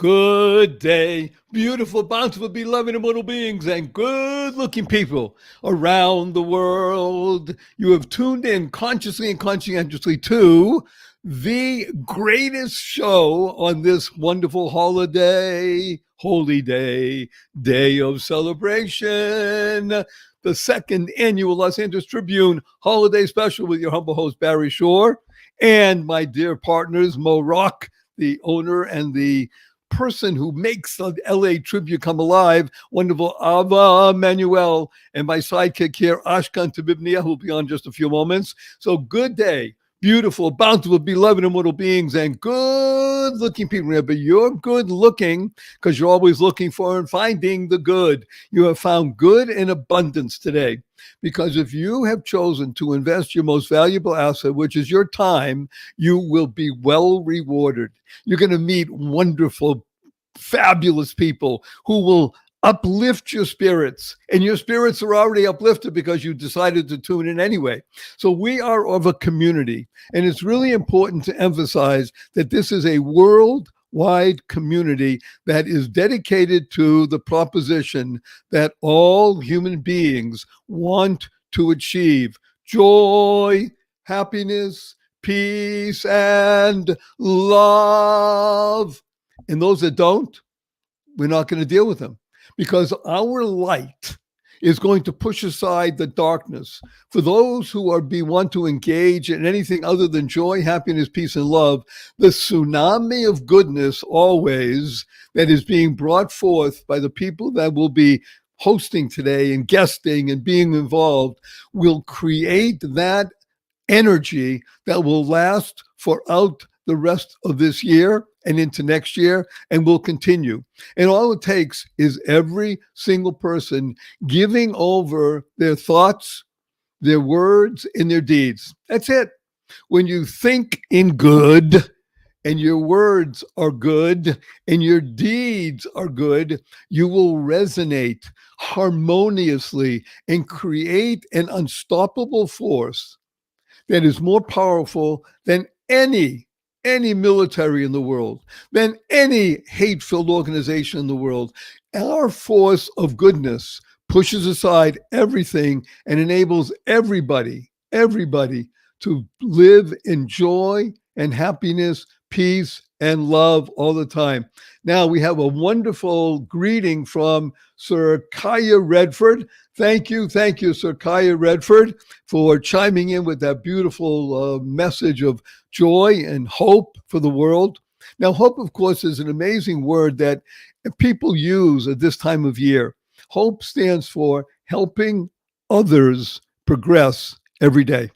Good day, beautiful, bountiful, beloved immortal beings, and good-looking people around the world. You have tuned in consciously and conscientiously to the greatest show on this wonderful holiday, holy day, day of celebration, the second annual Los Angeles Tribune holiday special with your humble host, Barry Shore, and my dear partners, Mo Rock, the owner and the person who makes the LA Tribune come alive, wonderful Ava Manuel, and my sidekick here, Ashkan Tabibnia, who will be on just a few moments. So good day, beautiful, bountiful, beloved immortal beings, and good-looking people. But you're good-looking because you're always looking for and finding the good. You have found good in abundance today. Because if you have chosen to invest your most valuable asset, which is your time, you will be well rewarded. You're going to meet wonderful, fabulous people who will uplift your spirits. And your spirits are already uplifted because you decided to tune in anyway. So we are of a community. And it's really important to emphasize that this is a worldwide community that is dedicated to the proposition that all human beings want to achieve joy, happiness, peace, and love. And those that don't, we're not going to deal with them because our light is going to push aside the darkness. For those who want to engage in anything other than joy, happiness, peace, and love, the tsunami of goodness always that is being brought forth by the people that will be hosting today and guesting and being involved will create that energy that will last throughout the rest of this year and into next year and will continue. And all it takes is every single person giving over their thoughts, their words, and their deeds. That's it. When you think in good and your words are good and your deeds are good, you will resonate harmoniously and create an unstoppable force that is more powerful than any military in the world, than any hate-filled organization in the world. Our force of goodness pushes aside everything and enables everybody to live in joy and happiness, peace, and love all the time. Now we have a wonderful greeting from Sir Kaya Redford. Thank you, Sir Kaya Redford, for chiming in with that beautiful message of joy and hope for the world. Now, hope, of course, is an amazing word that people use at this time of year. Hope stands for helping others progress every day.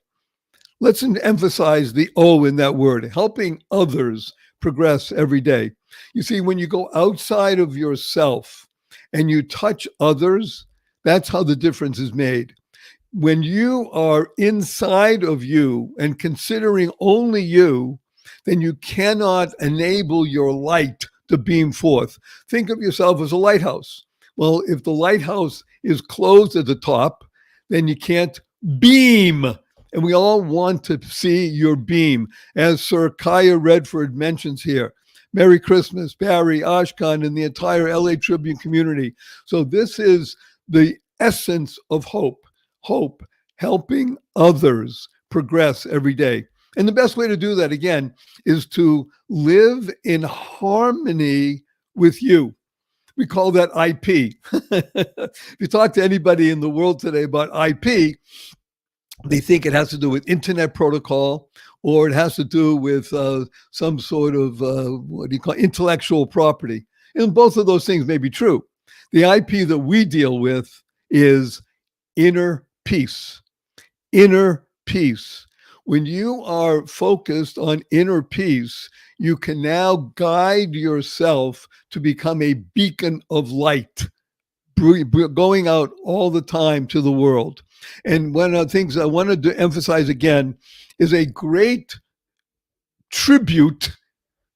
Let's emphasize the O in that word, helping others progress every day. You see, when you go outside of yourself and you touch others, that's how the difference is made. When you are inside of you and considering only you, then you cannot enable your light to beam forth. Think of yourself as a lighthouse. Well, if the lighthouse is closed at the top, then you can't beam. And we all want to see your beam, as Sir Kaya Redford mentions here. Merry Christmas, Barry, Ashkan, and the entire LA Tribune community. So this is the essence of hope. Hope, helping others progress every day. And the best way to do that, again, is to live in harmony with you. We call that IP. If you talk to anybody in the world today about IP, they think it has to do with internet protocol, or it has to do with some sort of, intellectual property. And both of those things may be true. The IP that we deal with is inner peace. Inner peace. When you are focused on inner peace, you can now guide yourself to become a beacon of light, going out all the time to the world. And one of the things I wanted to emphasize again is a great tribute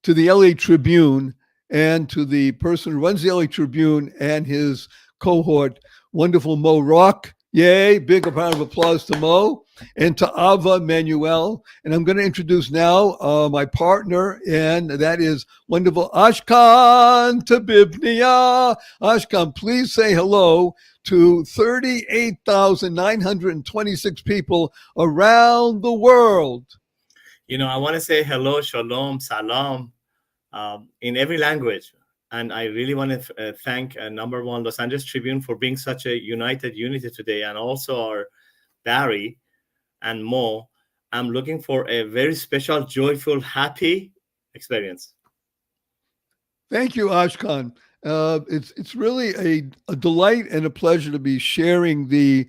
to the LA Tribune and to the person who runs the LA Tribune and his cohort, wonderful Mo Rock. Yay, big round of applause to Mo. and to Ava Manuel. And I'm going to introduce now my partner, and that is wonderful Ashkan Tabibnia. Ashkan, please say hello to 38,926 people around the world. I want to say hello, shalom, salam, in every language. And I really want to thank number one, Los Angeles Tribune, for being such a united unity today, and also our Barry and Mo. I'm looking for a very special, joyful, happy experience. Thank you, Ashkan. It's really a delight and a pleasure to be sharing the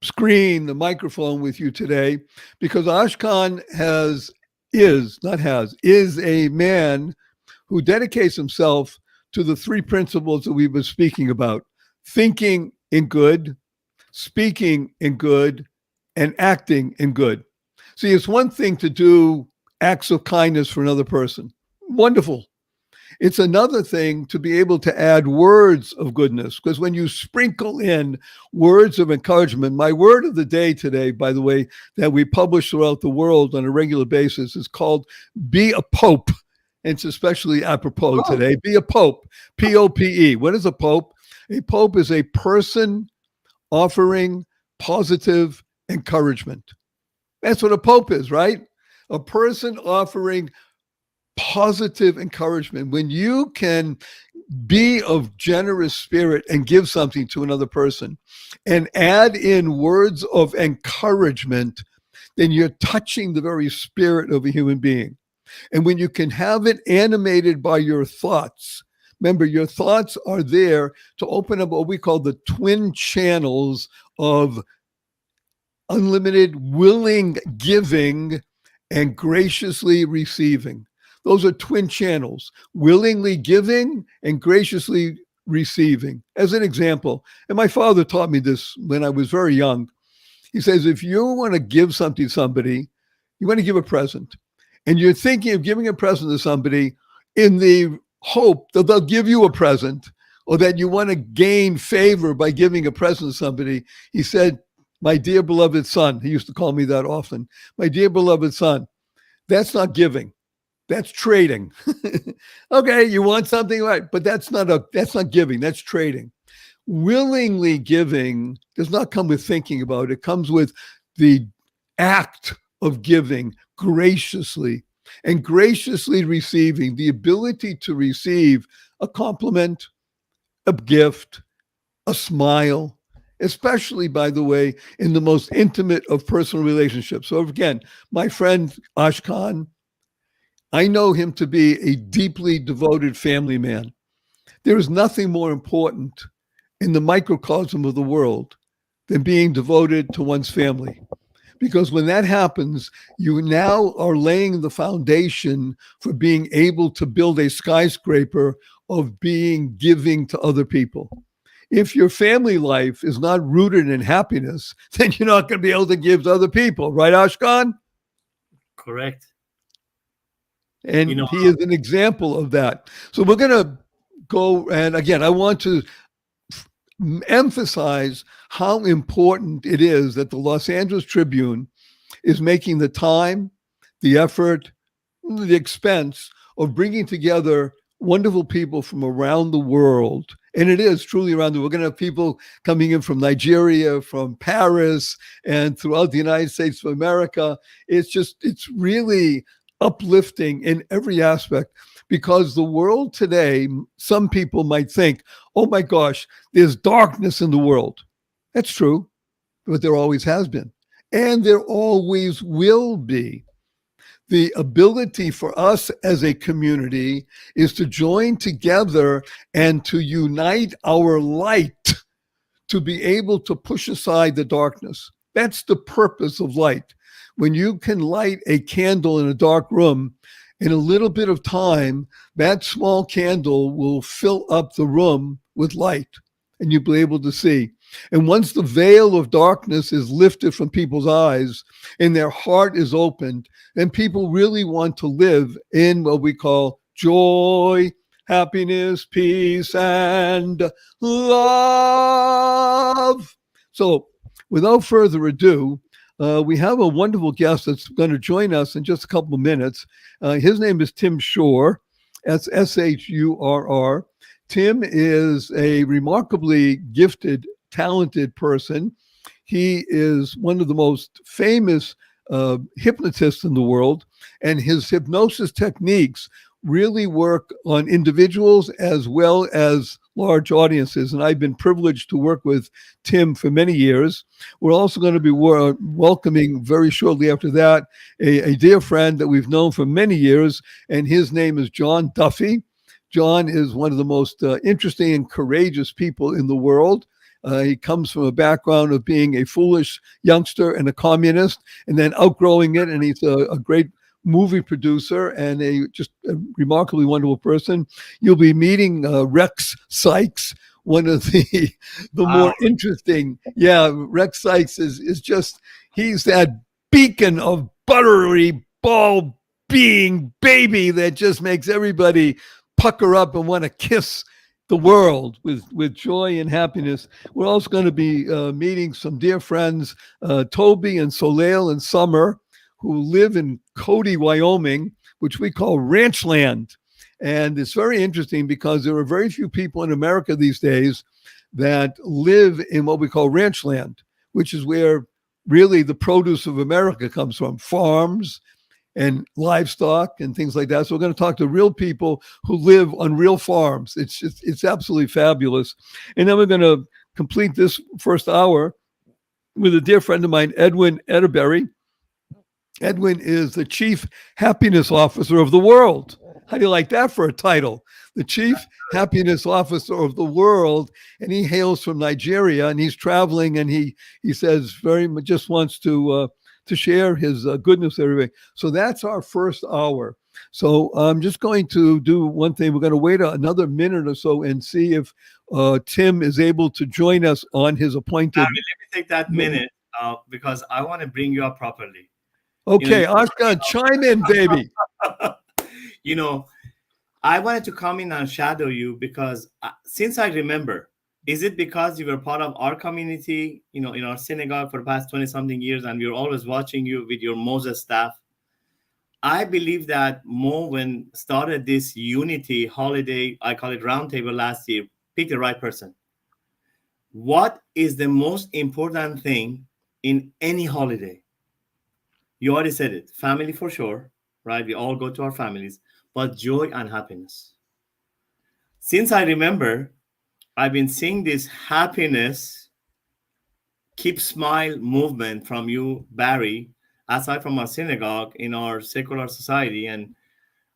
screen, the microphone with you today, because Ashkan is a man who dedicates himself to the three principles that we've been speaking about: thinking in good, speaking in good, and acting in good. See, it's one thing to do acts of kindness for another person. Wonderful. It's another thing to be able to add words of goodness, because when you sprinkle in words of encouragement, my word of the day today, by the way, that we publish throughout the world on a regular basis is called Be a Pope. And it's especially apropos today. Be a Pope, P-O-P-E. What is a Pope? A Pope is a person offering positive encouragement. That's what a Pope is, right? A person offering positive encouragement. When you can be of generous spirit and give something to another person and add in words of encouragement, then you're touching the very spirit of a human being. And when you can have it animated by your thoughts, remember, your thoughts are there to open up what we call the twin channels of unlimited willing giving and graciously receiving. Those are twin channels: willingly giving and graciously receiving. As an example, and my father taught me this when I was very young. He says, if you want to give something to somebody, you want to give a present, and you're thinking of giving a present to somebody in the hope that they'll give you a present, or that you want to gain favor by giving a present to somebody, he said, my dear beloved son, he used to call me that often, my dear beloved son, that's not giving. That's trading. Okay, you want something, right? But that's not giving. That's trading. Willingly giving does not come with thinking about it. It comes with the act of giving graciously, and graciously receiving, the ability to receive a compliment, a gift, a smile, especially, by the way, in the most intimate of personal relationships. So again, my friend Ashkan, I know him to be a deeply devoted family man. There is nothing more important in the microcosm of the world than being devoted to one's family. Because when that happens, you now are laying the foundation for being able to build a skyscraper of being giving to other people. If your family life is not rooted in happiness, then you're not going to be able to give to other people. Right, Ashkan? Correct. And he is an example of that. So we're going to go, and again, I want to emphasize how important it is that the Los Angeles Tribune is making the time, the effort, the expense of bringing together wonderful people from around the world. And it is truly around the world. We're going to have people coming in from Nigeria, from Paris, and throughout the United States of America. It's really uplifting in every aspect, because the world today, some people might think, oh my gosh, there's darkness in the world. That's true, but there always has been, and there always will be. The ability for us as a community is to join together and to unite our light to be able to push aside the darkness. That's the purpose of light. When you can light a candle in a dark room, in a little bit of time, that small candle will fill up the room with light, and you'll be able to see. And once the veil of darkness is lifted from people's eyes and their heart is opened, then people really want to live in what we call joy, happiness, peace, and love. So without further ado, We have a wonderful guest that's going to join us in just a couple of minutes. His name is Tim Shurr. That's Shurr. Tim is a remarkably gifted, talented person. He is one of the most famous hypnotists in the world, and his hypnosis techniques really work on individuals as well as large audiences. And I've been privileged to work with Tim for many years. We're also going to be welcoming very shortly after that a dear friend that we've known for many years, and his name is John Duffy. John is one of the most interesting and courageous people in the world. He comes from a background of being a foolish youngster and a communist, and then outgrowing it, and he's a great movie producer and just a remarkably wonderful person. You'll be meeting Rex Sykes, one of the more interesting. Yeah, Rex Sykes is just, he's that beacon of buttery ball being baby that just makes everybody pucker up and want to kiss the world with joy and happiness. We're also going to be meeting some dear friends, Toby and Soleil and Summer, who live in Cody, Wyoming, which we call ranch land. And it's very interesting because there are very few people in America these days that live in what we call ranch land, which is where really the produce of America comes from, farms and livestock and things like that. So we're going to talk to real people who live on real farms. It's absolutely fabulous. And then we're going to complete this first hour with a dear friend of mine, Edwin Edderberry. Edwin is the Chief Happiness Officer of the world. How do you like that for a title? The Chief Happiness Officer of the world. And he hails from Nigeria, and he's traveling, and he says very much just wants to share his goodness with everybody. So that's our first hour. So I'm just going to do one thing. We're going to wait another minute or so and see if Tim is able to join us on his appointed. Let me take that minute because I want to bring you up properly. Okay, Oscar, chime in, baby. I wanted to come in and shadow you because since I remember, is it because you were part of our community, in our synagogue for the past 20-something years, and we were always watching you with your Moses staff? I believe that Mo, when started this unity holiday, I call it roundtable last year, pick the right person. What is the most important thing in any holiday? You already said it. Family for sure, right? We all go to our families, but joy and happiness. Since I remember, I've been seeing this happiness, keep smile movement from you, Barry, aside from our synagogue in our secular society. And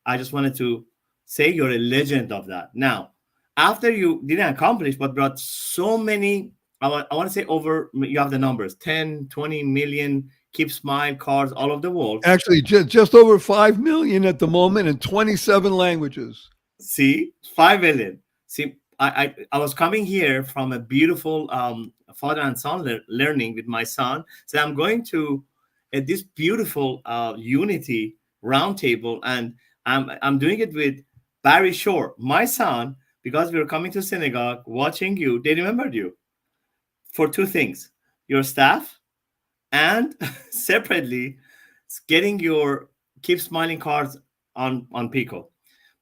I just wanted to say you're a legend of that. Now, after you didn't accomplish, but brought so many, I want to say over, you have the numbers, 10, 20 million Keep Smile cards all over the world. Actually, just over 5 million at the moment in 27 languages. See, 5 million. See, I was coming here from a beautiful father and son learning with my son. So I'm going to this beautiful unity roundtable, and I'm doing it with Barry Shore, my son, because we were coming to synagogue, watching you. They remembered you for 2 things: your staff, and separately getting your Keep Smiling cards on Pico.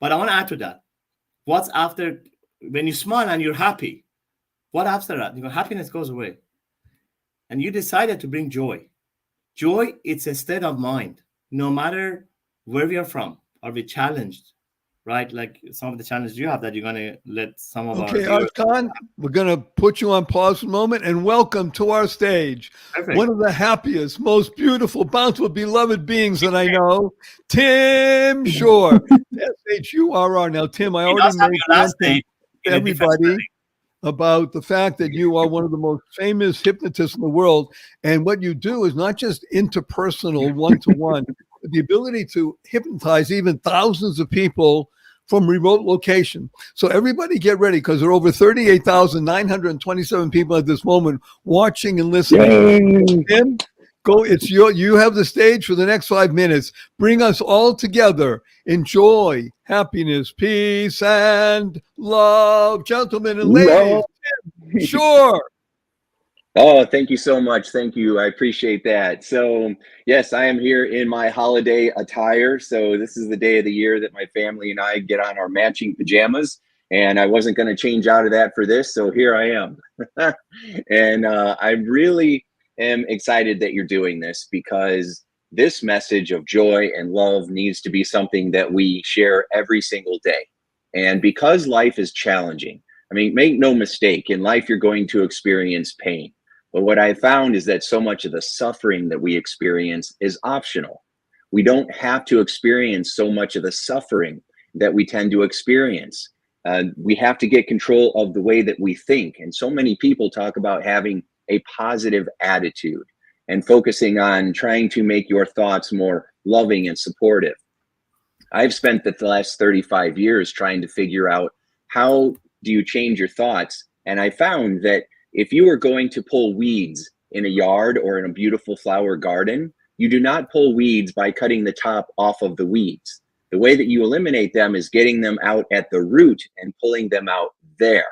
But I want to add to that. What's after, when you smile and you're happy, what after that? Happiness goes away. And you decided to bring joy. Joy, it's a state of mind. No matter where we are from, are we challenged, right? Like some of the challenges you have that you're going to let some of our viewers. Arkan, we're going to put you on pause for a moment and welcome to our stage Perfect. One of the happiest, most beautiful, bountiful, beloved beings that I know, Tim Shurr. Shurr. Now, Tim, I already mentioned to everybody about the fact that you are one of the most famous hypnotists in the world. And what you do is not just interpersonal, one-to-one, but the ability to hypnotize even thousands of people from remote location. So everybody get ready, because there are over 38,927 people at this moment watching and listening. Tim, go. It's you have the stage for the next 5 minutes. Bring us all together in joy, happiness, peace, and love. Gentlemen and ladies, Tim Shurr. Oh, thank you so much. Thank you. I appreciate that. So, yes, I am here in my holiday attire. So, this is the day of the year that my family and I get on our matching pajamas. And I wasn't going to change out of that for this. So, here I am. And I really am excited that you're doing this, because this message of joy and love needs to be something that we share every single day. And because life is challenging, I mean, make no mistake, in life, you're going to experience pain. But what I found is that so much of the suffering that we experience is optional. We don't have to experience so much of the suffering that we tend to experience. We have to get control of the way that we think. And so many people talk about having a positive attitude and focusing on trying to make your thoughts more loving and supportive. I've spent the last 35 years trying to figure out, how do you change your thoughts? And I found that if you are going to pull weeds in a yard or in a beautiful flower garden, you do not pull weeds by cutting the top off of the weeds. The way that you eliminate them is getting them out at the root and pulling them out there.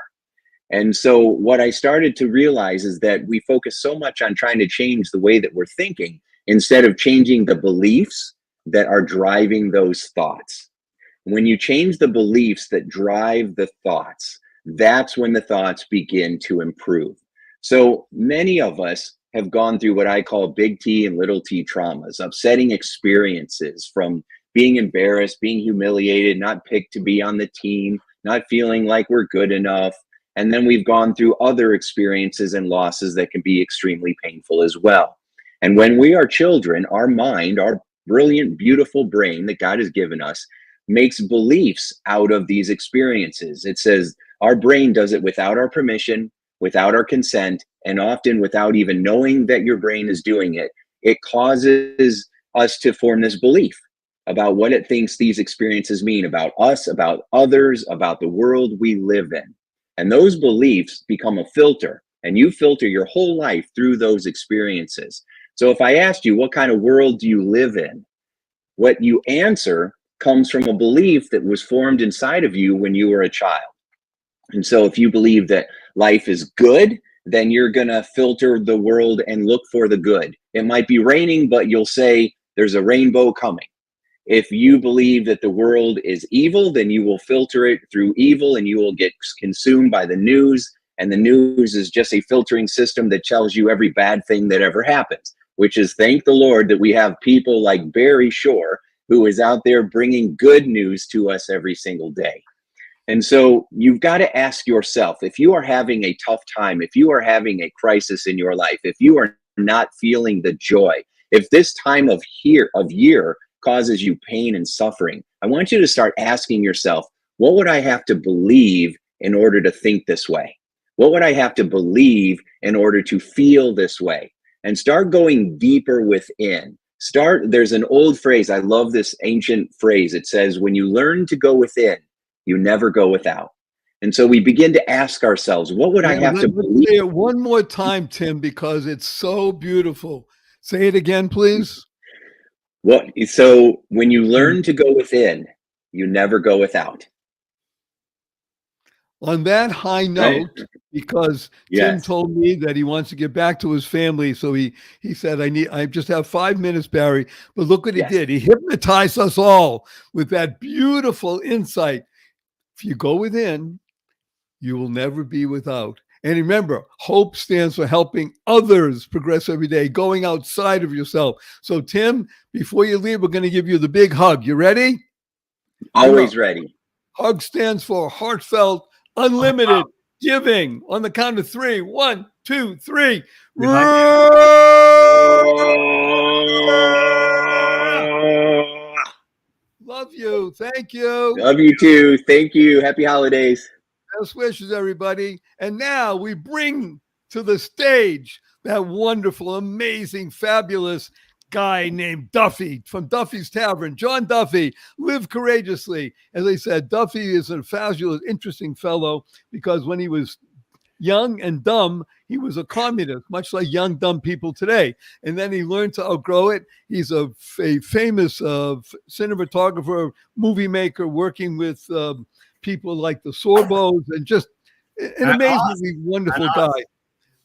And so what I started to realize is that we focus so much on trying to change the way that we're thinking, instead of changing the beliefs that are driving those thoughts. When you change the beliefs that drive the thoughts, that's when the thoughts begin to improve. So many of us have gone through what I call big T and little t traumas, upsetting experiences, from being embarrassed, being humiliated, not picked to be on the team, not feeling like we're good enough. And then we've gone through other experiences and losses that can be extremely painful as well. And when we are children, our mind, our brilliant, beautiful brain that God has given us, makes beliefs out of these experiences. It says our brain does it without our permission, without our consent, and often without even knowing that your brain is doing it. It causes us to form this belief about what it thinks these experiences mean about us, about others, about the world we live in. And those beliefs become a filter, and you filter your whole life through those experiences. So if I asked you, what kind of world do you live in? What you answer comes from a belief that was formed inside of you when you were a child. And so if you believe that life is good, then you're going to filter the world and look for the good. It might be raining, but you'll say there's a rainbow coming. If you believe that the world is evil, then you will filter it through evil, and you will get consumed by the news. And the news is just a filtering system that tells you every bad thing that ever happens, which is, thank the Lord that we have people like Barry Shore, who is out there bringing good news to us every single day. And so you've got to ask yourself, if you are having a tough time, if you are having a crisis in your life, if you are not feeling the joy, if this time of year causes you pain and suffering, I want you to start asking yourself, what would I have to believe in order to think this way? What would I have to believe in order to feel this way? And start going deeper within. There's an old phrase, I love this ancient phrase. It says, when you learn to go within, you never go without. And so we begin to ask ourselves, what would I have to believe? Let's say it one more time, Tim, because it's so beautiful. Say it again, please. So when you learn to go within, you never go without. On that high note, right? Because Tim told me that he wants to get back to his family. So he said, I just have 5 minutes, Barry. But look what he did. He hypnotized us all with that beautiful insight. If you go within, you will never be without. And remember, hope stands for helping others progress every day, going outside of yourself. So, Tim, before you leave, we're going to give you the big hug. You ready? Always ready. Hug stands for heartfelt, unlimited giving. On the count of 3. 1, 2, 3. Love you. Thank you. Love you too. Thank you. Happy holidays. Best wishes, everybody. And now we bring to the stage that wonderful, amazing, fabulous guy named Duffy from Duffy's Tavern. John Duffy, live courageously. As I said, Duffy is a fabulous, interesting fellow, because when he was young and dumb, he was a communist, much like young, dumb people today. And then he learned to outgrow it. He's a famous cinematographer, movie maker, working with people like the Sorbos, and just an amazingly wonderful guy.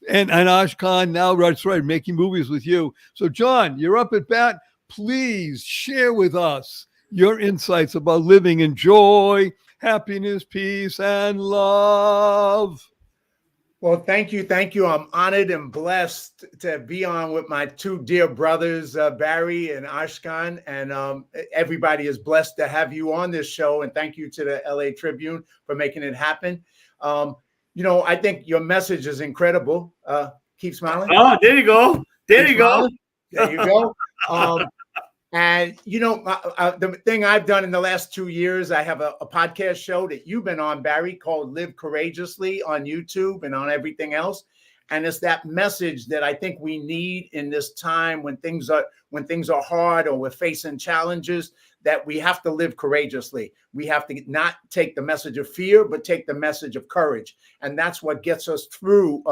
And Ashkan now, that's right, making movies with you. So, John, you're up at bat. Please share with us your insights about living in joy, happiness, peace, and love. Well, thank you. Thank you. I'm honored and blessed to be on with my two dear brothers, Barry and Ashkan. And everybody is blessed to have you on this show. And thank you to the LA Tribune for making it happen. I think your message is incredible. Keep smiling. Oh, there you go. There you go. There you go. And the thing I've done in the last 2 years, I have a podcast show that you've been on, Barry, called Live Courageously on YouTube and on everything else. And it's that message that I think we need in this time when things are hard or we're facing challenges, that we have to live courageously. We have to not take the message of fear, but take the message of courage. And that's what gets us through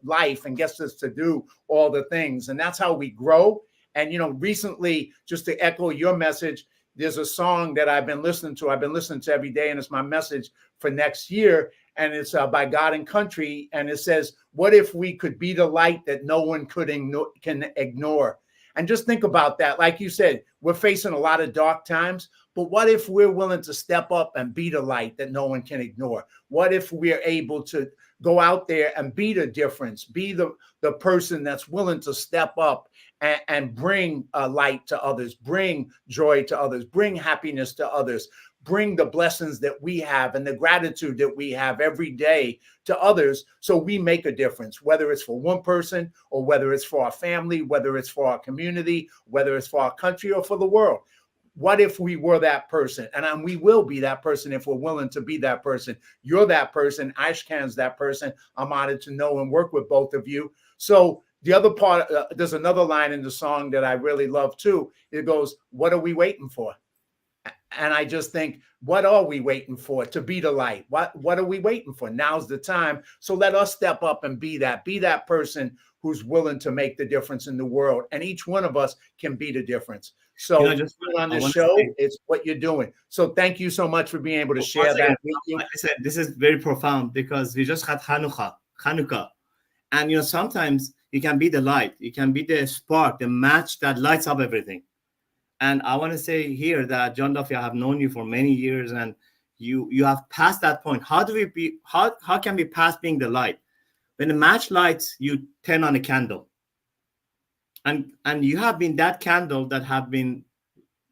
life and gets us to do all the things. And that's how we grow. And, recently, just to echo your message, there's a song that I've been listening to every day, and it's my message for next year. And it's by God and Country. And it says, what if we could be the light that no one can ignore? And just think about that. Like you said, we're facing a lot of dark times, but what if we're willing to step up and be the light that no one can ignore? What if we're able to go out there and be the difference, be the person that's willing to step up and bring light to others, bring joy to others, bring happiness to others, bring the blessings that we have and the gratitude that we have every day to others, so we make a difference, whether it's for one person or whether it's for our family, whether it's for our community, whether it's for our country or for the world. What if we were that person? And we will be that person if we're willing to be that person. You're that person. Ashkan's that person. I'm honored to know and work with both of you. So the other part, there's another line in the song that I really love too. It goes, what are we waiting for? And I just think, what are we waiting for to be the light? What are we waiting for? Now's the time. So let us step up and be that person who's willing to make the difference in the world. And each one of us can be the difference. So just on this show, it's what you're doing. So thank you so much for being able to share that with you. Listen, this is very profound because we just had Hanukkah. And, sometimes you can be the light. You can be the spark, the match that lights up everything. And I want to say here that, John Duffy, I have known you for many years, and you have passed that point. How can we pass being the light? When the match lights, you turn on a candle. And you have been that candle that have been,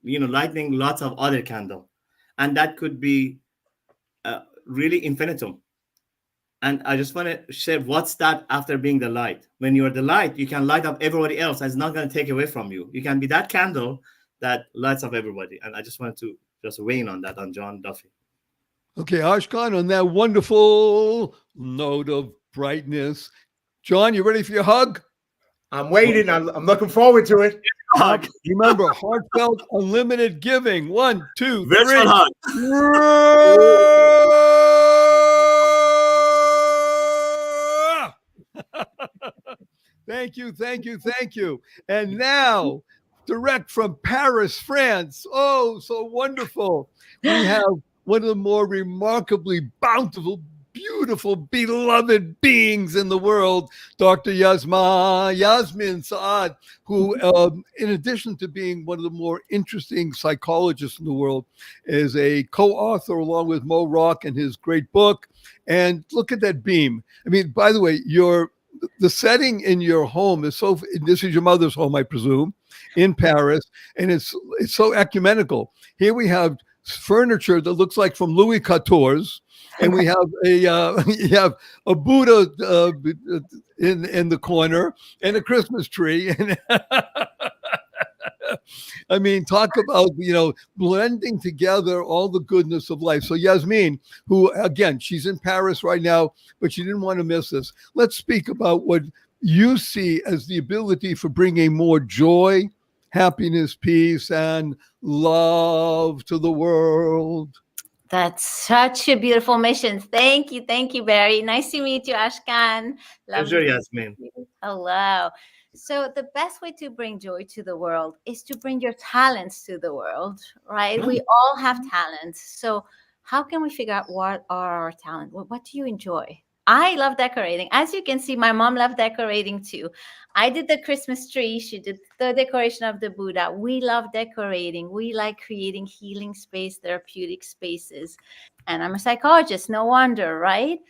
lighting lots of other candle. And that could be really infinitum. And I just want to share, what's that after being the light? When you're the light, you can light up everybody else. And it's not going to take away from you. You can be that candle that lights up everybody. And I just wanted to just weigh in on that, on John Duffy. Okay, Ashkan, on that wonderful note of brightness. John, you ready for your hug? I'm waiting. I'm looking forward to it. Hug. Remember, heartfelt, unlimited giving. 1, 2, 3. Virtual hug. Thank you, thank you, thank you. And now, direct from Paris, France. Oh, so wonderful. We have one of the more remarkably bountiful, beautiful, beloved beings in the world, Dr. Yasmin Saad, who, in addition to being one of the more interesting psychologists in the world, is a co-author along with Mo Rock in his great book. And look at that beam. I mean, by the way, the setting in your home is this is your mother's home, I presume, in Paris, and it's so ecumenical. Here we have furniture that looks like from Louis XIV's, and we have a Buddha in the corner and a Christmas tree. And I mean, talk about, blending together all the goodness of life. So Yasmin, who, again, she's in Paris right now, but she didn't want to miss this. Let's speak about what you see as the ability for bringing more joy, happiness, peace, and love to the world. That's such a beautiful mission. Thank you, Barry. Nice to meet you, Ashkan. Pleasure, Yasmin. Hello. So the best way to bring joy to the world is to bring your talents to the world, right? We all have talents. So how can we figure out what are our talents? What do you enjoy? I love decorating. As you can see, my mom loved decorating too. I did the Christmas tree. She did the decoration of the Buddha. We love decorating. We like creating healing space, therapeutic spaces. And I'm a psychologist, no wonder, right?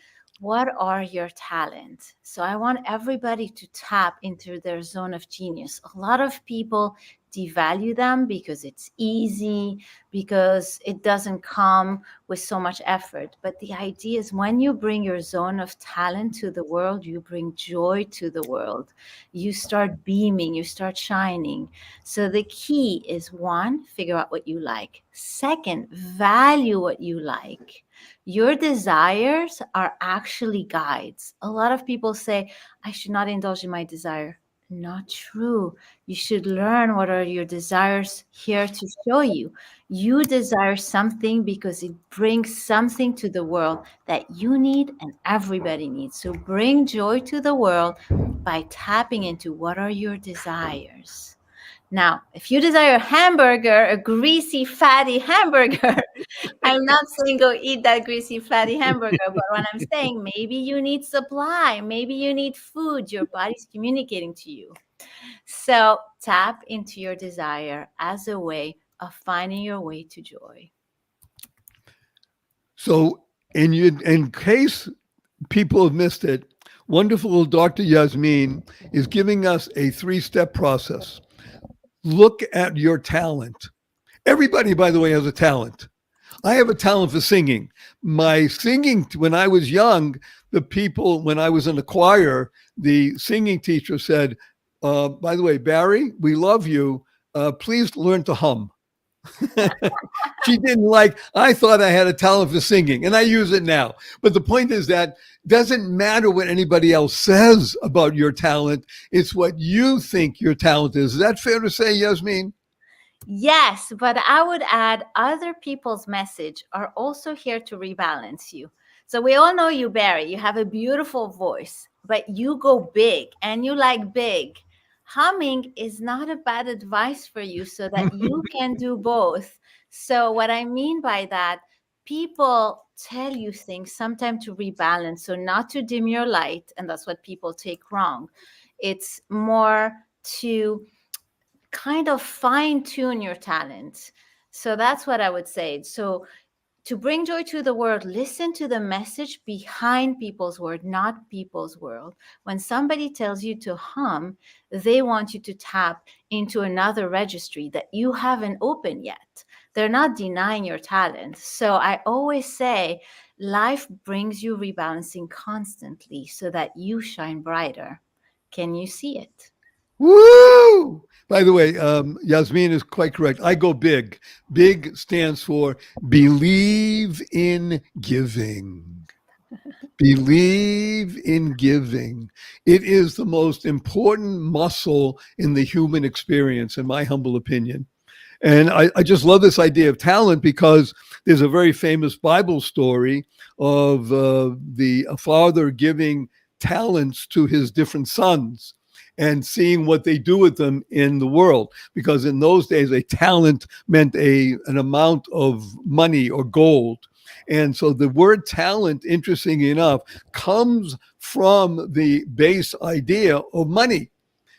What are your talents? So I want everybody to tap into their zone of genius. A lot of people devalue them because it's easy, because it doesn't come with so much effort. But the idea is when you bring your zone of talent to the world, you bring joy to the world. You start beaming, you start shining. So the key is, one, figure out what you like. Second, value what you like. Your desires are actually guides. A lot of people say, I should not indulge in my desire. Not true. You should learn what are your desires here to show you. You desire something because it brings something to the world that you need and everybody needs. So bring joy to the world by tapping into what are your desires. Now, if you desire a hamburger, a greasy, fatty hamburger, I'm not saying go eat that greasy, fatty hamburger, but what I'm saying, maybe you need supply, maybe you need food, your body's communicating to you. So tap into your desire as a way of finding your way to joy. So in case people have missed it, wonderful Dr. Yasmin is giving us a 3-step process. Look at your talent. Everybody, by the way, has a talent. I have a talent for singing. My singing, when I was young, when I was in the choir, the singing teacher said, by the way, Barry, we love you. Please learn to hum. She didn't I thought I had a talent for singing, and I use it now. But the point is that doesn't matter what anybody else says about your talent. It's what you think your talent is. Is that fair to say, Yasmin? Yes, but I would add other people's message are also here to rebalance you. So we all know you, Barry. You have a beautiful voice, but you go big and you like big. Humming is not a bad advice for you so that you can do both. So what I mean by that, people tell you things sometimes to rebalance. So not to dim your light, and that's what people take wrong. It's more to kind of fine tune your talent. So that's what I would say. So to bring joy to the world, listen to the message behind people's word, not people's world. When somebody tells you to hum, they want you to tap into another registry that you haven't opened yet. They're not denying your talent. So I always say life brings you rebalancing constantly so that you shine brighter. Can you see it? Woo! By the way, Yasmin is quite correct. I go big. Big stands for believe in giving. Believe in giving. It is the most important muscle in the human experience, in my humble opinion. And I just love this idea of talent because there's a very famous Bible story of a father giving talents to his different sons and seeing what they do with them in the world. Because in those days, a talent meant an amount of money or gold. And so the word talent, interestingly enough, comes from the base idea of money.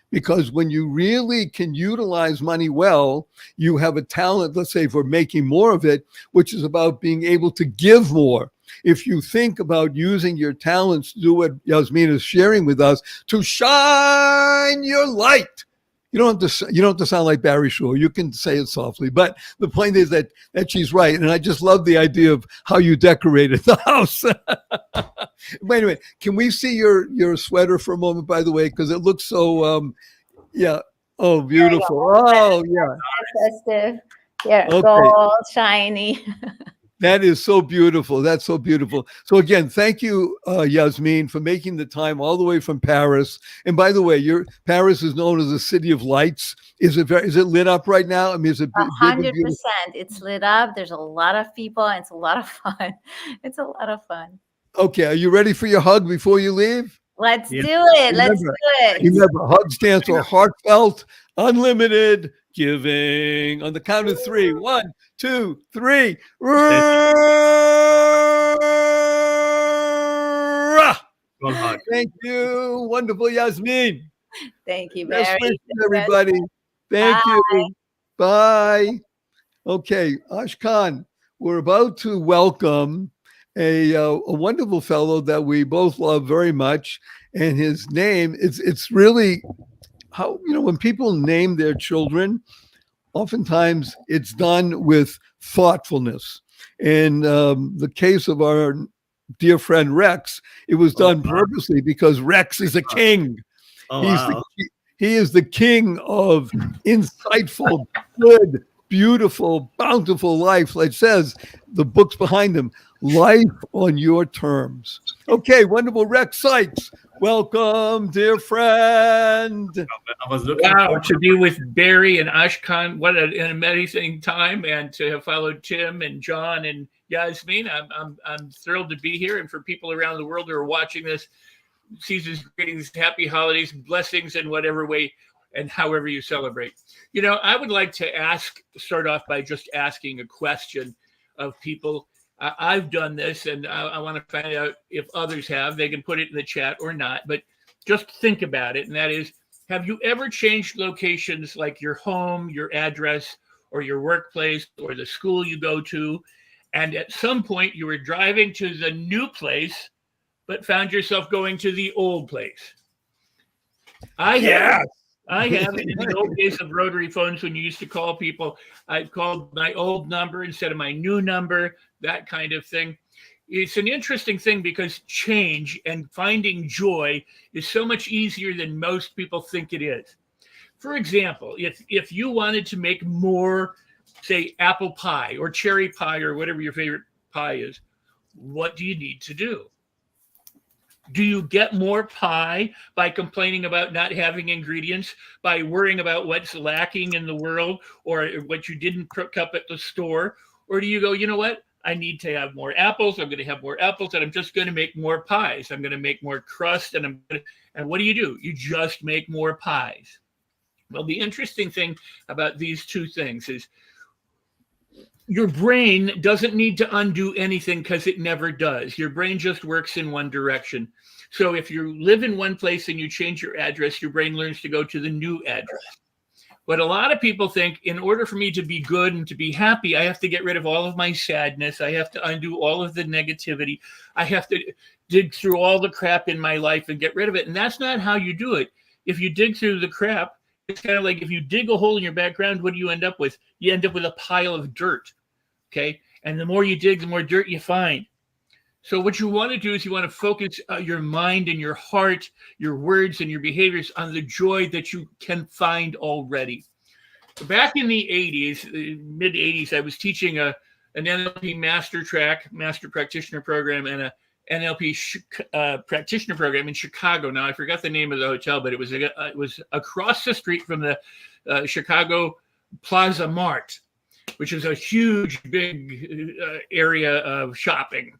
Because when you really can utilize money well, you have a talent, let's say, for making more of it, which is about being able to give more. If you think about using your talents to do what Yasmin is sharing with us, to shine your light. You don't have to sound like Barry Shore. You can say it softly. But the point is that she's right. And I just love the idea of how you decorated the house. Wait a minute. Can we see your sweater for a moment, by the way? Because it looks so, yeah. Oh, beautiful. Oh, yeah. Festive. Yeah, Okay. gold, shiny. That is so beautiful. That's so beautiful. So again, thank you, Yasmin, for making the time all the way from Paris. And by the way, Paris is known as the city of lights. Is it lit up right now? I mean, is it 100%? It's lit up. There's a lot of people. And it's a lot of fun. It's a lot of fun. Okay, are you ready for your hug before you leave? Let's do it. Let's do it. Remember, hug stands for heartfelt, unlimited giving. On the count of 3. 1, 2, 3. Small heart. Thank you. Wonderful, Yasmin. Thank you, Best Barry. wishes, everybody. Thank you. Bye. Okay, Ashkan, we're about to welcome a wonderful fellow that we both love very much, and his name it's really how when people name their children, oftentimes it's done with thoughtfulness. In the case of our dear friend Rex, it was done purposely because Rex is a king. Oh, He's wow. he is the king of insightful, good, beautiful, bountiful life. Like says the books behind him, life on your terms. Okay, wonderful Rex Sykes. Welcome, dear friend. I was looking Wow, forward to be with Barry and Ashkan, what an amazing time, and to have followed Tim and John and Yasmin. I'm thrilled to be here, and for people around the world who are watching this, season's greetings, happy holidays, blessings in whatever way and however you celebrate. I would like to start off by just asking a question of people. I've done this, and I want to find out if others have. They can put it in the chat or not, but just think about it. And that is, have you ever changed locations like your home, your address, or your workplace, or the school you go to, and at some point you were driving to the new place, but found yourself going to the old place? I have. In the old days of rotary phones, when you used to call people, I called my old number instead of my new number, that kind of thing. It's an interesting thing because change and finding joy is so much easier than most people think it is. For example, if you wanted to make more, say, apple pie or cherry pie or whatever your favorite pie is, what do you need to do? Do you get more pie by complaining about not having ingredients, by worrying about what's lacking in the world or what you didn't cook up at the store? Or do you go, you know what? I need to have more apples. I'm going to have more apples, and I'm just going to make more pies. I'm going to make more crust, and what do? You just make more pies. Well, the interesting thing about these two things is your brain doesn't need to undo anything because it never does. Your brain just works in one direction. So if you live in one place and you change your address, your brain learns to go to the new address. But a lot of people think, in order for me to be good and to be happy, I have to get rid of all of my sadness. I have to undo all of the negativity. I have to dig through all the crap in my life and get rid of it. And that's not how you do it. If you dig through the crap, it's kind of like if you dig a hole in your background, what do you end up with? You end up with a pile of dirt. Okay. And the more you dig, the more dirt you find. So what you want to do is you want to focus your mind and your heart, your words and your behaviors on the joy that you can find already. Back in the 80s, mid 80s, I was teaching an NLP master practitioner program, and a NLP practitioner program in Chicago. Now I forgot the name of the hotel, but it was across the street from the Chicago Plaza Mart, which is a huge, big area of shopping.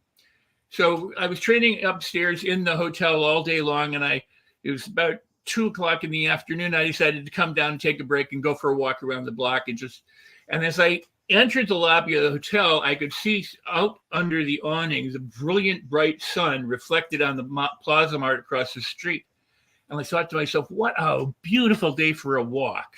So I was training upstairs in the hotel all day long, and it was about 2:00 in the afternoon. I decided to come down and take a break and go for a walk around the block, and as I entered the lobby of the hotel, I could see out under the awning the brilliant, bright sun reflected on the Plaza Mart across the street. And I thought to myself, what a beautiful day for a walk.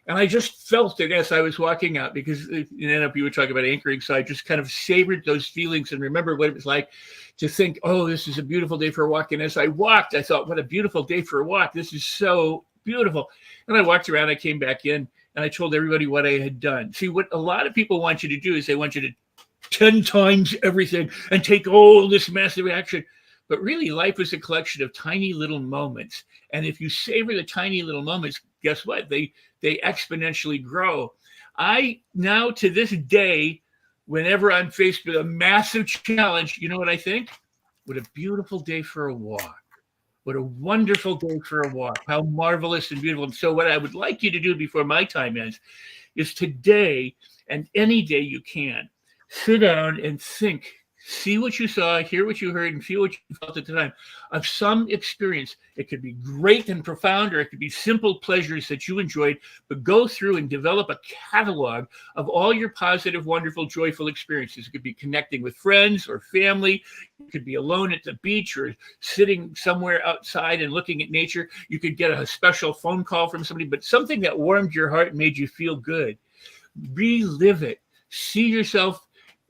And I just felt it as I was walking out, because in NLP we were talking about anchoring. So I just kind of savored those feelings and remembered what it was like to think, oh, this is a beautiful day for a walk. And as I walked, I thought, what a beautiful day for a walk. This is so beautiful. And I walked around, I came back in, and I told everybody what I had done. See, what a lot of people want you to do is they want you to 10 times everything and take all this massive action. But really, life is a collection of tiny little moments. And if you savor the tiny little moments, guess what? They exponentially grow. I now, to this day, whenever I'm faced with a massive challenge, you know what I think? What a beautiful day for a walk. What a wonderful day for a walk. How marvelous and beautiful. And so what I would like you to do before my time ends is today, and any day you can, sit down and think See what you saw, hear what you heard, and feel what you felt at the time of some experience. It could be great and profound, or it could be simple pleasures that you enjoyed, but go through and develop a catalog of all your positive, wonderful, joyful experiences. It could be connecting with friends or family. You could be alone at the beach or sitting somewhere outside and looking at nature. You could get a special phone call from somebody, but something that warmed your heart and made you feel good. Relive it. See yourself,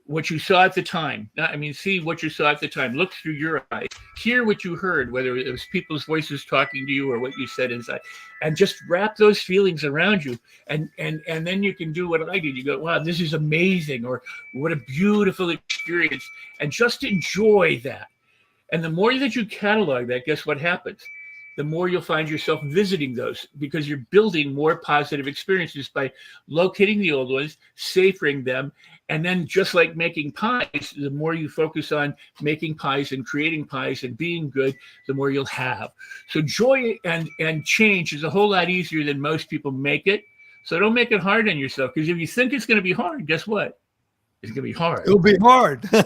what you saw at the time. See what you saw at the time. Look through your eyes. Hear what you heard, whether it was people's voices talking to you or what you said inside, and just wrap those feelings around you. And then you can do what I did. You go, wow, this is amazing, or what a beautiful experience, and just enjoy that. And the more that you catalog that, guess what happens? The more you'll find yourself visiting those, because you're building more positive experiences by locating the old ones, savoring them. And then, just like making pies, the more you focus on making pies and creating pies and being good, the more you'll have. So joy and change is a whole lot easier than most people make it. So don't make it hard on yourself, because if you think it's going to be hard, guess what? It's going to be hard. It'll be hard. So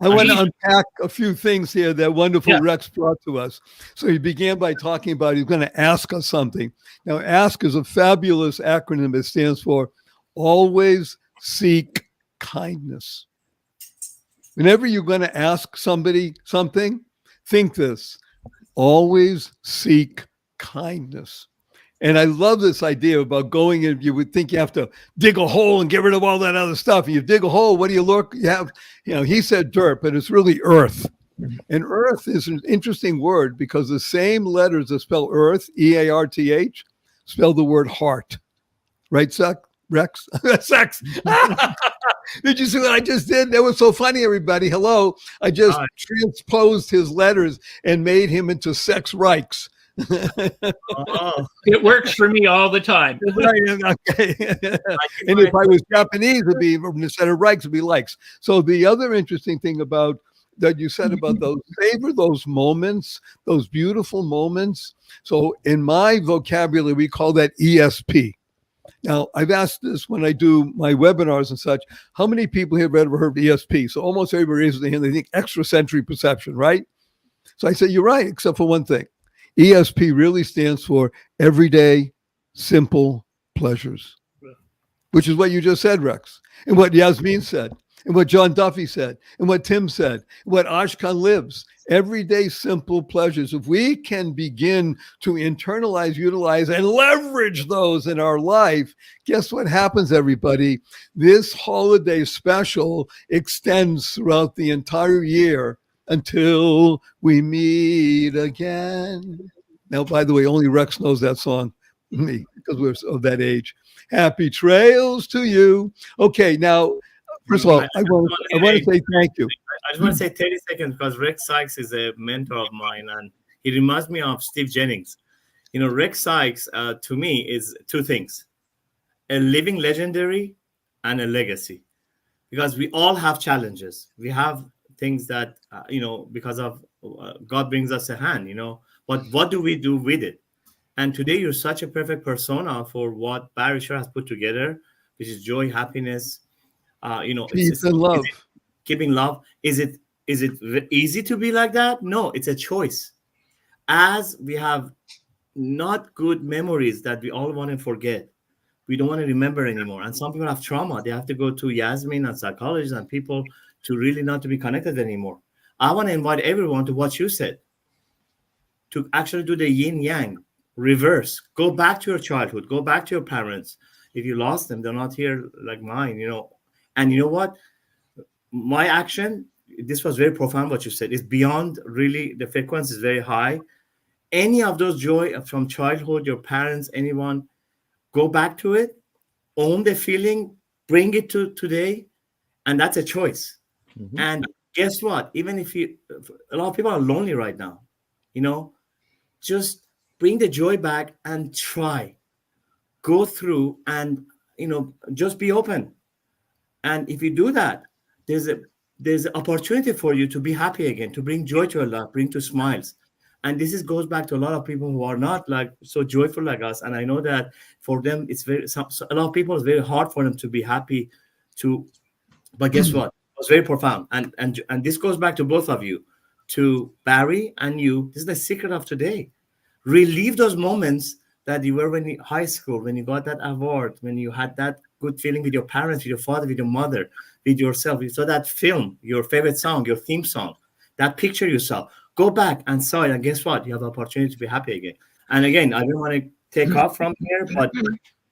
I want to unpack a few things here that wonderful Rex brought to us. So he began by talking about he's going to ask us something. Now, ask is a fabulous acronym. It stands for always seek kindness. Whenever you're going to ask somebody something, think this: always seek kindness. And I love this idea about going in. You would think you have to dig a hole and get rid of all that other stuff. And you dig a hole, what do you look? You have, he said dirt, but it's really earth. And earth is an interesting word, because the same letters that spell earth, E-A-R-T-H, spell the word heart. Right, Rex? Sex. Did you see what I just did? That was so funny, everybody. Hello. I just transposed his letters and made him into sex Reichs. It works for me all the time. Okay. And if I was Japanese, it'd be, instead of Reichs, it'd be likes. So the other interesting thing about that you said about those, savor those moments, those beautiful moments. So in my vocabulary, we call that ESP. Now, I've asked this when I do my webinars and such, how many people have ever heard of ESP? So almost everybody raises their hand. They think extrasensory perception, right? So I say, you're right, except for one thing. ESP really stands for everyday simple pleasures, which is what you just said, Rex, and what Yasmin said, and what John Duffy said, and what Tim said, and what Ashkan lives. Everyday simple pleasures. If we can begin to internalize, utilize, and leverage those in our life, guess what happens, everybody? This holiday special extends throughout the entire year until we meet again. Now, by the way, only Rex knows that song, me, because we're of that age. Happy trails to you. Okay, now, first of all, I want to say thank you. I just want to say 30 seconds, because Rex Sykes is a mentor of mine, and he reminds me of Steve Jennings. Rex Sykes, to me, is two things: a living legendary and a legacy. Because we all have challenges. We have things that, because of God brings us a hand, but what do we do with it? And today you're such a perfect persona for what Barry Shore has put together, which is joy, happiness, peace and love. Keeping love. Is it easy to be like that? No, it's a choice. As we have not good memories that we all want to forget, we don't want to remember anymore. And some people have trauma. They have to go to Yasmin and psychologists and people to really not to be connected anymore. I want to invite everyone to what you said, to actually do the yin yang, reverse, go back to your childhood, go back to your parents. If you lost them, they're not here like mine, And you know what? My action, this was very profound what you said, is beyond really, the frequency is very high. Any of those joy from childhood, your parents, anyone, go back to it, own the feeling, bring it to today, and that's a choice. Mm-hmm. And guess what? Even if a lot of people are lonely right now, just bring the joy back and try, go through and, just be open. And if you do that, there's an opportunity for you to be happy again, to bring joy to your life, bring to smiles. And this goes back to a lot of people who are not like so joyful like us. And I know that for them, it's a lot of people, it's very hard for them to be happy, to But guess what? It was very profound. And this goes back to both of you, to Barry and you. This is the secret of today. Relive those moments that you were when you high school, when you got that award, when you had that good feeling with your parents, with your father, with your mother, with yourself. You saw that film, your favorite song, your theme song, that picture you saw. Go back and saw it, and guess what? You have the opportunity to be happy again. And again, I don't want to take off from here, but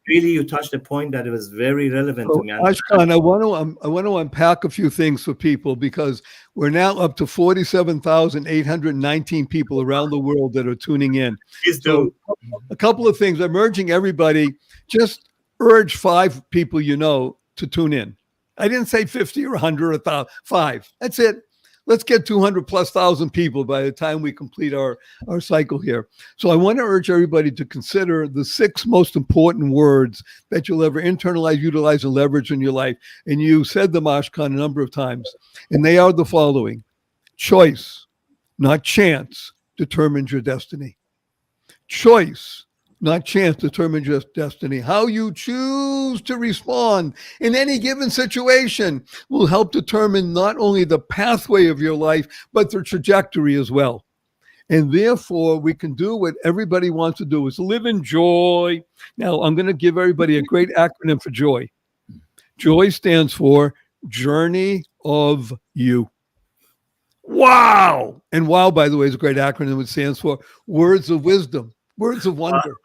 really, you touched a point that it was very relevant to me. Ashkan, I want to unpack a few things for people, because we're now up to 47,819 people around the world that are tuning in. So a couple of things. I'm urging everybody, just urge 5 people you know to tune in. I didn't say 50 or 100 or 1,000, 5. That's it. Let's get 200 plus thousand people by the time we complete our cycle here. So I want to urge everybody to consider the 6 most important words that you'll ever internalize, utilize, and leverage in your life. And you said them, Ashkan, a number of times. And they are the following: choice, not chance, determines your destiny. Choice, not chance, determines your destiny. How you choose to respond in any given situation will help determine not only the pathway of your life, but the trajectory as well. And therefore, we can do what everybody wants to do, is live in joy. Now, I'm going to give everybody a great acronym for joy. Joy stands for Journey of You. Wow! And wow, by the way, is a great acronym. It stands for Words of Wisdom, Words of Wonder.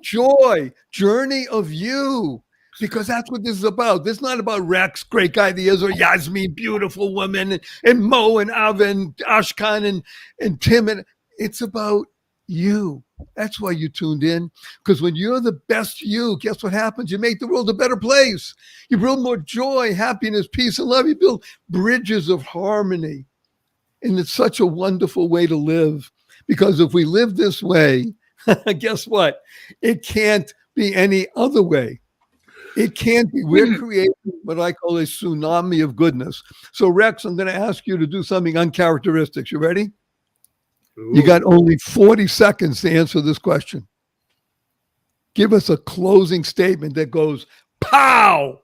Joy, Journey of You, because that's what this is about. This is not about Rex, great ideas, or Yasmin, beautiful woman, and Mo and Ava and Ashkan and Tim. And it's about you. That's why you tuned in, because when you're the best you, guess what happens? You make the world a better place. You build more joy, happiness, peace, and love. You build bridges of harmony. And it's such a wonderful way to live, because if we live this way, guess what? It can't be any other way. It can't be. We're creating what I call a tsunami of goodness. So, Rex, I'm going to ask you to do something uncharacteristic. You ready? Ooh. You got only 40 seconds to answer this question. Give us a closing statement that goes, pow!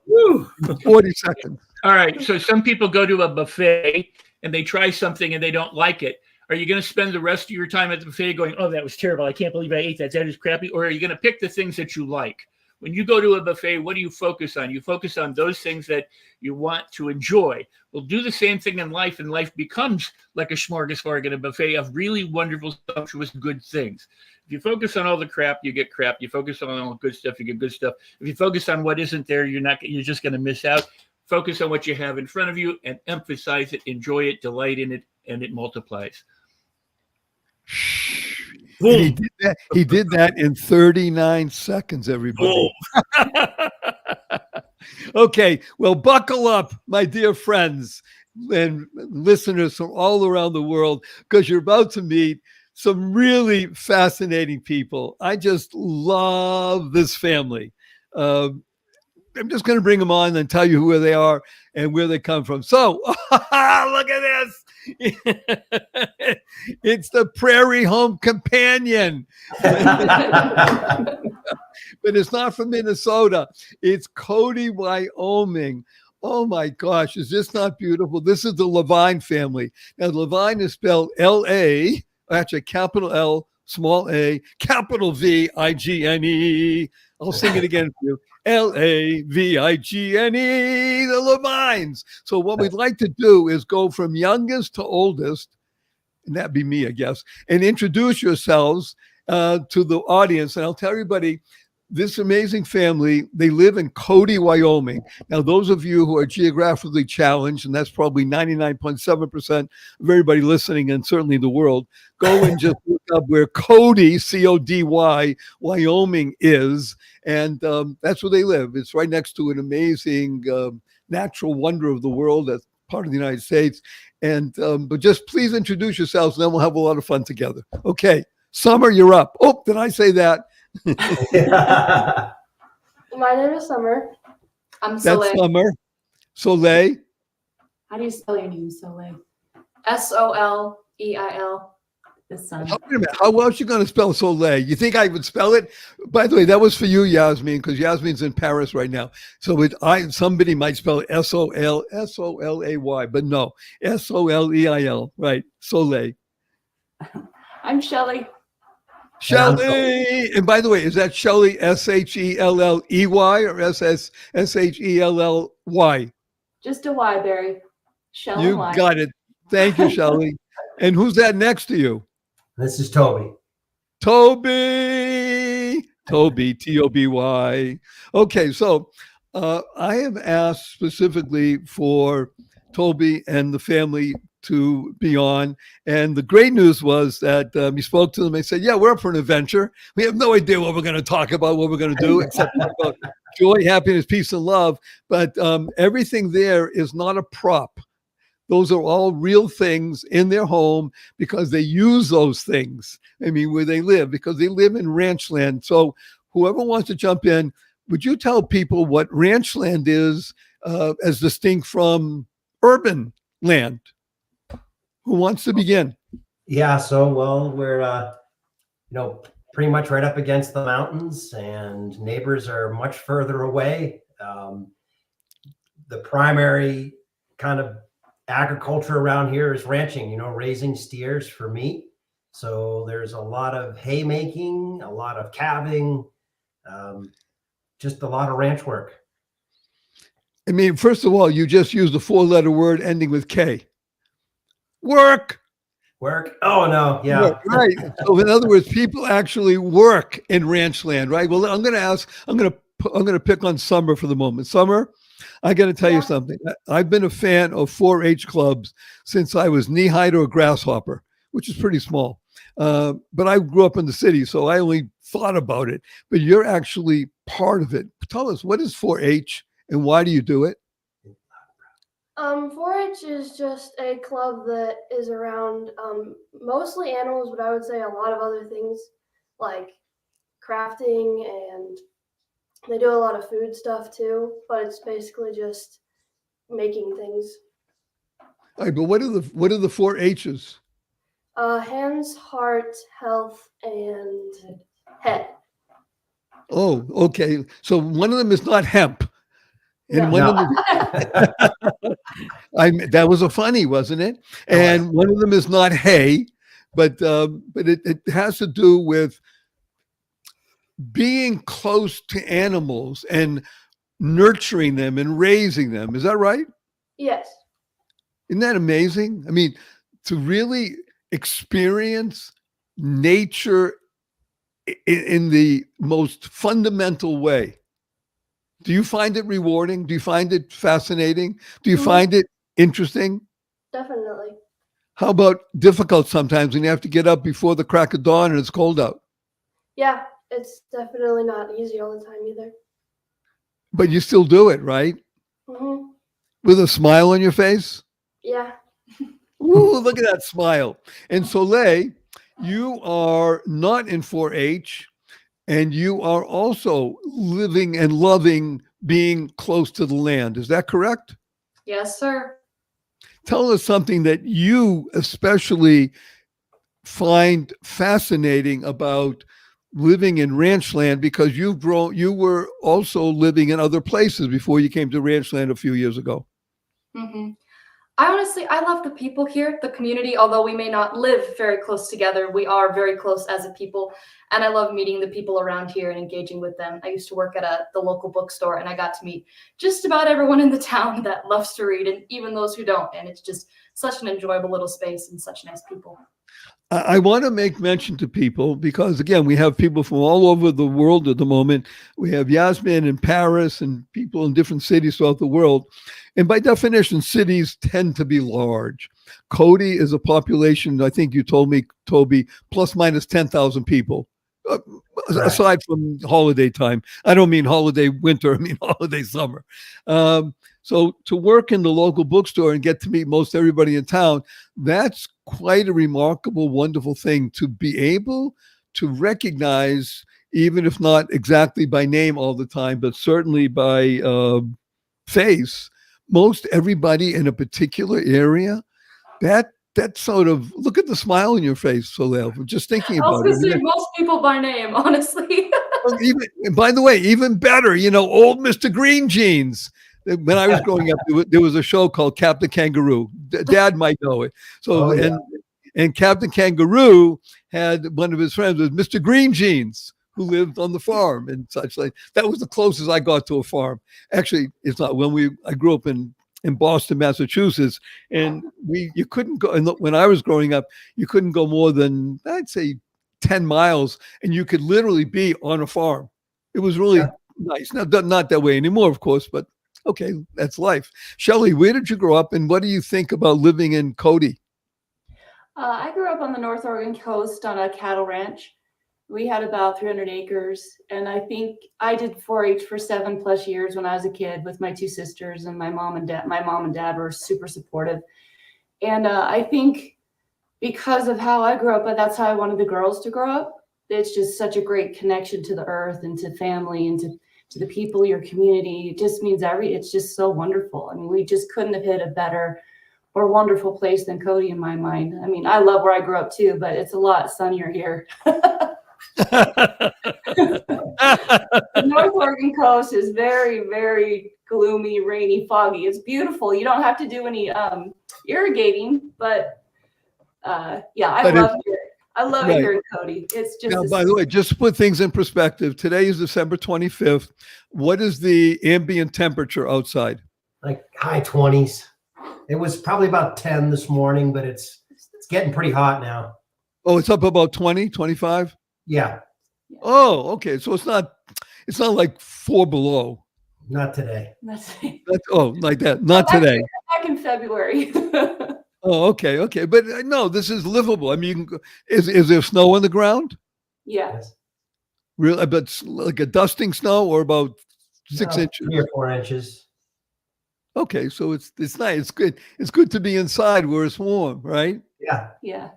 40 seconds. All right. So some people go to a buffet and they try something and they don't like it. Are you going to spend the rest of your time at the buffet going, oh, that was terrible, I can't believe I ate that, that is crappy? Or are you going to pick the things that you like? When you go to a buffet, what do you focus on? You focus on those things that you want to enjoy. We'll do the same thing in life, and life becomes like a smorgasbord and a buffet of really wonderful, sumptuous, good things. If you focus on all the crap, you get crap. You focus on all the good stuff, you get good stuff. If you focus on what isn't there, you're just going to miss out. Focus on what you have in front of you and emphasize it, enjoy it, delight in it, and it multiplies. He did that in 39 seconds, everybody. Okay, well, buckle up, my dear friends and listeners from all around the world, because you're about to meet some really fascinating people. I just love this family. I'm just going to bring them on and tell you who they are and where they come from. So, look at this. It's the Prairie Home Companion. But it's not from Minnesota. It's Cody, Wyoming. Oh my gosh, is this not beautiful? This is the Levine family. Now, Levine is spelled L-A, actually capital L, small a, capital V-I-G-N-E. I'll sing it again for you. L-A-V-I-G-N-E, the Levines. So what we'd like to do is go from youngest to oldest, and that'd be me, I guess, and introduce yourselves to the audience. And I'll tell everybody, this amazing family, they live in Cody, Wyoming. Now, those of you who are geographically challenged, and that's probably 99.7% of everybody listening, and certainly the world, go and just look up where Cody, C-O-D-Y, Wyoming is, and that's where they live. It's right next to an amazing natural wonder of the world that's part of the United States. And but just please introduce yourselves, and then we'll have a lot of fun together. Okay, Summer, you're up. Oh, did I say that? My name is Summer. I'm Soleil. That's Summer. Soleil. How do you spell your name, Soleil? S-O-L-E-I-L. The sun. Wait a minute. How else you going to spell Soleil? You think I would spell it? By the way, that was for you, Yasmin, because Yasmin's in Paris right now. So somebody might spell it Solay, but no, Soleil, right? Soleil. I'm Shelly. Shelly. And by the way, is that Shelly Shelley or Shelley? Just a Y, Barry. Shelly You Y. got it. Thank you, Shelly. And who's that next to you? This is Toby. Toby, Toby. Okay, so I have asked specifically for Toby and the family to be on. And the great news was that we spoke to them. They said, yeah, we're up for an adventure. We have no idea what we're going to talk about, what we're going to do, except talk about joy, happiness, peace, and love. But everything there is not a prop. Those are all real things in their home because they use those things. I mean, where they live, because they live in ranch land. So whoever wants to jump in, would you tell people what ranch land is as distinct from urban land? Who wants to begin? Yeah, so well, we're pretty much right up against the mountains, and neighbors are much further away. The primary kind of agriculture around here is ranching, raising steers for meat. So there's a lot of haymaking, a lot of calving, just a lot of ranch work. I mean, first of all, you just used a 4-letter word ending with K. Work. Oh no, yeah. Work, right. So in other words, people actually work in ranch land, right? Well, I'm going to pick on Summer for the moment. Summer, I got to tell you something. I've been a fan of 4-H clubs since I was knee-high to a grasshopper, which is pretty small. But I grew up in the city, so I only thought about it. But you're actually part of it. Tell us, what is 4-H and why do you do it? 4-H is just a club that is around mostly animals, but I would say a lot of other things like crafting, and they do a lot of food stuff too, but it's basically just making things. All right, but what are the 4 H's? Hands, heart, health, and head. Oh, okay. So one of them is not hemp. And one of them, that was a funny, wasn't it? And one of them is not hay, but it has to do with being close to animals and nurturing them and raising them. Is that right? Yes. Isn't that amazing? I mean, to really experience nature in the most fundamental way. Do you find it rewarding? Do you find it fascinating? Do you find it interesting? Definitely. How about difficult sometimes when you have to get up before the crack of dawn and it's cold out? Yeah, it's definitely not easy all the time either. But you still do it, right? Mm-hmm. With a smile on your face? Yeah. Ooh, look at that smile. And Soleil, you are not in 4-H, and you are also living and loving being close to the land. Is that correct? Yes, sir. Tell us something that you especially find fascinating about living in ranch land, because you were also living in other places before you came to ranch land a few years ago. Mm-hmm. I love the people here, the community. Although we may not live very close together, we are very close as a people. And I love meeting the people around here and engaging with them. I used to work at the local bookstore, and I got to meet just about everyone in the town that loves to read, and even those who don't. And it's just such an enjoyable little space and such nice people. I want to make mention to people because, again, we have people from all over the world at the moment. We have Yasmin in Paris and people in different cities throughout the world. And by definition, cities tend to be large. Cody is a population, I think you told me, Toby, plus minus 10,000 people, aside from holiday time. I don't mean holiday winter, I mean holiday summer. So to work in the local bookstore and get to meet most everybody in town, that's quite a remarkable, wonderful thing to be able to recognize, even if not exactly by name all the time, but certainly by face, most everybody in a particular area. that sort of, look at the smile on your face, Soleil, just thinking I was about going to it. say most people by name, honestly. And by the way, even better, old Mr. Green Jeans. When I was growing up, there was a show called Captain Kangaroo. Dad might know it. So, and Captain Kangaroo had one of his friends was Mr. Green Jeans, who lived on the farm and such like. That was the closest I got to a farm. Actually, it's not. I grew up in Boston, Massachusetts, and you couldn't go. And when I was growing up, you couldn't go more than, I'd say, 10 miles, and you could literally be on a farm. It was really nice. Now, not that way anymore, of course, but okay, that's life. Shelley, where did you grow up, and what do you think about living in Cody? I grew up on the North Oregon coast on a cattle ranch. We had about 300 acres, and I think I did 4-H for 7+ years when I was a kid with my 2 sisters, and my mom and dad were super supportive. And I think because of how I grew up, but that's how I wanted the girls to grow up. It's just such a great connection to the earth and to family and to the people, your community. It just means it's just so wonderful. I mean, we just couldn't have hit a better or wonderful place than Cody in my mind. I mean, I love where I grew up too, but it's a lot sunnier here. The North Oregon coast is very, very gloomy, rainy, foggy. It's beautiful. You don't have to do any irrigating, but I love it here in Cody. It's just now, by the way, just to put things in perspective, today is December 25th. What is the ambient temperature outside? Like high 20s. It was probably about 10 this morning, but it's getting pretty hot now. Oh, it's up about 20, 25? Yeah. Oh, okay. So it's not like 4 below. Not today. Like that. Not today. Back in February. Oh, okay. But no, this is livable. I mean, is there snow on the ground? Yeah. Really? But like a dusting snow, or about 6 inches? 3 or 4 inches. Okay, so it's nice. It's good. It's good to be inside where it's warm, right? Yeah. Yeah.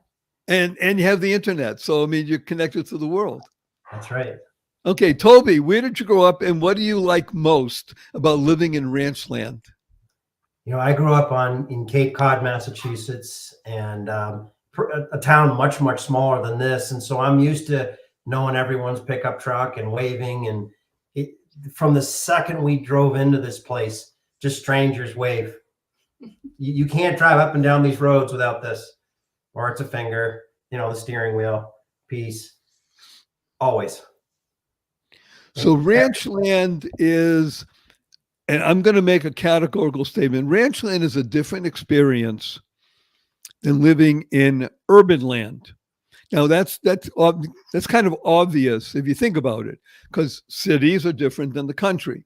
And you have the internet, so I mean, you're connected to the world. That's right. Okay, Toby, where did you grow up, and what do you like most about living in ranch land? I grew up in Cape Cod, Massachusetts, and a town much, much smaller than this. And so I'm used to knowing everyone's pickup truck and waving. And from the second we drove into this place, just strangers wave. You can't drive up and down these roads without this, or it's a finger, the steering wheel, peace, always. So ranch land is, and I'm going to make a categorical statement, ranch land is a different experience than living in urban land. Now that's kind of obvious if you think about it, because cities are different than the country.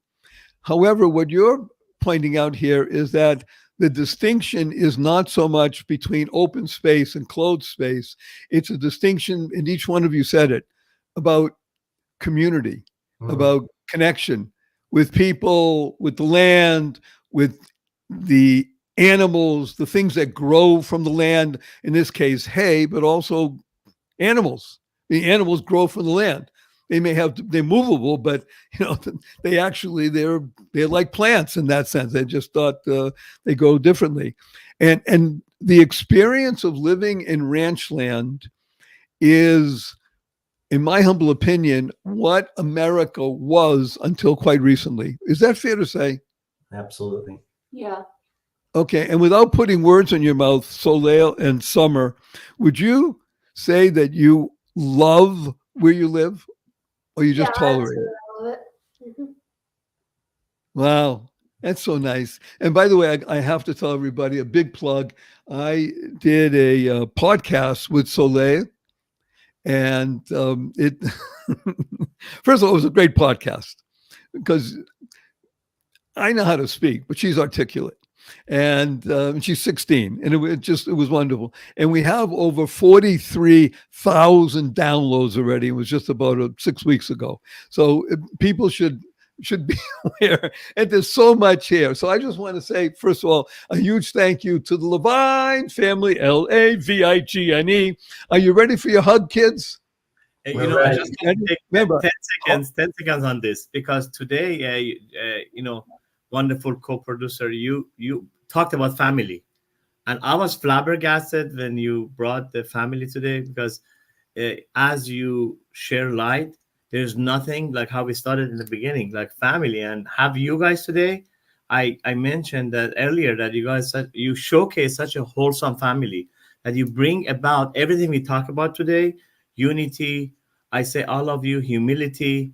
However, what you're pointing out here is that the distinction is not so much between open space and closed space. It's a distinction, and each one of you said it, about community, about connection with people, with the land, with the animals, the things that grow from the land, in this case, hay, but also animals. The animals grow from the land. They're movable, but they're like plants in that sense. They just thought they go differently. And the experience of living in ranch land is, in my humble opinion, what America was until quite recently. Is that fair to say? Absolutely. Yeah. Okay. And without putting words in your mouth, Soleil and Summer, would you say that you love where you live, or you just tolerate it? I love it. Mm-hmm. Wow. That's so nice. And by the way, I have to tell everybody a big plug. I did a podcast with Soleil, and it first of all, it was a great podcast because I know how to speak, but she's articulate, and she's 16, and it was wonderful. And we have over 43,000 downloads already. It was just about 6 weeks ago. So people should be aware, and there's so much here. So I just want to say, first of all, a huge thank you to the Levine family, Lavigene. Are you ready for your hug, kids? I just take 10 seconds on this, because today, wonderful co-producer, you talked about family, And I was flabbergasted when you brought the family today, because as you share light, there's nothing like how we started in the beginning, like family. And have you guys today, I mentioned that earlier, that you guys you showcase such a wholesome family, that you bring about everything we talk about today: unity. I say all of you, humility,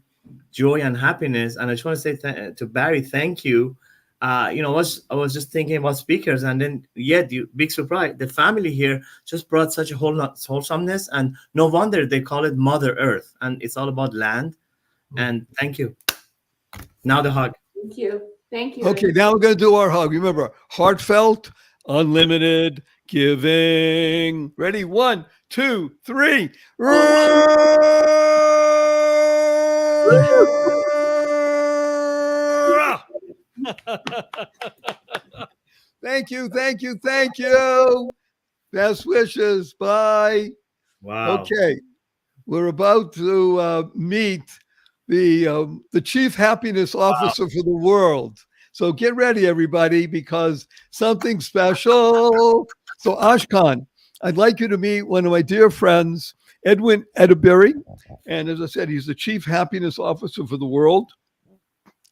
joy, and happiness. And I just want to say to Barry, thank you. I was just thinking about speakers, and then yet you big surprise, the family here just brought such a wholesomeness, and no wonder they call it Mother Earth, and it's all about land. And thank you. Now the hug. Thank you. Thank you. Okay, now we're going to do our hug. Remember, heartfelt, unlimited giving. Ready? 1, 2, 3. Thank you, thank you, thank you. Best wishes. Bye. Wow. Okay, we're about to meet the chief happiness officer for the world. So get ready, everybody, because something special. So Ashkan, I'd like you to meet one of my dear friends, Edwin Edeberry. And as I said, he's the chief happiness officer for the world.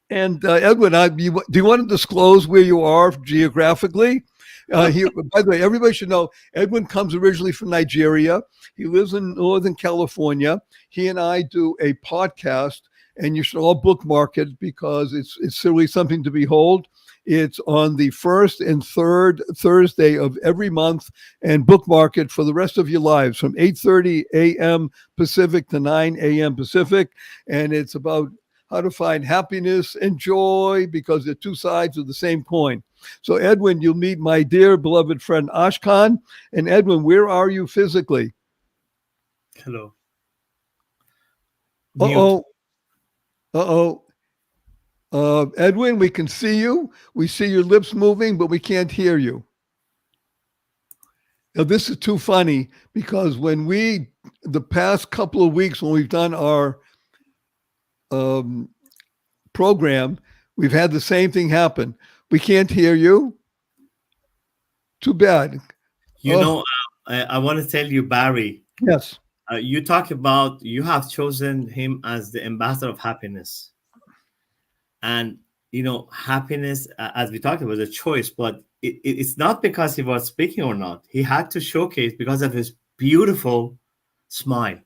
And Edwin, do you want to disclose where you are geographically? By the way, everybody should know Edwin comes originally from Nigeria. He lives in Northern California. He and I do a podcast, and you should all bookmark it because it's really something to behold. It's on the first and third Thursday of every month, and bookmark it for the rest of your lives from 8:30 a.m. Pacific to 9 a.m. Pacific. And it's about how to find happiness and joy, because they're two sides of the same coin. So Edwin, you'll meet my dear beloved friend Ashkan. And Edwin, where are you physically? Hello. Edwin, we can see you. We see your lips moving, but we can't hear you. Now, this is too funny, because the past couple of weeks when we've done our program, we've had the same thing happen. We can't hear you. Too bad. I want to tell you, Barry. Yes. You talk about you have chosen him as the ambassador of happiness. And, happiness, as we talked about, is a choice, but it's not because he was speaking or not. He had to showcase because of his beautiful smile.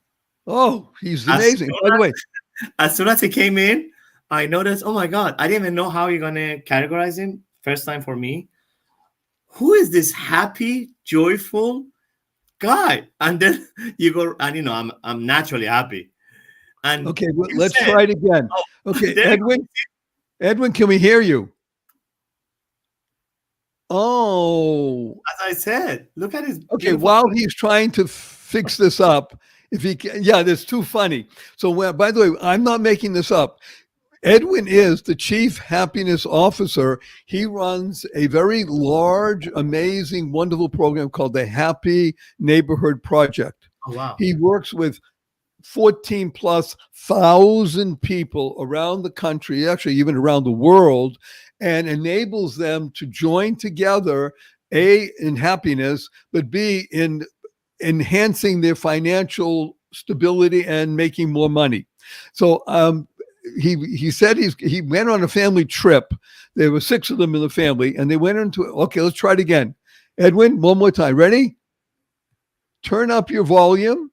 Oh, he's amazing. By the way, as soon as he came in, I noticed, oh my God, I didn't even know how you're going to categorize him. First time for me. Who is this happy, joyful guy? And then you go, and I'm naturally happy. And okay, well, let's try it again. Okay, Edwin, can we hear you? Oh. As I said, look at his. Okay, while he's trying to fix this up, if he can, that's too funny. So, by the way, I'm not making this up. Edwin is the chief happiness officer. He runs a very large, amazing, wonderful program called the Happy Neighborhood Project. Oh, wow. He works with 14,000+ people around the country, actually even around the world, and enables them to join together, A, in happiness, but B, in enhancing their financial stability and making more money. So he said he went on a family trip. There were 6 of them in the family, and they went into, okay, let's try it again. Edwin, one more time. Ready? Turn up your volume.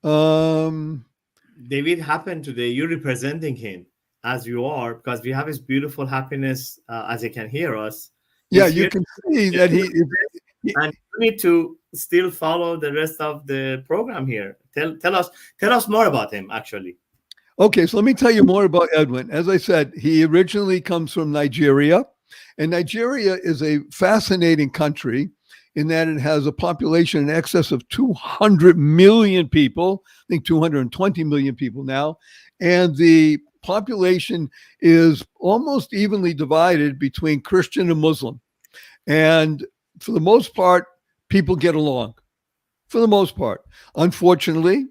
David happened today. You're representing him as you are, because we have his beautiful happiness, as he can hear us. Yeah, you can see that he and you need to still follow the rest of the program here. Tell us more about him, actually. Okay, so let me tell you more about Edwin. As I said, he originally comes from Nigeria, and Nigeria is a fascinating country in that it has a population in excess of 200 million people, I think 220 million people now, and the population is almost evenly divided between Christian and Muslim. And for the most part, people get along, for the most part. Unfortunately,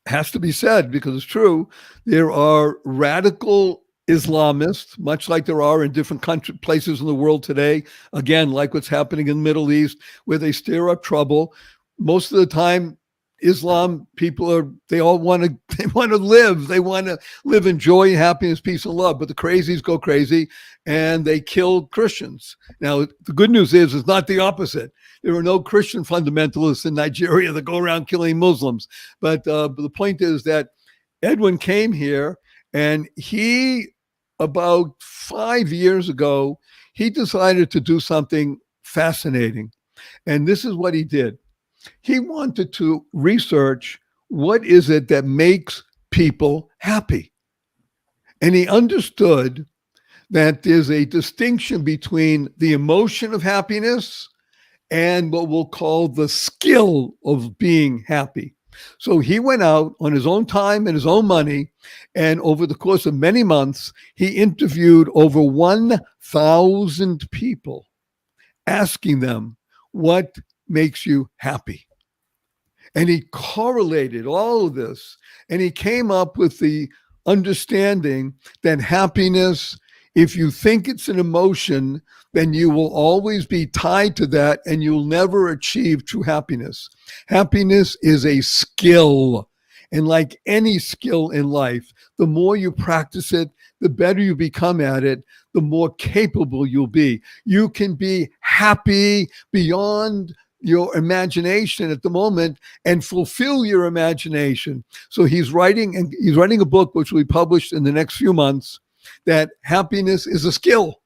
has to be said because it's true, there are radical Islamists, much like there are in different places in the world today. Again, like what's happening in the Middle East, where they stir up trouble. Most of the time, Islam people they want to live in joy, happiness, peace, and love. But the crazies go crazy and they kill Christians. Now, the good news is it's not the opposite. There are no Christian fundamentalists in Nigeria that go around killing Muslims. But the point is that Edwin came here, and he, about 5 years ago, he decided to do something fascinating. And this is what he did. He wanted to research what is it that makes people happy. And he understood that there's a distinction between the emotion of happiness and what we'll call the skill of being happy. So he went out on his own time and his own money, and over the course of many months, he interviewed over 1,000 people, asking them, what makes you happy? And he correlated all of this, and he came up with the understanding that happiness, if you think it's an emotion, then you will always be tied to that and you'll never achieve true happiness. Happiness is a skill. And like any skill in life, the more you practice it, the better you become at it, the more capable you'll be. You can be happy beyond your imagination at the moment and fulfill your imagination. So he's writing a book which will be published in the next few months, that happiness is a skill.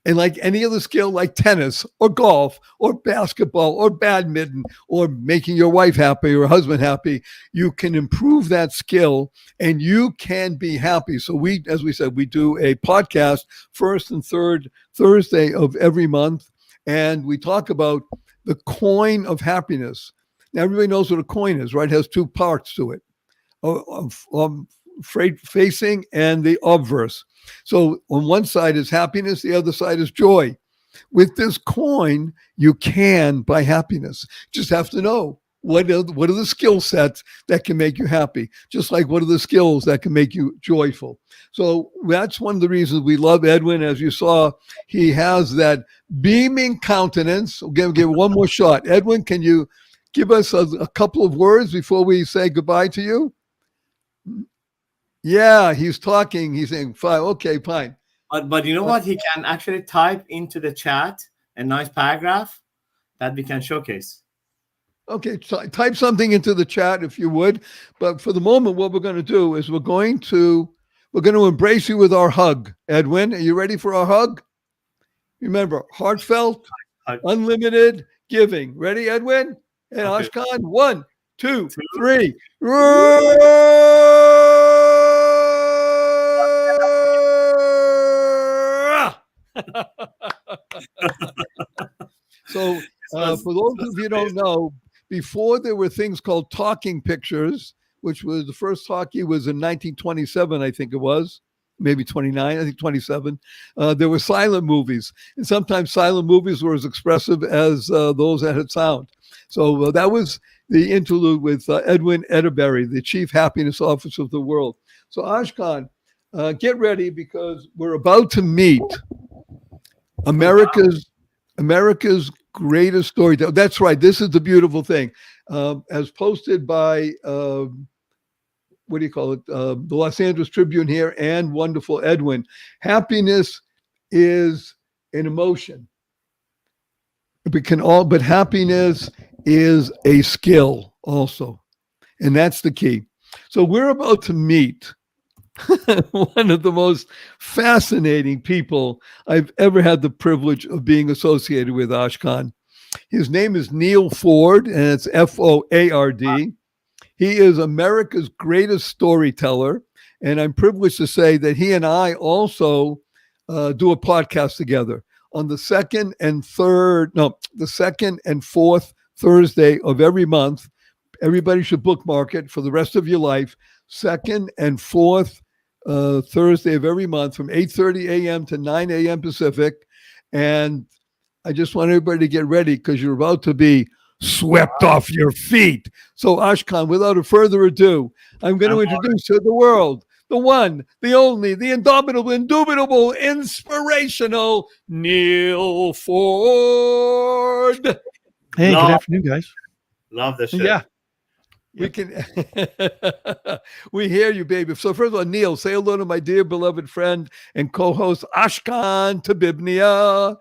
And like any other skill, like tennis or golf or basketball or badminton or making your wife happy or husband happy, you can improve that skill and you can be happy. So we, as we said, we do a podcast first and third Thursday of every month, and we talk about the coin of happiness. Now, everybody knows what a coin is, right? It has two parts to it, facing and the obverse. So on one side is happiness, the other side is joy. With this coin, you can buy happiness. Just have to know what are the skill sets that can make you happy, just like what are the skills that can make you joyful. So that's one of the reasons we love Edwin. As you saw, he has that beaming countenance. We'll give one more shot. Edwin, can you give us a couple of words before we say goodbye to you? Yeah, he's talking. He's saying, fine, okay, fine. But you know what? He can actually type into the chat a nice paragraph that we can showcase. Okay, type something into the chat if you would. But for the moment, what we're going to do is we're going to embrace you with our hug. Edwin, are you ready for our hug? Remember, heartfelt, unlimited giving. Ready, Edwin? And okay. Ashkan, 1, 2, 3. So for those of you who don't know, before there were things called talking pictures, which was the first talkie was in 1927, I think it was, maybe 29, I think 27. There were silent movies, and sometimes silent movies were as expressive as those that had sound. So that was the interlude with Edwin Edderberry, the Chief Happiness Officer of the world. So Ashkan, get ready, because we're about to meet America's greatest storyteller. That's right. This is the beautiful thing. As posted by, the Los Angeles Tribune here and wonderful Edwin, happiness is an emotion. But happiness is a skill also. And that's the key. So we're about to meet one of the most fascinating people I've ever had the privilege of being associated with, Ashkan. His name is Neil Ford, and it's F-O-A-R-D. He is America's greatest storyteller, and I'm privileged to say that he and I also do a podcast together on the second and fourth Thursday of every month. Everybody should bookmark it for the rest of your life. Second and fourth Thursday of every month from 8:30 a.m. to 9 a.m. Pacific. And I just want everybody to get ready, because you're about to be swept off your feet. So Ashkan, without further ado, I'm going to introduce to the world the one, the only, the indomitable, indubitable, inspirational Neil Ford. Hey, Love- good afternoon, guys. Love the show. Yeah. We can, we hear you, baby. So first of all, Neil, say hello to my dear beloved friend and co-host Ashkan Tabibnia.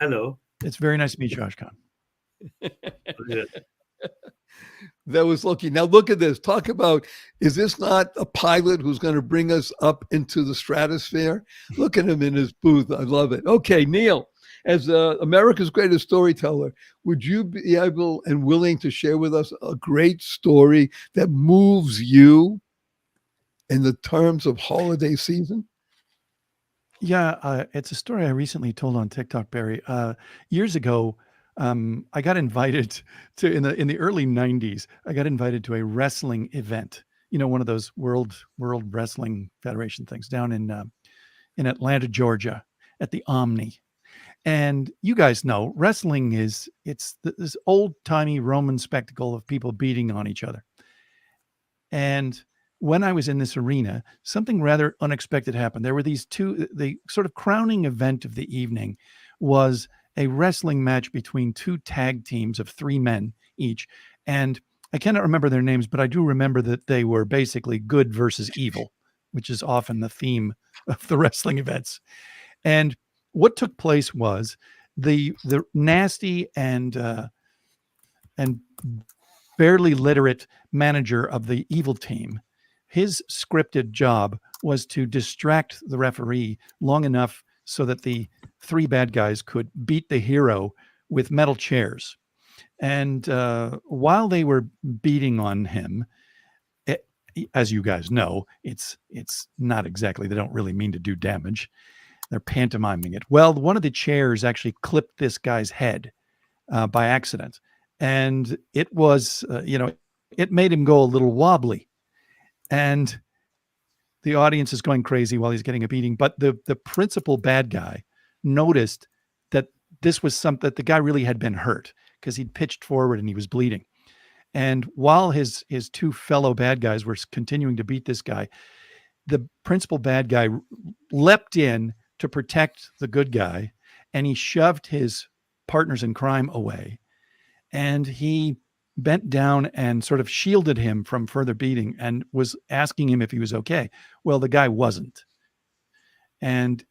Hello. It's very nice to meet you, Ashkan. That was lucky. Now look at this. Talk about, is this not a pilot who's going to bring us up into the stratosphere? Look at him in his booth. I love it. Okay, Neil, as America's greatest storyteller, would you be able and willing to share with us a great story that moves you in the terms of holiday season? Yeah, it's a story I recently told on TikTok, Barry. Years ago, I got invited to in the early '90s. I got invited to a wrestling event. You know, one of those World Wrestling Federation things down in Atlanta, Georgia, at the Omni. And you guys know wrestling it's this old timey Roman spectacle of people beating on each other. And when I was in this arena, something rather unexpected happened. There were the sort of crowning event of the evening was a wrestling match between two tag teams of 3 men each. And I cannot remember their names, but I do remember that they were basically good versus evil, which is often the theme of the wrestling events. And what took place was the nasty and barely literate manager of the evil team, his scripted job was to distract the referee long enough so that the 3 bad guys could beat the hero with metal chairs. And while they were beating on him, as you guys know, it's not exactly, they don't really mean to do damage. They're pantomiming it. Well, one of the chairs actually clipped this guy's head by accident. And it was, it made him go a little wobbly. And the audience is going crazy while he's getting a beating. But the principal bad guy noticed that this was that the guy really had been hurt because he'd pitched forward and he was bleeding. And while his 2 fellow bad guys were continuing to beat this guy, the principal bad guy leapt in to protect the good guy, and he shoved his partners in crime away. And he bent down and sort of shielded him from further beating and was asking him if he was okay. Well, the guy wasn't. And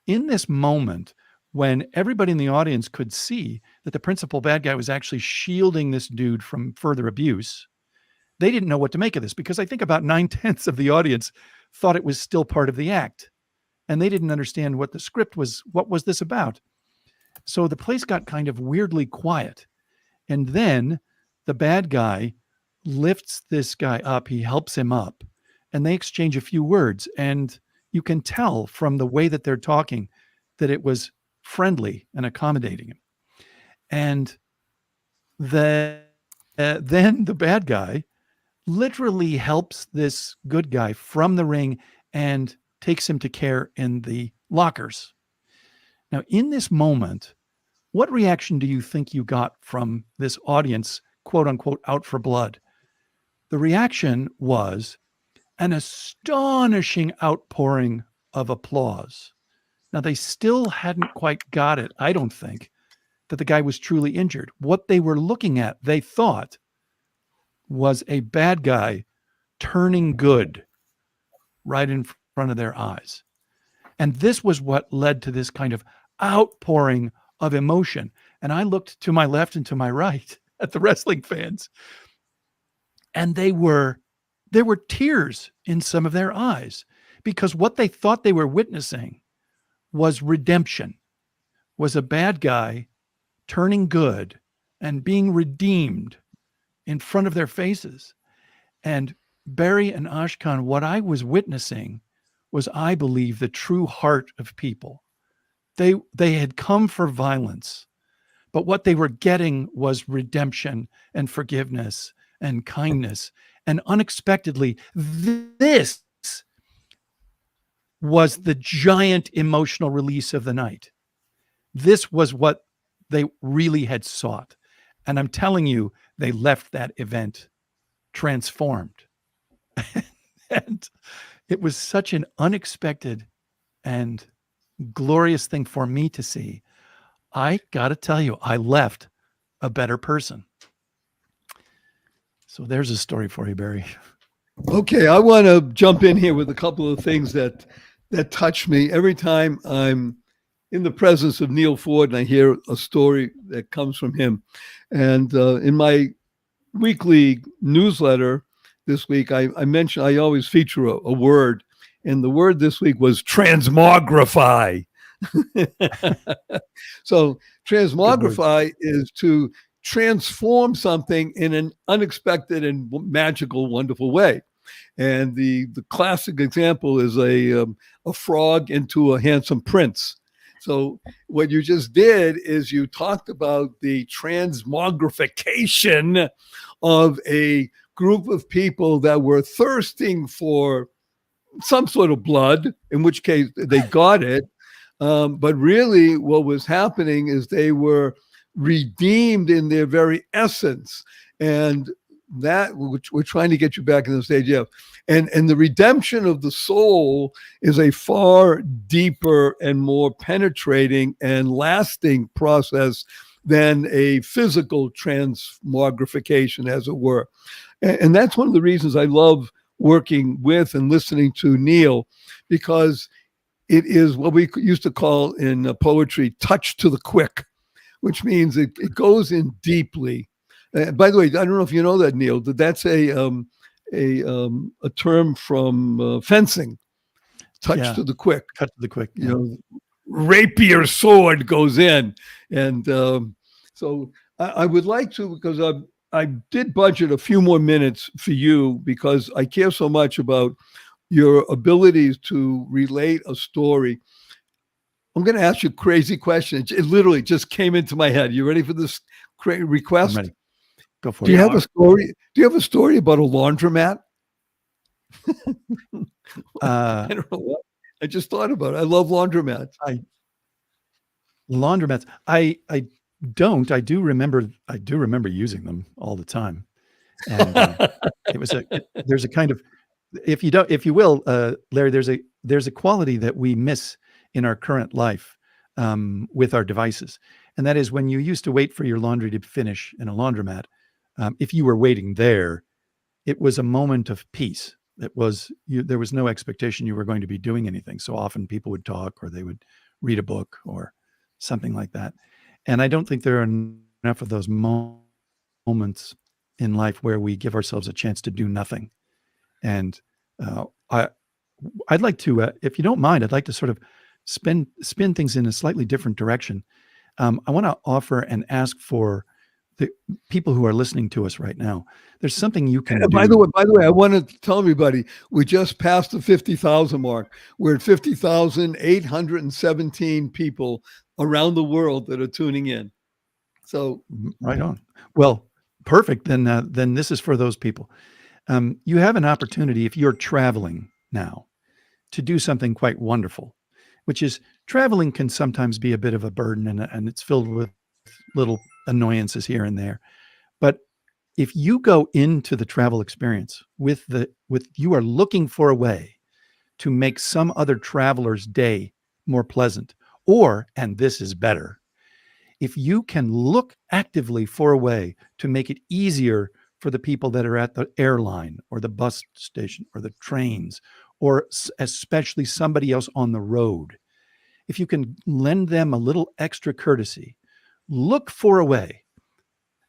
in this moment, when everybody in the audience could see that the principal bad guy was actually shielding this dude from further abuse, they didn't know what to make of this, because I think about 9/10 of the audience thought it was still part of the act. And they didn't understand what the script was. What was this about? So the place got kind of weirdly quiet. And then the bad guy lifts this guy up. He helps him up, and they exchange a few words. And you can tell from the way that they're talking that it was friendly and accommodating him. And then the bad guy literally helps this good guy from the ring and takes him to care in the lockers. Now, in this moment, what reaction do you think you got from this audience, quote unquote, out for blood? The reaction was an astonishing outpouring of applause. Now, they still hadn't quite got it, I don't think, that the guy was truly injured. What they were looking at, they thought, was a bad guy turning good right in front of their eyes. And this was what led to this kind of outpouring of emotion. And I looked to my left and to my right at the wrestling fans, and there were tears in some of their eyes, because what they thought they were witnessing was redemption, was a bad guy turning good and being redeemed in front of their faces. And Barry and Ashkan, what I was witnessing was, I believe, the true heart of people. They had come for violence, but what they were getting was redemption and forgiveness and kindness. And unexpectedly, this was the giant emotional release of the night. This was what they really had sought. And I'm telling you, they left that event transformed. And it was such an unexpected and glorious thing for me to see. I got to tell you, I left a better person. So there's a story for you, Barry. Okay, I want to jump in here with a couple of things that touch me every time I'm in the presence of Neil Ford and I hear a story that comes from him. And in my weekly newsletter this week, I mentioned I always feature a word, and the word this week was transmogrify. So transmogrify is to transform something in an unexpected and magical, wonderful way. And the classic example is a frog into a handsome prince. So what you just did is you talked about the transmogrification of a group of people that were thirsting for some sort of blood, in which case they got it. But really what was happening is they were redeemed in their very essence. And that which we're trying to get you back in the stage of. And the redemption of the soul is a far deeper and more penetrating and lasting process than a physical transmogrification, as it were. And that's one of the reasons I love working with and listening to Neil, because it is what we used to call in poetry, touch to the quick, which means it goes in deeply. By the way, I don't know if you know that, Neil, that's a term from fencing. Touch to the quick. Cut to the quick. You know, rapier sword goes in, and so I would like to, because I did budget a few more minutes for you because I care so much about your abilities to relate a story. I'm going to ask you a crazy question. It literally just came into my head. You ready for this request? I'm ready. Go for it. Do you have a story? Do you have a story about a laundromat? I don't know what. I just thought about it. I love laundromats. Laundromats. I don't. I do remember using them all the time. And there's a kind of, if you will, Larry, there's a quality that we miss in our current life with our devices. And that is when you used to wait for your laundry to finish in a laundromat. If you were waiting there, it was a moment of peace. There was no expectation you were going to be doing anything. So often people would talk or they would read a book or something like that. And I don't think there are enough of those moments in life where we give ourselves a chance to do nothing. And I'd like to, if you don't mind, I'd like to sort of spin things in a slightly different direction. I want to offer and ask for the people who are listening to us right now. There's something you can do. By the way, I want to tell everybody we just passed the 50,000 mark. We're at 50,817 people around the world that are tuning in. So right on. Well, perfect. Then this is for those people. You have an opportunity if you're traveling now to do something quite wonderful, which is traveling can sometimes be a bit of a burden and it's filled with little annoyances here and there. But if you go into the travel experience with you are looking for a way to make some other traveler's day more pleasant, or, and this is better, if you can look actively for a way to make it easier for the people that are at the airline or the bus station or the trains, or especially somebody else on the road, if you can lend them a little extra courtesy, look for a way,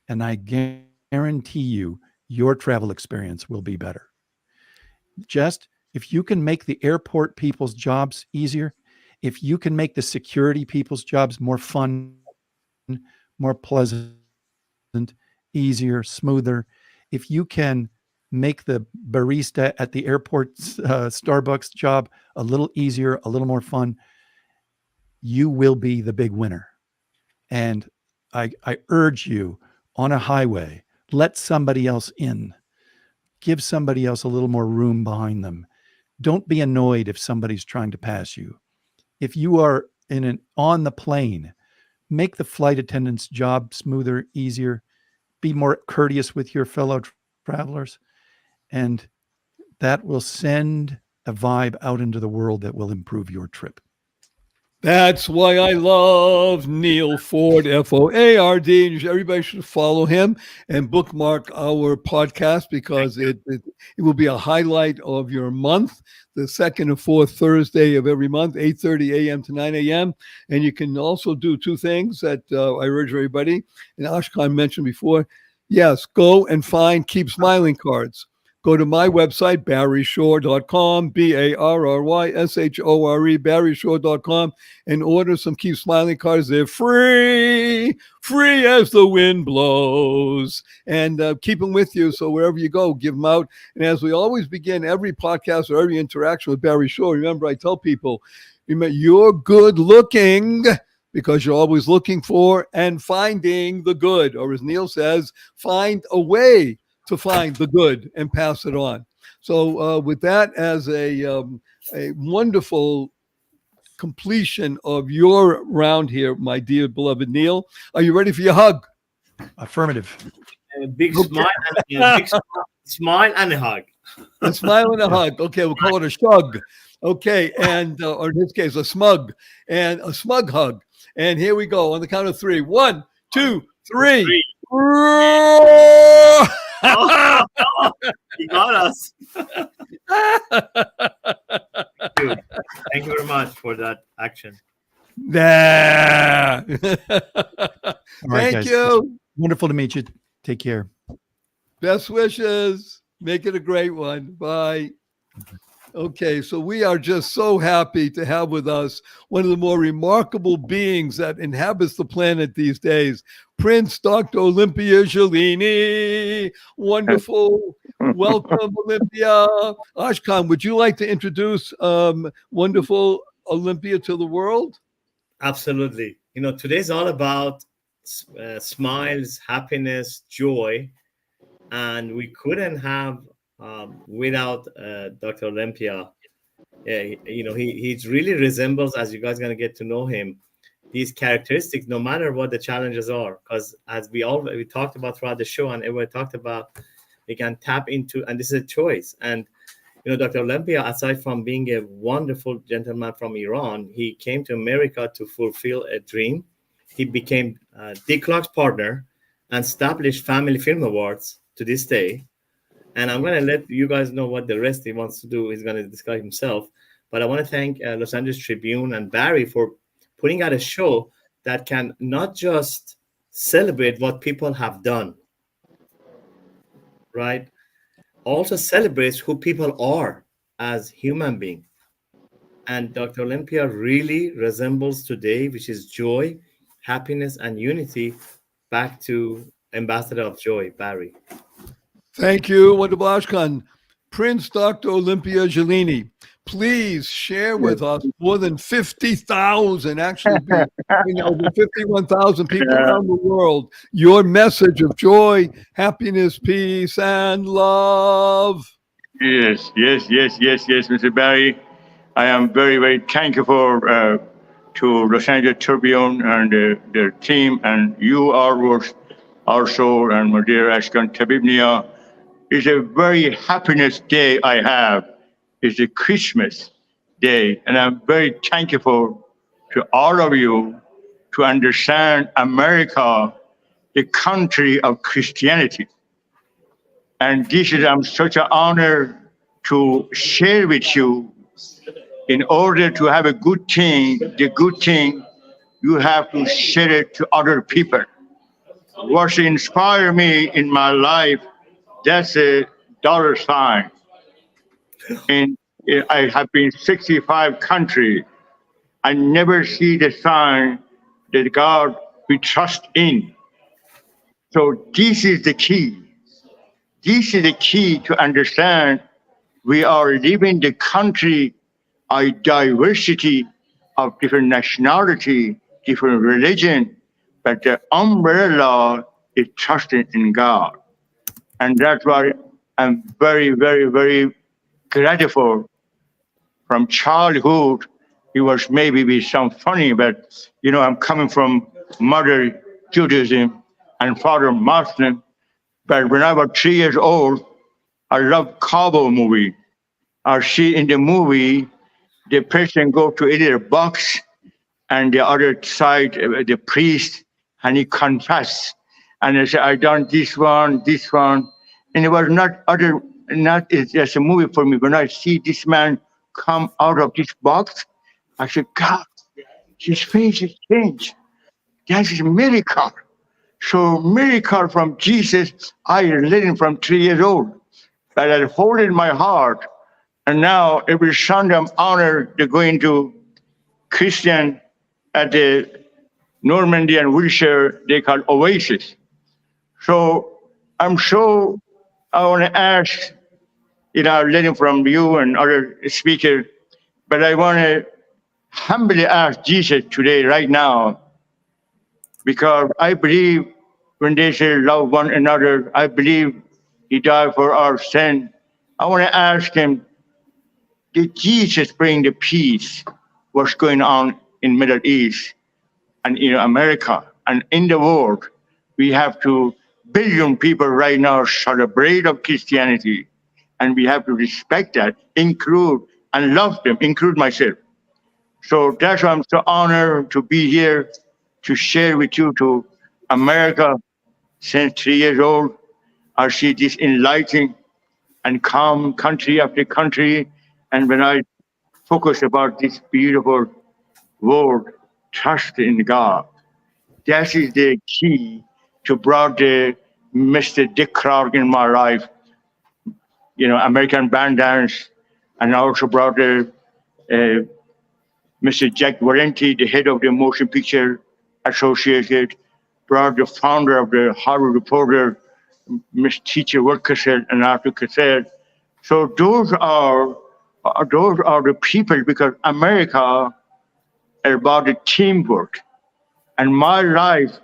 and I guarantee you your travel experience will be better. Just if you can make the airport people's jobs easier, if you can make the security people's jobs more fun, more pleasant, easier, smoother, if you can make the barista at the airport Starbucks job a little easier, a little more fun, you will be the big winner. And I urge you, on a highway, let somebody else in. Give somebody else a little more room behind them. Don't be annoyed if somebody's trying to pass you. If you are on the plane, make the flight attendant's job smoother, easier. Be more courteous with your fellow travelers. And that will send a vibe out into the world that will improve your trip. That's why I love Neil Ford, F-O-A-R-D. And everybody should follow him and bookmark our podcast because it will be a highlight of your month, the second and fourth Thursday of every month, 8:30 a.m. to 9 a.m. And you can also do two things that I urge everybody, and Ashkan mentioned before. Yes, go and find Keep Smiling cards. Go to my website, barryshore.com, BARRYSHORE, barryshore.com, and order some Keep Smiling cards. They're free as the wind blows. And keep them with you. So wherever you go, give them out. And as we always begin every podcast or every interaction with Barry Shore, remember, I tell people, remember, you're good looking because you're always looking for and finding the good. Or as Neil says, find a way to find the good and pass it on. So with that as a wonderful completion of your round here, my dear beloved Neil, are you ready for your hug? Affirmative. A big smile and smile and a hug. A smile and a hug. Okay, we'll call it a shrug. Okay, and or in this case, a smug hug. And here we go on the count of three. 1, 2, 3. Oh, you got us. Thank you very much for that action. Nah. Right, Thank guys. you. Wonderful to meet you. Take care. Best wishes. Make it a great one. Bye. Okay, so we are just so happy to have with us one of the more remarkable beings that inhabits the planet these days, Prince Dr. Olympia Gelini. Wonderful. Welcome, Olympia. Ashkan, would you like to introduce wonderful Olympia to the world? Absolutely. Today's all about smiles, happiness, joy, and we couldn't have without Dr. Olympia. He really resembles, as you guys are going to get to know him, these characteristics, no matter what the challenges are. Because as we talked about throughout the show, and everyone talked about, we can tap into, and this is a choice. And Dr. Olympia, aside from being a wonderful gentleman from Iran, he came to America to fulfill a dream. He became Dick Clark's partner and established Family Film Awards to this day. And I'm going to let you guys know what the rest he wants to do. He's going to describe himself. But I want to thank Los Angeles Tribune and Barry for putting out a show that can not just celebrate what people have done, right? Also celebrates who people are as human beings. And Dr. Olympia really resembles today, which is joy, happiness, and unity. Back to Ambassador of Joy, Barry. Thank you, wonderful Ashkan. Prince Dr. Olympia Gelini, please share with us more than 50,000, actually over 51,000 people around the world, your message of joy, happiness, peace, and love. Yes, Mr. Barry. I am very, very thankful to Los Angeles Tribune and their team, and you also, and my dear Ashkan Tabibnia. It's a very happiness day I have. It's a Christmas day, and I'm very thankful to all of you to understand America, the country of Christianity. And this is such an honor to share with you. In order to have a good thing, the good thing, you have to share it to other people. What inspired me in my life, that's a dollar sign. And I have been 65 countries. I never see the sign that God we trust in. So this is the key. This is the key to understand we are living the country, a diversity of different nationality, different religion, but the umbrella is trusting in God. And that's why I'm very, very, very grateful. From childhood, it was maybe be some funny, but I'm coming from mother Judaism and father Muslim. But when I was 3 years old, I loved cowboy movie. or see in the movie, the person go to either box and the other side, the priest, and he confess. And he said, I done this one. And it was it's just a movie for me. When I see this man come out of this box, I said, God, his face has changed. That is a miracle. So miracle from Jesus, I learned from 3 years old. But I hold it in my heart. And now every Sunday I'm honored to go into Christian at the Normandy and Wilshire, they call Oasis. So I want to ask, learning from you and other speakers, but I want to humbly ask Jesus today, right now, because I believe when they say love one another, I believe he died for our sin. I want to ask him, did Jesus bring the peace? What's going on in Middle East and in America and in the world? We have to billion people right now celebrate of Christianity, and we have to respect that, include and love them, include myself. So that's why I'm so honored to be here to share with you to America. Since 3 years old, I see this enlightening and calm country after country. And when I focus about this beautiful world, trust in God, that is the key to brought the Mr. Dick Clark in my life, American band dance, and I also brought the Mr. Jack Valenti, the head of the Motion Picture Associated, brought the founder of the Harvard Reporter, Miss Teacher Word Cassell and Arthur Cassell. So those are the people, because America is about the teamwork. And my life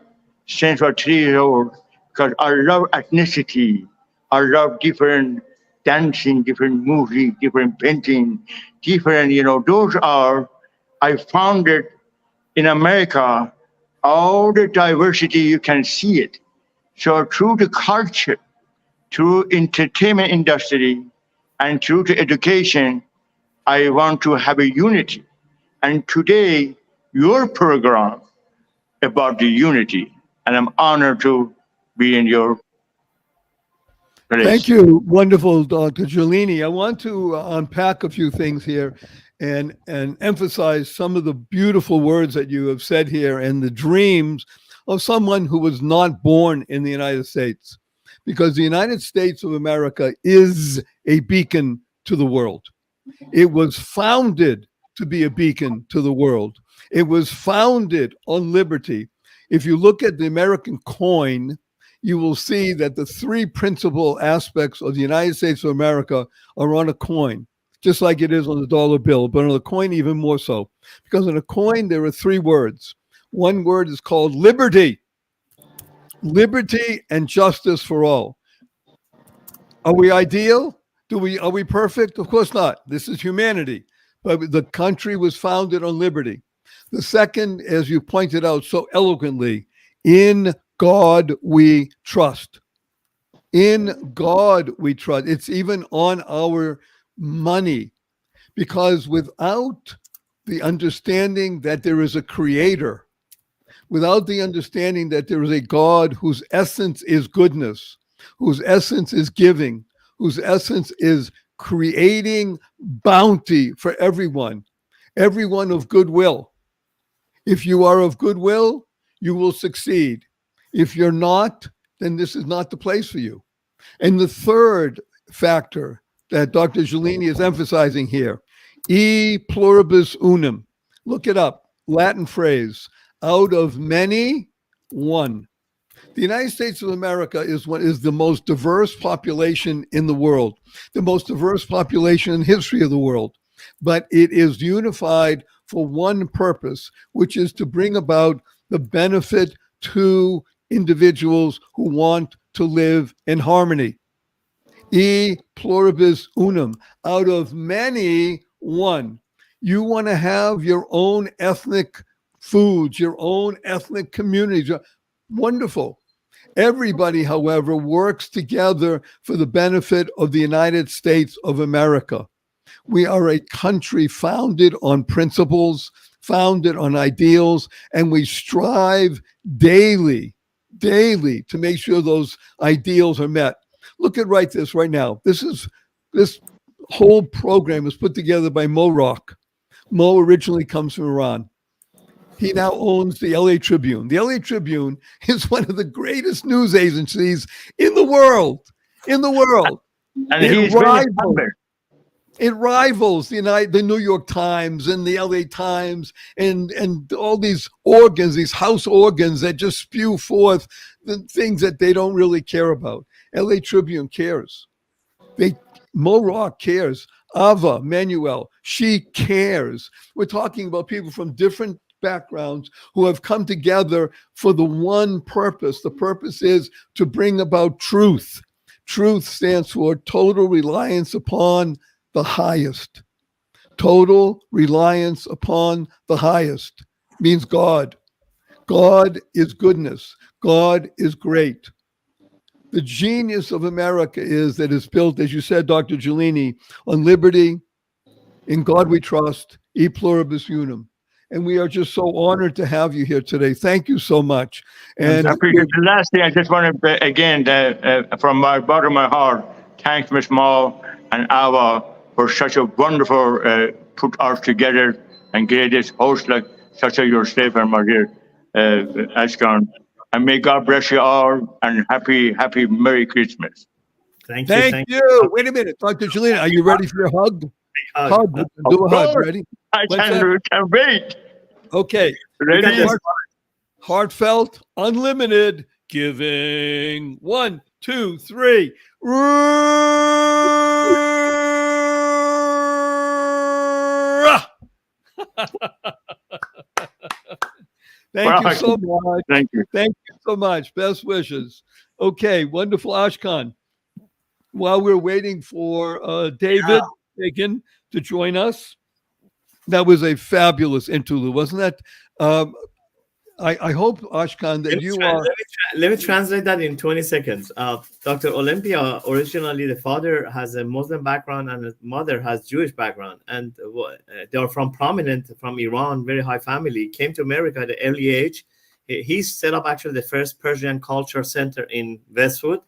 since I was 3 years old, because I love ethnicity, I love different dancing, different music, different painting, different, I found it in America, all the diversity, you can see it. So through the culture, through entertainment industry, and through the education, I want to have a unity. And today, your program about the unity, and I'm honored to be in your place. Thank you. Wonderful, Dr. Giulini. I want to unpack a few things here and emphasize some of the beautiful words that you have said here and the dreams of someone who was not born in the United States, because the United States of America is a beacon to the world. It was founded to be a beacon to the world. It was founded on liberty. If you look at the American coin, you will see that the three principal aspects of the United States of America are on a coin, just like it is on the dollar bill, but on the coin even more so. Because on a coin, there are three words. One word is called liberty. Liberty and justice for all. Are we ideal? Are we perfect? Of course not. This is humanity. But the country was founded on liberty. The second, as you pointed out so eloquently, in God we trust. In God we trust. It's even on our money, because without the understanding that there is a creator, without the understanding that there is a God whose essence is goodness, whose essence is giving, whose essence is creating bounty for everyone of goodwill. If you are of goodwill, you will succeed. If you're not, then this is not the place for you. And the third factor that Dr. Giulini is emphasizing here, e pluribus unum. Look it up, Latin phrase, out of many, one. The United States of America is the most diverse population in the world, the most diverse population in history of the world. But it is unified for one purpose, which is to bring about the benefit to individuals who want to live in harmony. E pluribus unum, out of many, one. You want to have your own ethnic foods, your own ethnic communities. Wonderful. Everybody, however, works together for the benefit of the United States of America. We are a country founded on principles, founded on ideals, and we strive daily to make sure those ideals are met. Look at this right now. This whole program was put together by Mo Rock. Mo originally comes from Iran. He now owns the LA Tribune. The LA Tribune is one of the greatest news agencies in the world. And he's very humble. It rivals the New York Times and the LA Times and all these organs, these house organs that just spew forth the things that they don't really care about. LA Tribune cares. Mo Rock cares. Ava Manuel, she cares. We're talking about people from different backgrounds who have come together for the one purpose. The purpose is to bring about truth. Truth stands for total reliance upon the highest. Total reliance upon the highest means God. God is goodness. God is great. The genius of America is that it's built, as you said, Dr. Gelini, on liberty, in God we trust, e pluribus unum. And we are just so honored to have you here today. Thank you so much. And I appreciate the last thing. I just want to, again, from my bottom of my heart, thank Ms. Mo and Ava for such a wonderful put us together and get this host like such a your staple, my dear Ashkan. And may God bless you all and happy Merry Christmas. Thank you. Wait a minute, Dr. Gelina, are you ready for your hug? Hug. Do a hug. Ready? I can't wait. Okay. Ready? Heartfelt, unlimited, giving. 1, 2, 3. Thank you so much. Thank you. Thank you so much. Best wishes. Okay, wonderful, Ashkan. While we're waiting for David Bacon to join us, that was a fabulous interlude, wasn't that? I hope, Ashkan, that let me translate that in 20 seconds. Dr. Olympia, originally the father has a Muslim background and the mother has Jewish background. And they are from Iran, very high family, came to America at an early age. He set up actually the first Persian Culture Center in Westwood.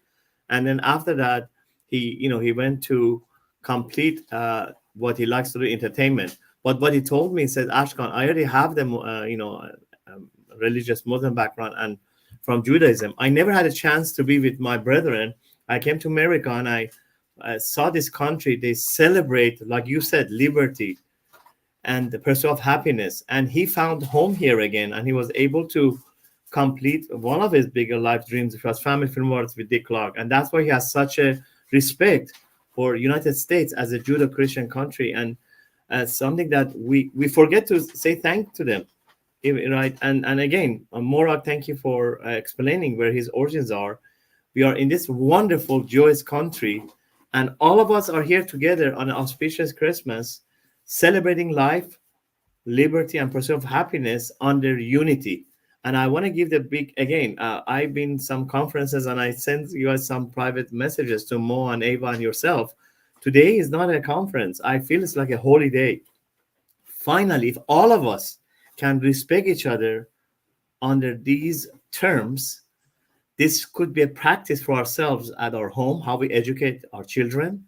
And then after that, he went to complete what he likes to do, entertainment. But what he told me, he said, Ashkan, I already have them, religious Muslim background and from Judaism. I never had a chance to be with my brethren. I came to America and I saw this country. They celebrate, like you said, liberty and the pursuit of happiness. And he found home here again. And he was able to complete one of his bigger life dreams, which was family film awards with Dick Clark. And that's why he has such a respect for United States as a Judeo-Christian country. And something that we forget to say thank to them. Right. And again, Morag, thank you for explaining where his origins are. We are in this wonderful, joyous country, and all of us are here together on an auspicious Christmas, celebrating life, liberty, and pursuit of happiness under unity. And I want to give the big, again, I've been some conferences and I sent you guys some private messages to Mo and Ava and yourself. Today is not a conference. I feel it's like a holy day. Finally, if all of us can respect each other under these terms, this could be a practice for ourselves at our home, how we educate our children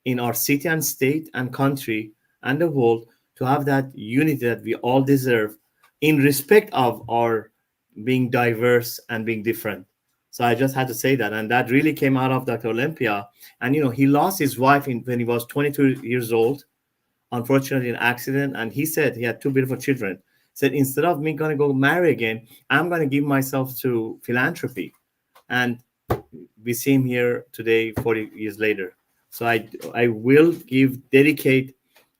in our city and state and country and the world, to have that unity that we all deserve in respect of our being diverse and being different. So I just had to say that. And that really came out of Dr. Olympia. And, he lost his wife when he was 22 years old, unfortunately, in an accident. And he said he had 2 beautiful children. Said, instead of me going to go marry again, I'm going to give myself to philanthropy. And we see him here today, 40 years later. So I will dedicate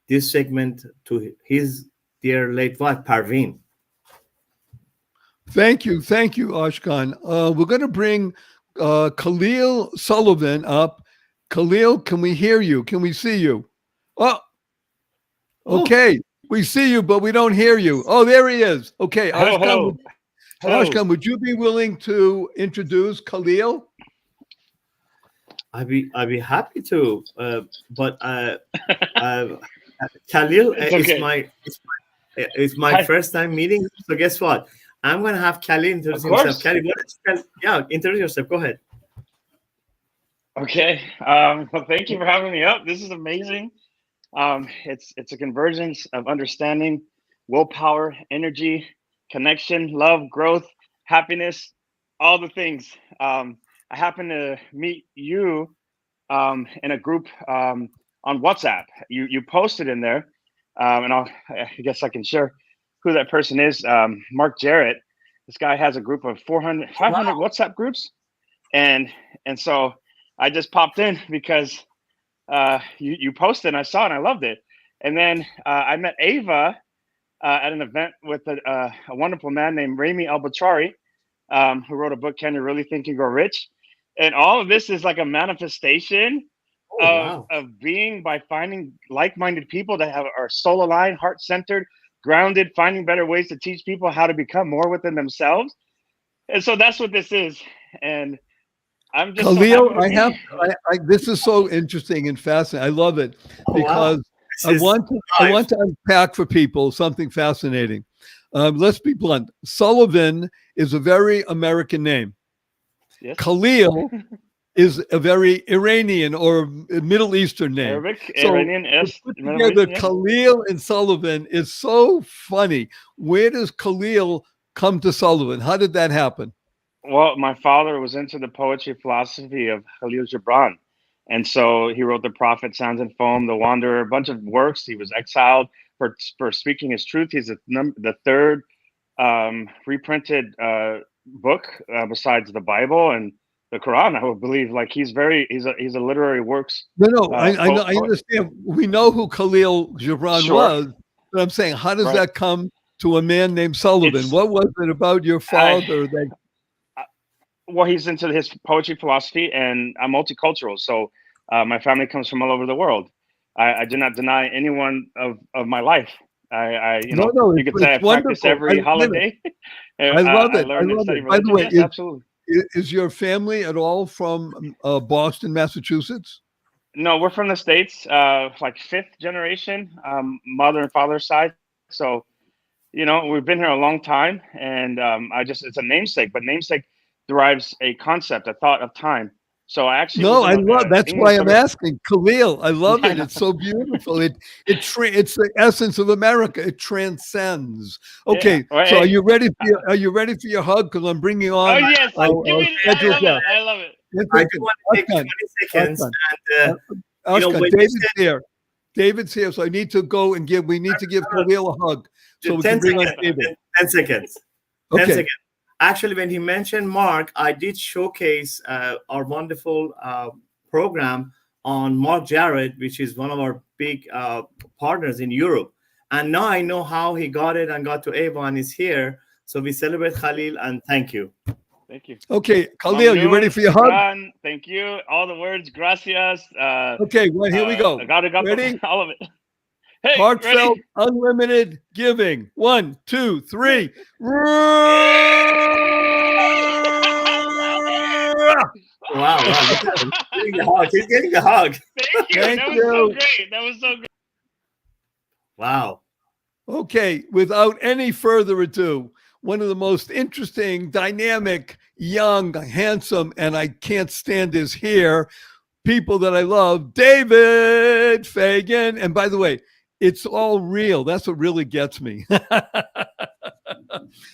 this segment to his dear late wife, Parveen. Thank you, Ashkan. We're going to bring Khalil Sullivan up. Khalil, can we hear you? Can we see you? Oh, okay. We see you, but we don't hear you. Oh, there he is. Okay, Ashkan, Ashkan, would you be willing to introduce Khalil? I'd be happy to, but Khalil It's okay. it's my first time meeting. So guess what? I'm gonna have Khalil introduce Of himself. course. Khalil, yeah, introduce yourself. Go ahead. Okay. Well, thank you for having me up. This is amazing. It's a convergence of understanding, willpower, energy, connection, love, growth, happiness, all the things. I happen to meet you in a group on WhatsApp. You posted in there, and I guess I can share who that person is. Mark Jarrett. This guy has a group of 500 WhatsApp groups, and so I just popped in because you posted and I saw it and I loved it. And then I met Ava at an event with a wonderful man named Rami Albatrari, who wrote a book, Can You Really Think You Grow Rich? And all of this is like a manifestation of being by finding like-minded people that are soul aligned, heart centered, grounded, finding better ways to teach people how to become more within themselves. And so that's what this is. And I'm just Khalil, so happy to be. this is so interesting and fascinating. I love it because This is I want to unpack for people something fascinating. Let's be blunt. Sullivan is a very American name. Yes. Khalil is a very Iranian or Middle Eastern name. Arabic, So Iranian, yes. to put together Khalil and Sullivan is so funny. Where does Khalil come to Sullivan? How did that happen? Well, my father was into the poetry philosophy of Khalil Gibran. And so he wrote The Prophet, Sounds and Foam, The Wanderer, a bunch of works. He was exiled for speaking his truth. He's the third reprinted book besides the Bible and the Quran, I would believe. Like he's a literary works. No, I understand. We know who Khalil Gibran was, but I'm saying, how does that come to a man named Sullivan? What was it about your father that? Well, he's into his poetry philosophy, and I'm multicultural. So my family comes from all over the world. I do not deny anyone of my life. You could say I practice every holiday. I love it. I love it. By the way, absolutely. Is your family at all from Boston, Massachusetts? No, we're from the States, like fifth generation, mother and father's side. So, we've been here a long time, and it's a namesake, but namesake derives a concept, a thought of time. So I actually that's why I'm asking Khalil. I love it. It's so beautiful. It's the essence of America. It transcends. Okay, so are you ready for your hug? Because I'm bringing on. Oh yes, I love it. I just want to take 20 seconds. And David's here. David's here, so I need to go and give Khalil a hug. So we can bring on David. 10 seconds. Okay. 10 seconds. Actually, when he mentioned Mark, I did showcase our wonderful program on Mark Jarrett, which is one of our big partners in Europe. And now I know how he got it and got to Ava and is here. So we celebrate Khalil and thank you. Thank you. Okay, Khalil, you ready for your hug? Thank you. All the words, gracias. Okay, well, here we go. Ready? All of it. Hey, heartfelt, unlimited giving. 1, 2, 3. Wow. He's getting the hug. Thank you. That was so great. Wow. Okay, without any further ado, one of the most interesting, dynamic, young, handsome, and I can't stand his hair, people that I love, David Fagan. And by the way, it's all real. That's what really gets me.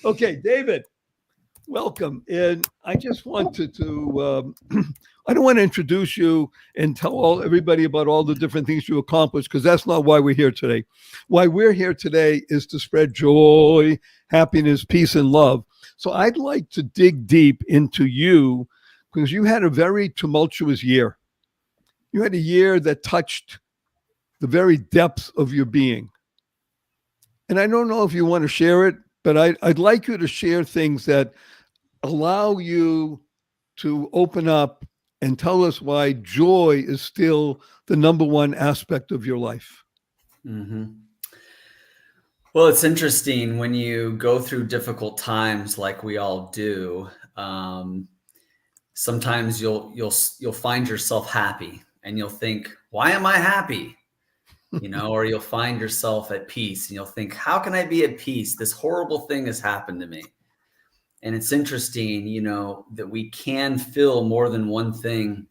Okay, David, welcome. And I just wanted to, I don't want to introduce you and tell everybody about all the different things you accomplished, because that's not why we're here today. Why we're here today is to spread joy, happiness, peace, and love. So I'd like to dig deep into you, because you had a very tumultuous year. You had a year that touched the very depths of your being. And I don't know if you want to share it, but I'd like you to share things that allow you to open up and tell us why joy is still the number one aspect of your life. Mm-hmm. Well, it's interesting when you go through difficult times like we all do. sometimes you'll find yourself happy and you'll think, why am I happy? You know, or you'll find yourself at peace and you'll think, how can I be at peace? This horrible thing has happened to me. And it's interesting, you know, that we can feel more than one thing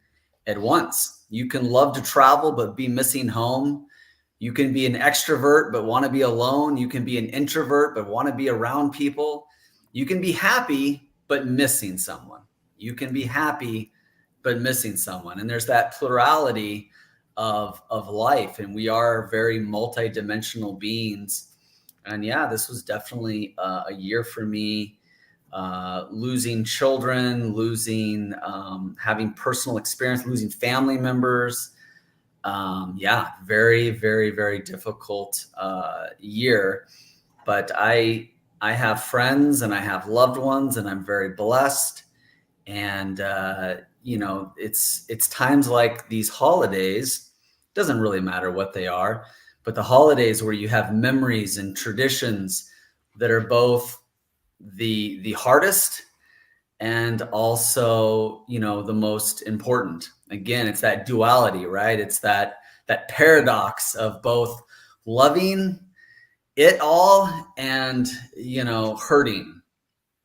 at once. You can love to travel, but be missing home. You can be an extrovert, but want to be alone. You can be an introvert, but want to be around people. You can be happy, but missing someone. You can be happy, but missing someone. And there's that plurality of life. And we are very multidimensional beings. And yeah, this was definitely a year for me. Losing children, losing, having personal experience, losing family members. Yeah, very, very, very difficult year. But I have friends and I have loved ones and I'm very blessed. And, you know, it's times like these holidays, doesn't really matter what they are, but the holidays where you have memories and traditions that are both the hardest and also, you know, the most important. Again, it's that duality, right? It's that paradox of both loving it all and, you know, hurting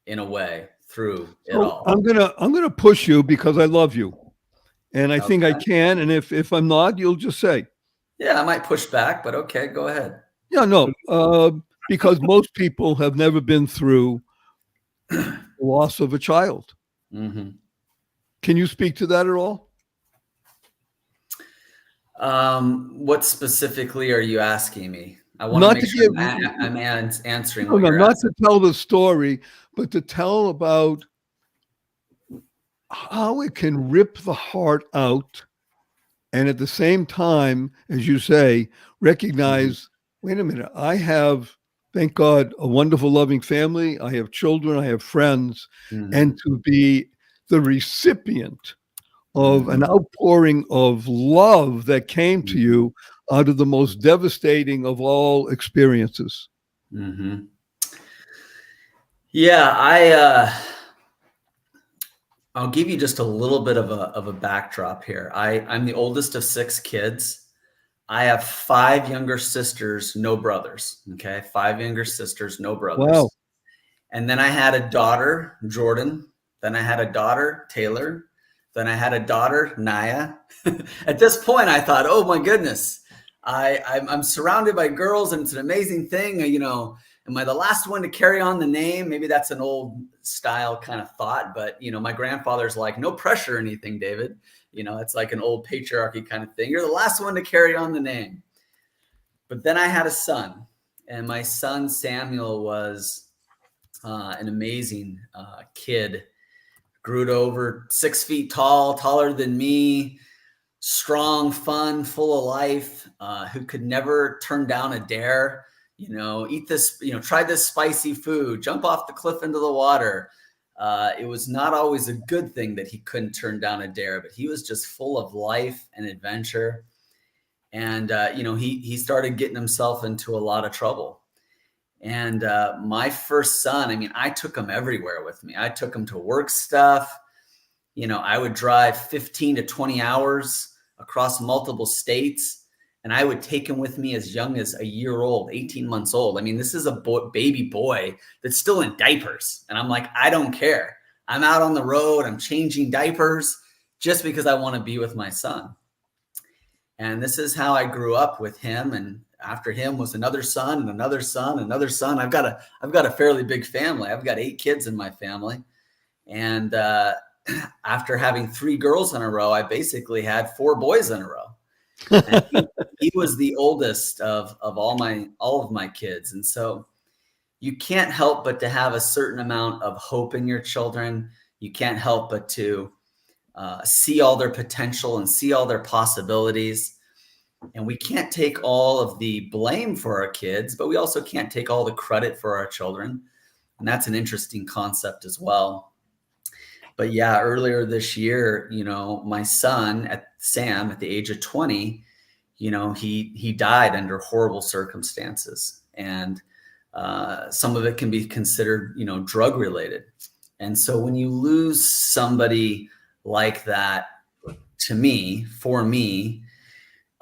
in a way through it all. I'm gonna push you because I love you, and I think I can. And if I'm not, you'll just say. Yeah, I might push back, but okay, go ahead. Yeah, no, because most people have never been through the loss of a child. Mm-hmm. Can you speak to that at all? What specifically are you asking me? I want Not to make to sure give- I'm answering No, what no, you're not asking. to tell the story, but to tell about how it can rip the heart out, and at the same time, as you say, recognize, wait a minute, I have, thank God, a wonderful, loving family. I have children, I have friends, and to be the recipient of an outpouring of love that came to you out of the most devastating of all experiences. Mm-hmm. Yeah, I'll give you just a little bit of a backdrop here. I'm the oldest of 6 kids. I have 5 younger sisters, no brothers. Okay, 5 younger sisters, no brothers. Wow. And then I had a daughter, Jordan. Then I had a daughter, Taylor. Then I had a daughter, Naya. At this point, I thought, oh my goodness, I'm surrounded by girls, and it's an amazing thing. You know, am I the last one to carry on the name? Maybe that's an old style kind of thought, but you know, my grandfather's like, no pressure or anything, David. You know, it's like an old patriarchy kind of thing. You're the last one to carry on the name. But then I had a son, and my son Samuel was an amazing kid. Grew to over 6 feet tall, taller than me, strong, fun, full of life, who could never turn down a dare. You know, eat this, you know, try this spicy food, jump off the cliff into the water. It was not always a good thing that he couldn't turn down a dare, but he was just full of life and adventure. And, you know, he started getting himself into a lot of trouble. And my first son, I mean, I took him everywhere with me. I took him to work stuff. You know, I would drive 15 to 20 hours across multiple states, and I would take him with me as young as a year old, 18 months old. I mean, this is a baby boy that's still in diapers. And I'm like, I don't care. I'm out on the road. I'm changing diapers just because I want to be with my son. And this is how I grew up with him. And after him was another son and another son, another son. I've got a fairly big family. I've got 8 kids in my family. And after having 3 girls in a row, I basically had 4 boys in a row. And he was the oldest of all of my kids. And so you can't help but to have a certain amount of hope in your children. You can't help but to see all their potential and see all their possibilities. And we can't take all of the blame for our kids, but we also can't take all the credit for our children. And that's an interesting concept as well. But yeah, earlier this year, you know, my son Sam, at the age of 20, you know, he died under horrible circumstances. And some of it can be considered, you know, drug related. And so when you lose somebody like that to me, for me,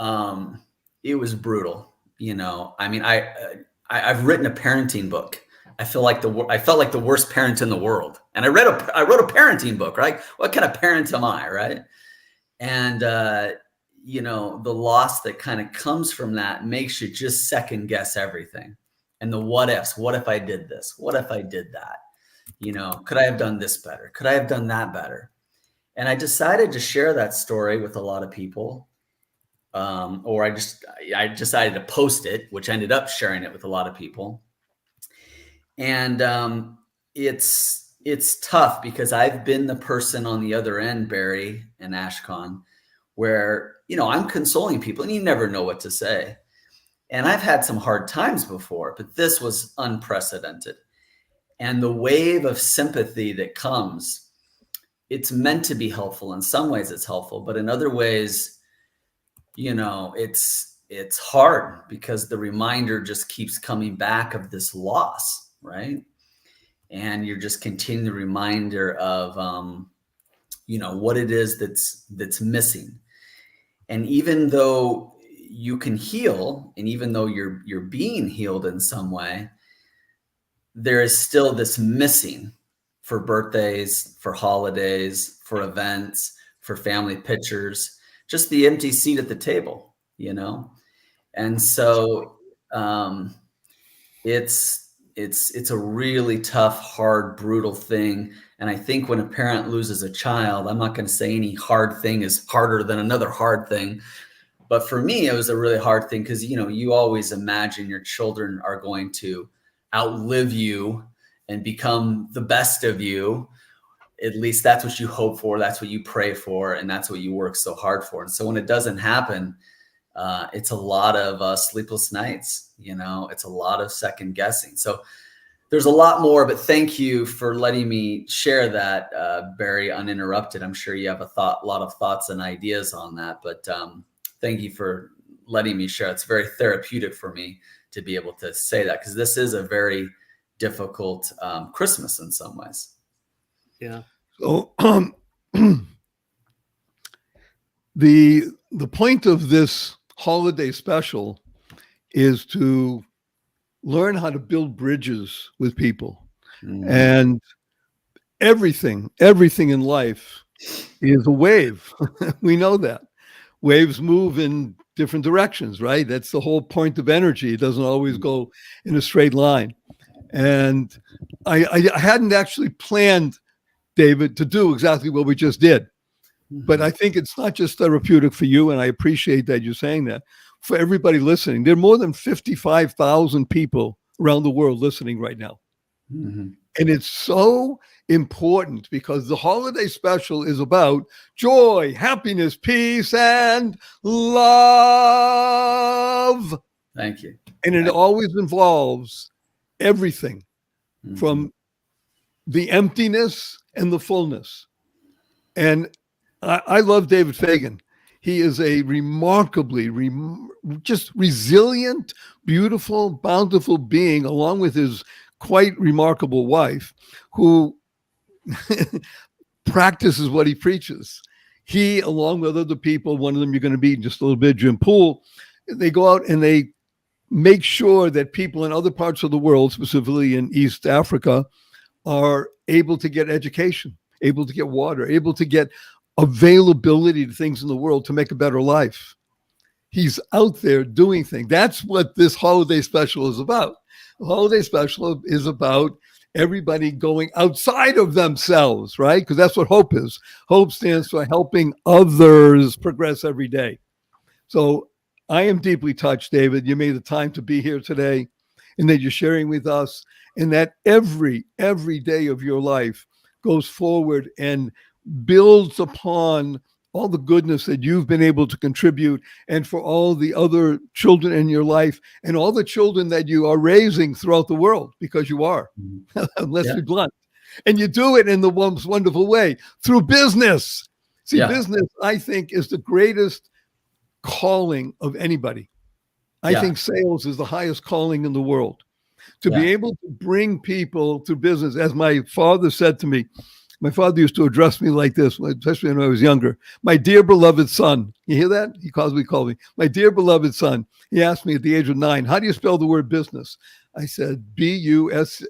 it was brutal. You know, I mean, I've written a parenting book. I felt like the worst parent in the world. And I wrote a parenting book, right? What kind of parent am I, right? And, you know, the loss that kind of comes from that makes you just second guess everything. And the what ifs. What if I did this? What if I did that? You know, could I have done this better? Could I have done that better? And I decided to share that story with a lot of people. Or I decided to post it, which ended up sharing it with a lot of people. And it's tough because I've been the person on the other end, Barry and Ashkan, where, you know, I'm consoling people and you never know what to say. And I've had some hard times before, but this was unprecedented. And the wave of sympathy that comes, it's meant to be helpful. In some ways it's helpful, but in other ways, you know, it's hard because the reminder just keeps coming back of this loss, right? And you're just continuing the reminder of, you know, what it is that's missing. And even though you can heal, and even though you're being healed in some way, there is still this missing for birthdays, for holidays, for events, for family pictures, just the empty seat at the table, you know? And so it's a really tough, hard, brutal thing. And I think when a parent loses a child, I'm not going to say any hard thing is harder than another hard thing. But for me, it was a really hard thing because, you know, you always imagine your children are going to outlive you and become the best of you. At least that's what you hope for. That's what you pray for. And that's what you work so hard for. And so when it doesn't happen, it's a lot of sleepless nights, you know, it's a lot of second guessing. So there's a lot more, but thank you for letting me share that, Barry, uninterrupted. I'm sure you have a lot of thoughts and ideas on that, but thank you for letting me share. It's very therapeutic for me to be able to say that, because this is a very difficult Christmas in some ways. Yeah. So the point of this holiday special is to learn how to build bridges with people. And everything in life is a wave. We know that. Waves move in different directions, right? That's the whole point of energy. It doesn't always go in a straight line. And I hadn't actually planned, David, to do exactly what we just did. But I think it's not just therapeutic for you, and I appreciate that you're saying that. For everybody listening, there are more than 55,000 people around the world listening right now. And it's so important because the holiday special is about joy, happiness, peace, and love. Thank you. And it always involves everything from the emptiness and the fullness. And I love David Fagan. He is a remarkably, just resilient, beautiful, bountiful being, along with his quite remarkable wife, who practices what he preaches. He, along with other people, one of them you're going to meet in just a little bit, Jim Poole, they go out and they make sure that people in other parts of the world, specifically in East Africa, are able to get education, able to get water, able to get availability to things in the world to make a better life. He's out there doing things. That's what this holiday special is about. The holiday special is about everybody going outside of themselves, right? Because that's what hope is. Hope stands for helping others progress every day. So I am deeply touched, David. You made the time to be here today, and that you're sharing with us, and that every day of your life goes forward and builds upon all the goodness that you've been able to contribute, and for all the other children in your life and all the children that you are raising throughout the world, because you are, let's be blunt. And you do it in the most wonderful way, through business. See, business, I think, is the greatest calling of anybody. I think sales is the highest calling in the world. To be able to bring people to business, as my father said to me, My father used to address me like this, especially when I was younger. My dear beloved son. You hear that? He called me. My dear beloved son. He asked me at the age of 9, how do you spell the word business? I said, Business.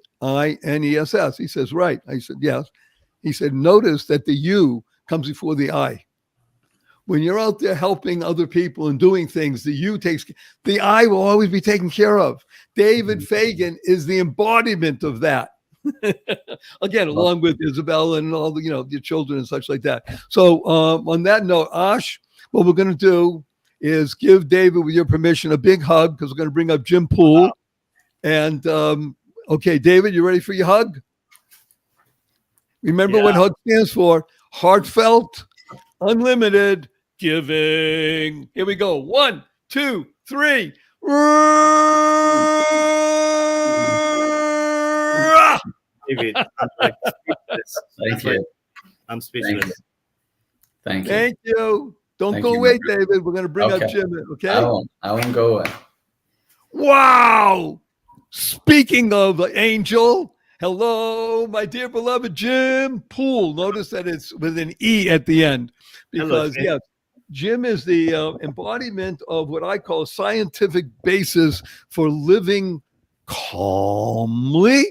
He says, right. I said, yes. He said, notice that the U comes before the I. When you're out there helping other people and doing things, the I will always be taken care of. David Fagan is the embodiment of that. Again, along with Isabel and all the, your children and such like that. So on that note, Ash, what we're going to do is give David, with your permission, a big hug, because we're going to bring up Jim Poole. Wow. And okay, David, you ready for your hug? Remember what hug stands for: heartfelt, unlimited giving. Here we go. 1, 2, 3. David, I'm speechless. Thank you. Thank you. Don't go away, David. We're going to bring up Jim. Okay. I won't go away. Wow. Speaking of Angel, hello, my dear beloved Jim Poole. Notice that it's with an E at the end, because yes, Jim is the embodiment of what I call scientific basis for living calmly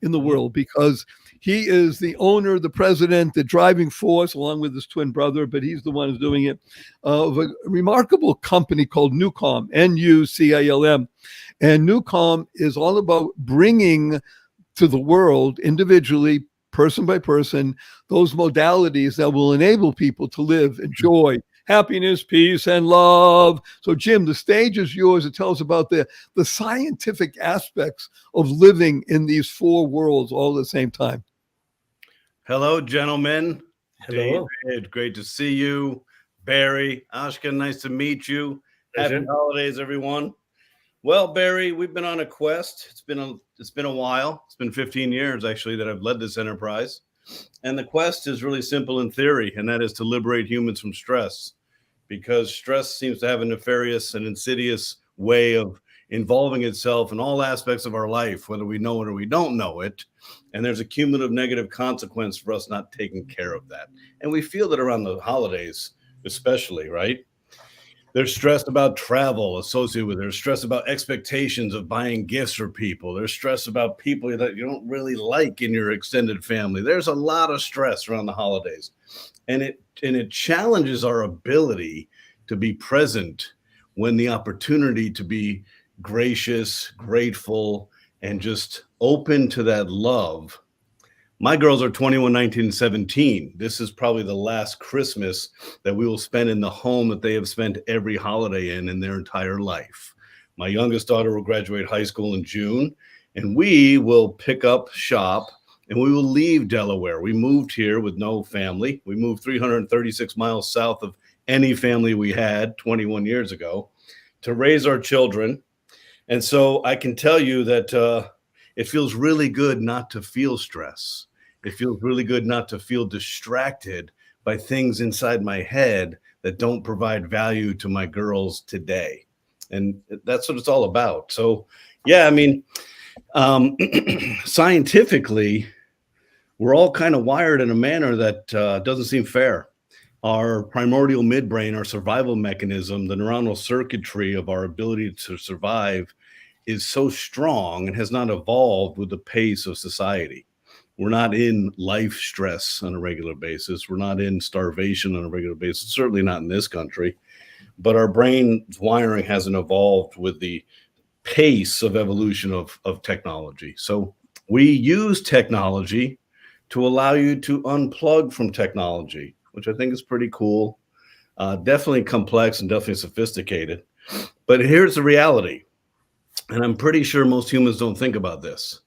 in the world, because he is the owner, the president, the driving force, along with his twin brother, but he's the one who's doing it, of a remarkable company called Nucalm, Nucalm. And Nucalm is all about bringing to the world, individually, person by person, those modalities that will enable people to live in joy, happiness, peace, and love. So, Jim, the stage is yours to tell us about the scientific aspects of living in these 4 worlds all at the same time. Hello, gentlemen. Hello. David, great to see you. Barry, Ashkan, nice to meet you. Pleasure. Happy holidays, everyone. Well, Barry, we've been on a quest. It's been a while. It's been 15 years, actually, that I've led this enterprise. And the quest is really simple in theory, and that is to liberate humans from stress, because stress seems to have a nefarious and insidious way of involving itself in all aspects of our life, whether we know it or we don't know it. And there's a cumulative negative consequence for us not taking care of that. And we feel that around the holidays, especially, right? There's stress about travel associated with it. There's stress about expectations of buying gifts for people. There's stress about people that you don't really like in your extended family. There's a lot of stress around the holidays. And it challenges our ability to be present when the opportunity to be gracious, grateful, and just open to that love. My girls are 21, 19, and 17. This is probably the last Christmas that we will spend in the home that they have spent every holiday in their entire life. My youngest daughter will graduate high school in June, and we will pick up shop and we will leave Delaware. We moved here with no family. We moved 336 miles south of any family we had 21 years ago to raise our children. And so I can tell you that it feels really good not to feel stress. It feels really good not to feel distracted by things inside my head that don't provide value to my girls today. And that's what it's all about. So, yeah, I mean, scientifically, we're all kind of wired in a manner that doesn't seem fair. Our primordial midbrain, our survival mechanism, the neuronal circuitry of our ability to survive is so strong and has not evolved with the pace of society. We're not in life stress on a regular basis. We're not in starvation on a regular basis, certainly not in this country. But our brain's wiring hasn't evolved with the pace of evolution of technology. So we use technology to allow you to unplug from technology, which I think is pretty cool. Definitely complex and definitely sophisticated. But here's the reality. And I'm pretty sure most humans don't think about this.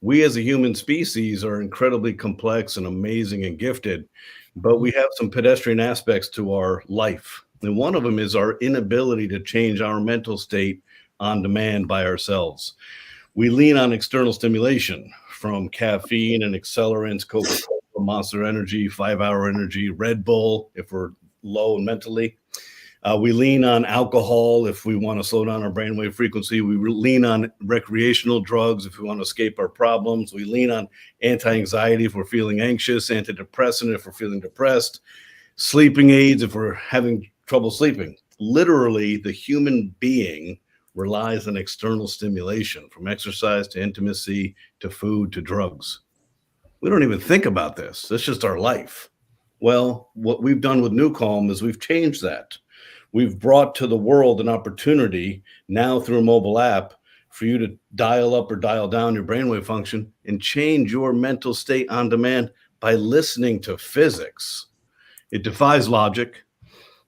We as a human species are incredibly complex and amazing and gifted, but we have some pedestrian aspects to our life. And one of them is our inability to change our mental state on demand by ourselves. We lean on external stimulation from caffeine and accelerants, Coca-Cola, Monster Energy, 5 Hour Energy, Red Bull, if we're low mentally. We lean on alcohol if we want to slow down our brainwave frequency. We lean on recreational drugs if we want to escape our problems. We lean on anti-anxiety if we're feeling anxious, antidepressant if we're feeling depressed, sleeping aids if we're having trouble sleeping. Literally, the human being relies on external stimulation, from exercise to intimacy to food to drugs. We don't even think about this. That's just our life. Well, what we've done with New Calm is we've changed that. We've brought to the world an opportunity now through a mobile app for you to dial up or dial down your brainwave function and change your mental state on demand by listening to physics. It defies logic.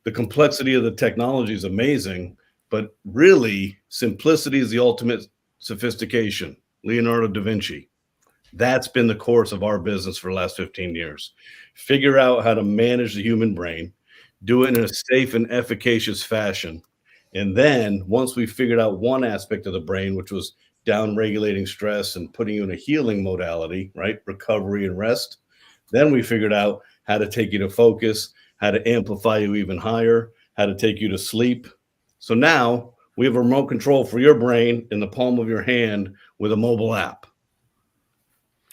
The complexity of the technology is amazing, but really, simplicity is the ultimate sophistication. Leonardo da Vinci. That's been the course of our business for the last 15 years. Figure out how to manage the human brain, do it in a safe and efficacious fashion. And then once we figured out one aspect of the brain, which was down regulating stress and putting you in a healing modality, right? Recovery and rest. Then we figured out how to take you to focus, how to amplify you even higher, how to take you to sleep. So now we have a remote control for your brain in the palm of your hand with a mobile app.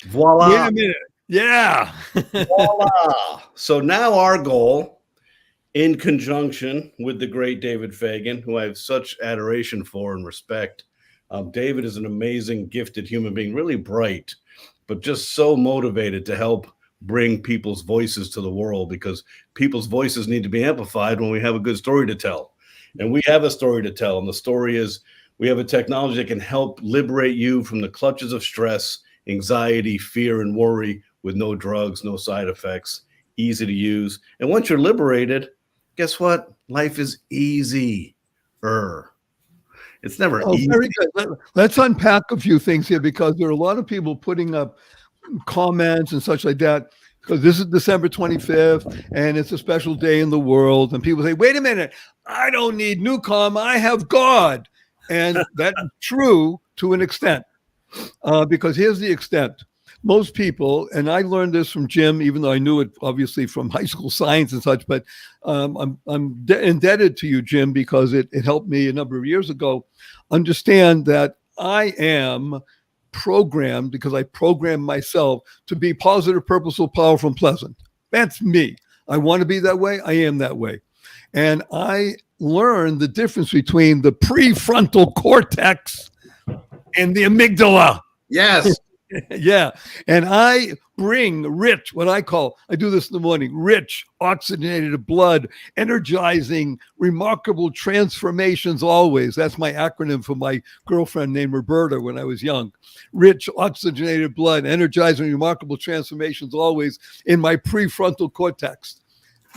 Voila. Wait a minute. Yeah. Voila. So now our goal, in conjunction with the great David Fagan, who I have such adoration for and respect. David is an amazing, gifted human being, really bright, but just so motivated to help bring people's voices to the world, because people's voices need to be amplified when we have a good story to tell. And we have a story to tell. And the story is we have a technology that can help liberate you from the clutches of stress, anxiety, fear, and worry with no drugs, no side effects, easy to use. And once you're liberated, guess what? Life is easy. It's never easy. Very good. Let's unpack a few things here, because there are a lot of people putting up comments and such like that, because this is December 25th and it's a special day in the world. And people say, wait a minute, I don't need New Calm, I have God. And that's true to an extent, because here's the extent. Most people, and I learned this from Jim, even though I knew it obviously from high school science and such, but I'm indebted to you, Jim, because it helped me a number of years ago understand that I am programmed, because I programmed myself to be positive, purposeful, powerful, and pleasant. That's me. I want to be that way. I am that way. And I learned the difference between the prefrontal cortex and the amygdala. Yes. Yeah. And I bring rich, what I call, I do this in the morning, rich, oxygenated blood, energizing, remarkable transformations always. That's my acronym for my girlfriend named Roberta when I was young. Rich, oxygenated blood, energizing, remarkable transformations always in my prefrontal cortex.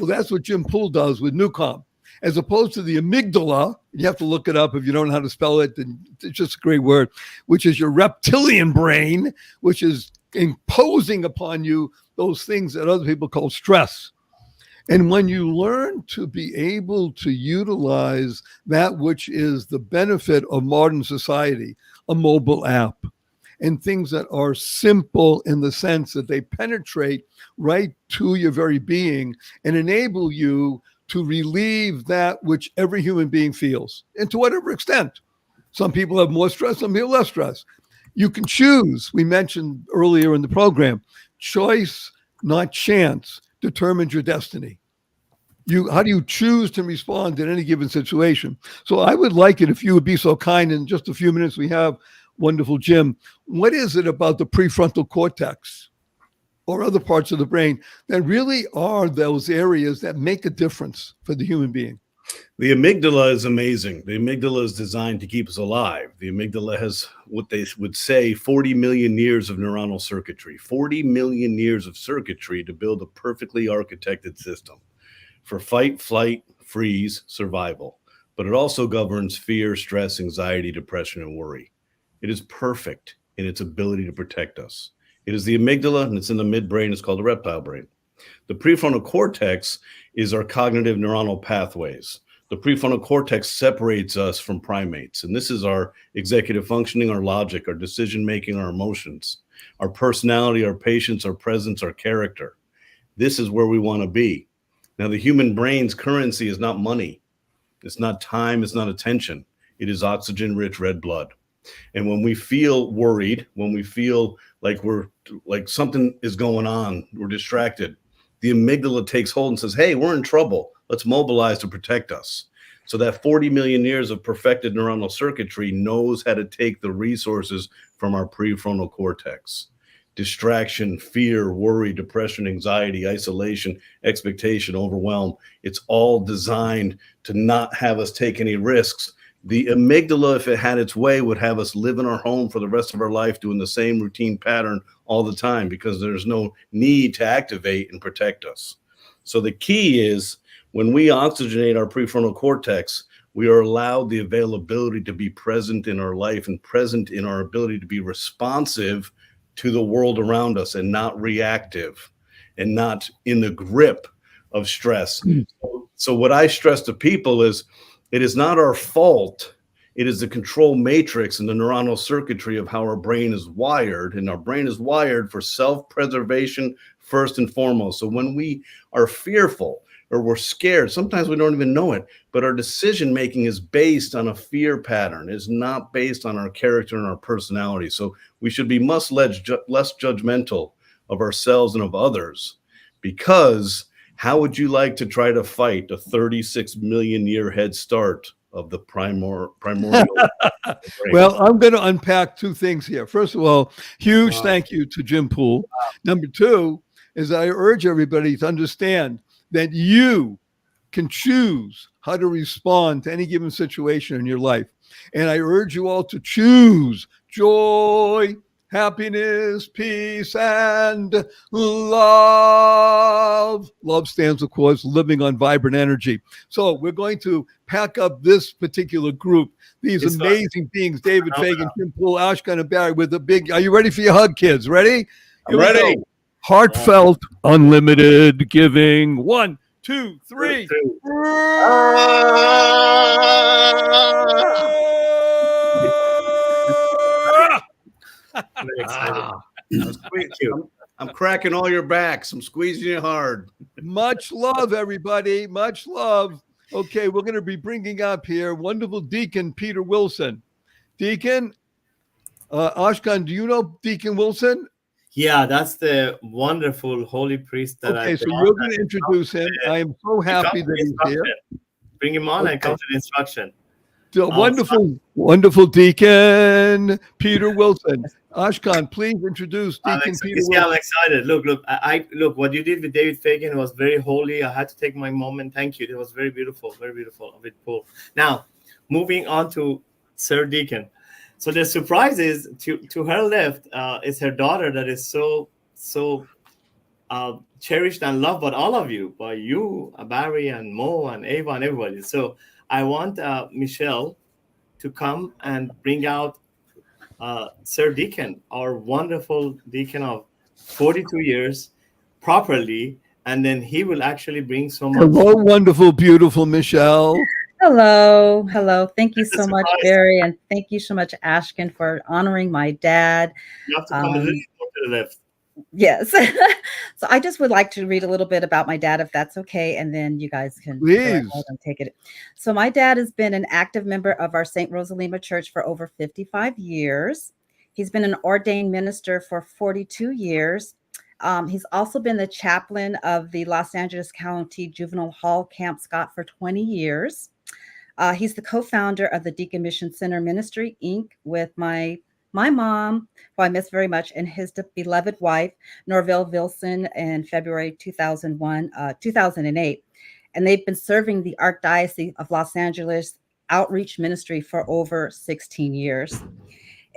Well, that's what Jim Poole does with New Calm. As opposed to the amygdala, you have to look it up if you don't know how to spell it, and it's just a great word, which is your reptilian brain, which is imposing upon you those things that other people call stress. And when you learn to be able to utilize that which is the benefit of modern society, a mobile app, and things that are simple in the sense that they penetrate right to your very being and enable you to relieve that which every human being feels, and to whatever extent. Some people have more stress, some people less stress. You can choose. We mentioned earlier in the program, choice, not chance, determines your destiny. How do you choose to respond in any given situation? So I would like it if you would be so kind, in just a few minutes we have, wonderful Jim, what is it about the prefrontal cortex or other parts of the brain that really are those areas that make a difference for the human being? The amygdala is amazing. The amygdala is designed to keep us alive. The amygdala has what they would say 40 million years of neuronal circuitry, 40 million years of circuitry to build a perfectly architected system for fight, flight, freeze, survival. But it also governs fear, stress, anxiety, depression, and worry. It is perfect in its ability to protect us. It is the amygdala, and it's in the midbrain. It's called the reptile brain. The prefrontal cortex is our cognitive neuronal pathways. The prefrontal cortex separates us from primates, and this is our executive functioning, our logic, our decision-making, our emotions, our personality, our patience, our presence, our character. This is where we want to be. Now, the human brain's currency is not money. It's not time. It's not attention. It is oxygen-rich red blood. And when we feel worried, when we feel like something is going on, we're distracted, the amygdala takes hold and says, hey, we're in trouble. Let's mobilize to protect us. So that 40 million years of perfected neuronal circuitry knows how to take the resources from our prefrontal cortex. Distraction, fear, worry, depression, anxiety, isolation, expectation, overwhelm. It's all designed to not have us take any risks. The amygdala, if it had its way, would have us live in our home for the rest of our life doing the same routine pattern all the time because there's no need to activate and protect us. So the key is when we oxygenate our prefrontal cortex, we are allowed the availability to be present in our life and present in our ability to be responsive to the world around us and not reactive and not in the grip of stress. So what I stress to people is it is not our fault. It is the control matrix and the neuronal circuitry of how our brain is wired. And our brain is wired for self-preservation first and foremost. So when we are fearful or we're scared, sometimes we don't even know it, but our decision-making is based on a fear pattern. It's not based on our character and our personality. So we should be much less judgmental of ourselves and of others, because how would you like to try to fight a 36 million year head start of the primordial? Well, I'm going to unpack two things here. First of all, huge thank you to Jim Poole. Number two is I urge everybody to understand that you can choose how to respond to any given situation in your life. And I urge you all to choose joy, happiness, peace, and love. Love stands, of course, living on vibrant energy. So we're going to pack up this particular group, these amazing beings, David Fagan, Jim Poole, Ashkan, and Barry, with a big, are you ready for your hug, kids? Ready? I'm ready. Heartfelt, unlimited giving. 1, 2, 3. I'm excited. I'm cracking all your backs. I'm squeezing you hard. Much love, everybody. Much love. Okay, we're going to be bringing up here wonderful Deacon Peter Wilson. Deacon, Ashkan, do you know Deacon Wilson? Yeah, that's the wonderful holy priest that okay, so you're going to introduce him. I am so happy that he's here. Bring him on and come to the instruction. The wonderful Deacon Peter Wilson. Ashkan, please introduce Deacon Peter Wilson. I'm excited. Look, look, what you did with David Fagan was very holy. I had to take my moment. Thank you. It was very beautiful, very cool. Now, moving on to Sir Deacon. So the surprise is to her left is her daughter that is so cherished and loved by all of you, by you, Barry and Mo and Ava and everybody. So I want Michelle to come and bring out Sir Deacon, our wonderful deacon of 42 years, properly, and then he will actually bring so much. Hello, wonderful, beautiful Michelle. Hello. Thank you so much, Barry, and thank you so much, Ashkan, for honoring my dad. You have to come a little more to the left. Yes. So I just would like to read a little bit about my dad, if that's okay, and then you guys can go ahead and take it. So my dad has been an active member of our St. Rosalima Church for over 55 years. He's been an ordained minister for 42 years. He's also been the chaplain of the Los Angeles County Juvenile Hall Camp Scott for 20 years. He's the co-founder of the Deacon Mission Center Ministry, Inc., with my mom, who I miss very much, and his beloved wife, Norville Wilson, in February 2008. And they've been serving the Archdiocese of Los Angeles outreach ministry for over 16 years.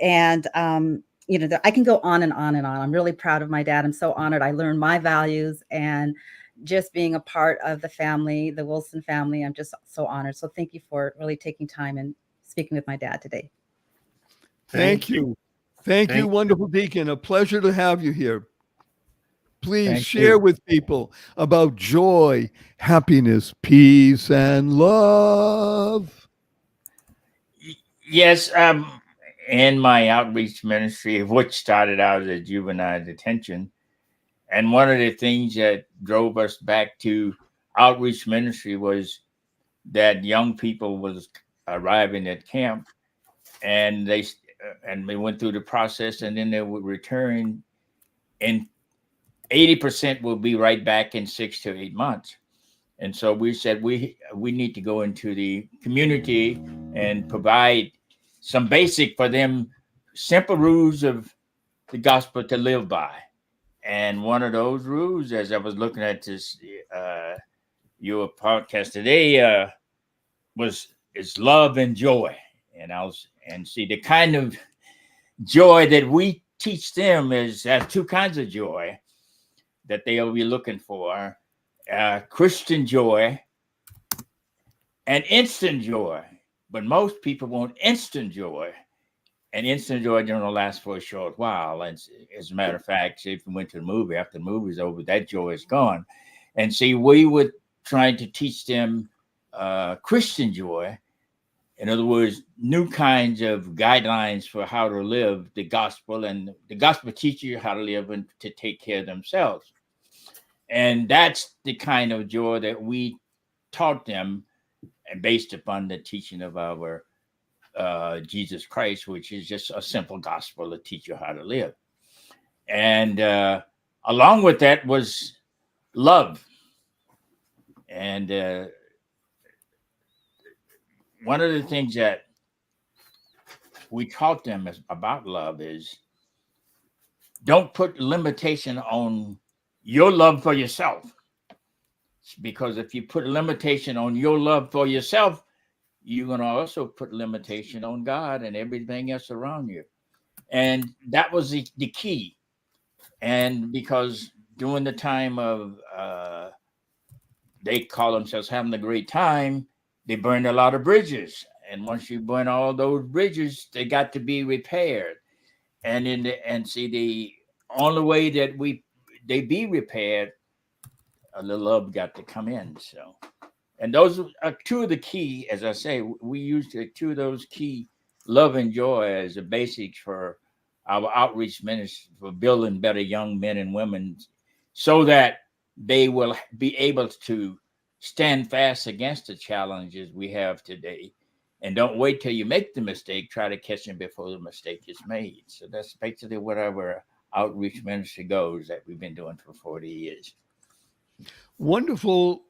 And, I can go on and on and on. I'm really proud of my dad. I'm so honored. I learned my values, and just being a part of the family, the Wilson family, I'm just so honored. So thank you for really taking time and speaking with my dad today. Thank you. Thank you, wonderful Deacon. A pleasure to have you here. Please share with people about joy, happiness, peace, and love. Yes, in my outreach ministry, which started out as a juvenile detention, and one of the things that drove us back to outreach ministry was that young people was arriving at camp, and they went through the process, and then they would return, and 80% will be right back in 6 to 8 months. And so we said we need to go into the community and provide some basic for them, simple rules of the gospel to live by. And one of those rules, as I was looking at this your podcast today, is love and joy. And see the kind of joy that we teach them is there's two kinds of joy that they'll be looking for. Christian joy and instant joy. But most people want instant joy. And instant joy don't last for a short while. And as a matter of fact, if you went to the movie, after the movie's over, that joy is gone. And see, we were trying to teach them Christian joy. In other words, new kinds of guidelines for how to live the gospel, and the gospel teaches you how to live and to take care of themselves. And that's the kind of joy that we taught them, and based upon the teaching of our Jesus Christ, which is just a simple gospel to teach you how to live. And along with that was love. And one of the things that we taught them about love is don't put limitation on your love for yourself. Because if you put a limitation on your love for yourself, you're going to also put limitation on God and everything else around you. And that was the key. And because during the time of, they call themselves having a great time, they burned a lot of bridges. And once you burn all those bridges, they got to be repaired. And the only way that they be repaired, a little love got to come in. So, and those are two of the key, as I say, we used two of those key, love and joy, as the basics for our outreach ministry for building better young men and women, so that they will be able to stand fast against the challenges we have today. And don't wait till you make the mistake, try to catch them before the mistake is made. So that's basically what our outreach ministry goes that we've been doing for 40 years. Wonderful,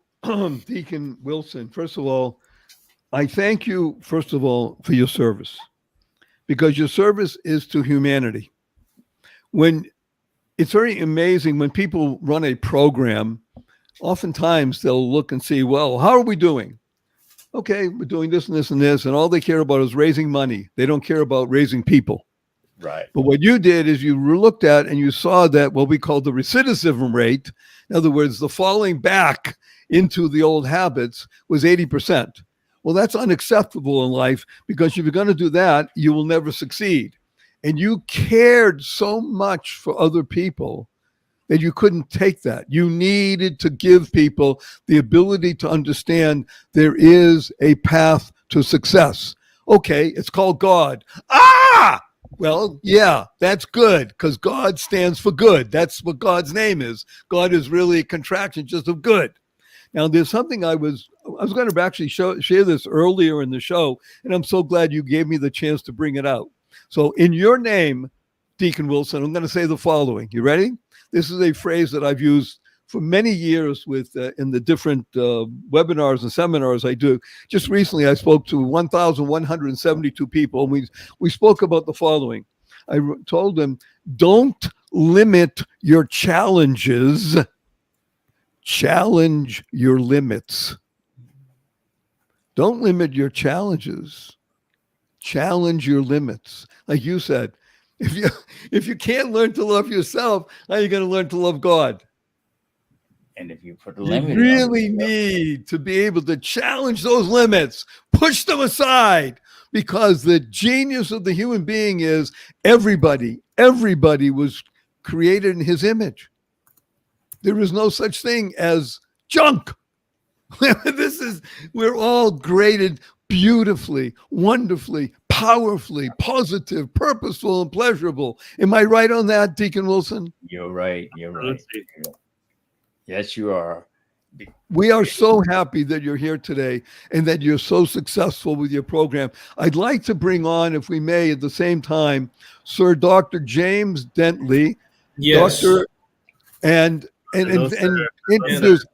Deacon Wilson. First of all, I thank you, first of all, for your service, because your service is to humanity. It's very amazing when people run a program, oftentimes they'll look and see, well, how are we doing? Okay, we're doing this and this and this, and all they care about is raising money. They don't care about raising people. Right. But what you did is you looked at and you saw that what we call the recidivism rate, in other words, the falling back into the old habits, was 80%. Well, that's unacceptable in life, because if you're going to do that, you will never succeed. And you cared so much for other people that you couldn't take that. You needed to give people the ability to understand there is a path to success. Okay, it's called God. Well, yeah, that's good, because God stands for good. That's what God's name is. God is really a contraction just of good. Now, there's something I was going to actually share this earlier in the show, and I'm so glad you gave me the chance to bring it out. So in your name, Deacon Wilson, I'm going to say the following. You ready? This is a phrase that I've used for many years with in the different webinars and seminars I do. Just recently, I spoke to 1,172 people, and we spoke about the following. I told them, don't limit your challenges, challenge your limits. Don't limit your challenges, challenge your limits. Like you said, if you can't learn to love yourself, how are you going to learn to love God? And if you put a You limit, really need to be able to challenge those limits, push them aside, because the genius of the human being is everybody was created in his image. There is no such thing as junk. We're all graded beautifully, wonderfully, powerfully, positive, purposeful, and pleasurable. Am I right on that, Deacon Wilson? You're right. You're right. Yes, you are. We are so happy that you're here today and that you're so successful with your program. I'd like to bring on, if we may, at the same time, Sir Dr. James Dentley. Yes. Doctor, and Hello, sir. introduce.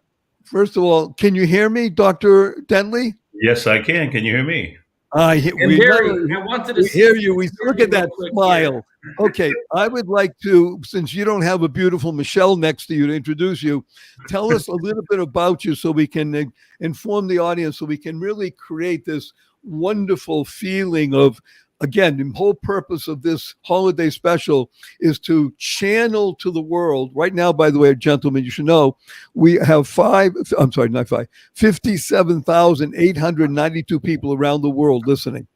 First of all, can you hear me, Dr. Dentley? Yes, I can. Can you hear me? We Barry, never- I wanted to we see hear if you. We look at that smile. Okay, I would like to, since you don't have a beautiful Michelle next to you to introduce you, tell us a little bit about you so we can inform the audience, so we can really create this wonderful feeling of, again, the whole purpose of this holiday special is to channel to the world. Right now, by the way, gentlemen, you should know, we have 57,892 people around the world listening.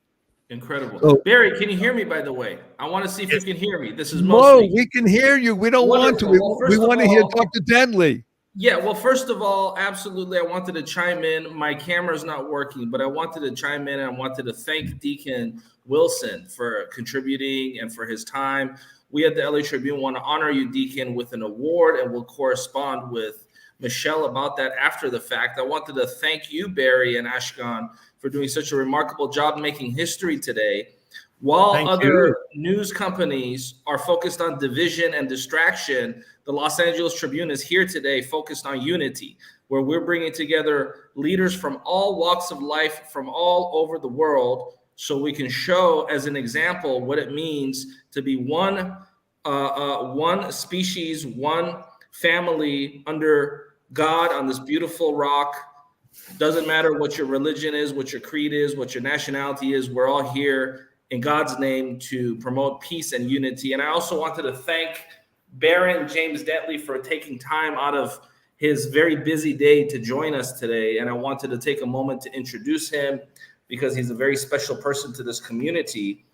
Incredible. So- Barry, can you hear me, by the way? I want to see if you can hear me. This is No, mostly. we can hear you. We don't want to. Wonderful. Well, We first of want to hear all- Dr. Dentley. Yeah, well, first of all, absolutely, I wanted to chime in. My camera's not working, but I wanted to chime in and I wanted to thank Deacon Wilson for contributing and for his time. We at the LA Tribune want to honor you, Deacon, with an award, and we'll correspond with Michelle about that after the fact. I wanted to thank you, Barry and Ashkan, for doing such a remarkable job making history today. While Thank other you. news companies are focused on division and distraction, the Los Angeles Tribune is here today focused on unity, where we're bringing together leaders from all walks of life from all over the world so we can show as an example what it means to be one species, one family under God on this beautiful rock. Doesn't matter what your religion is, what your creed is, what your nationality is. We're all here in God's name to promote peace and unity. And I also wanted to thank Baron James Dentley for taking time out of his very busy day to join us today. And I wanted to take a moment to introduce him because he's a very special person to this community.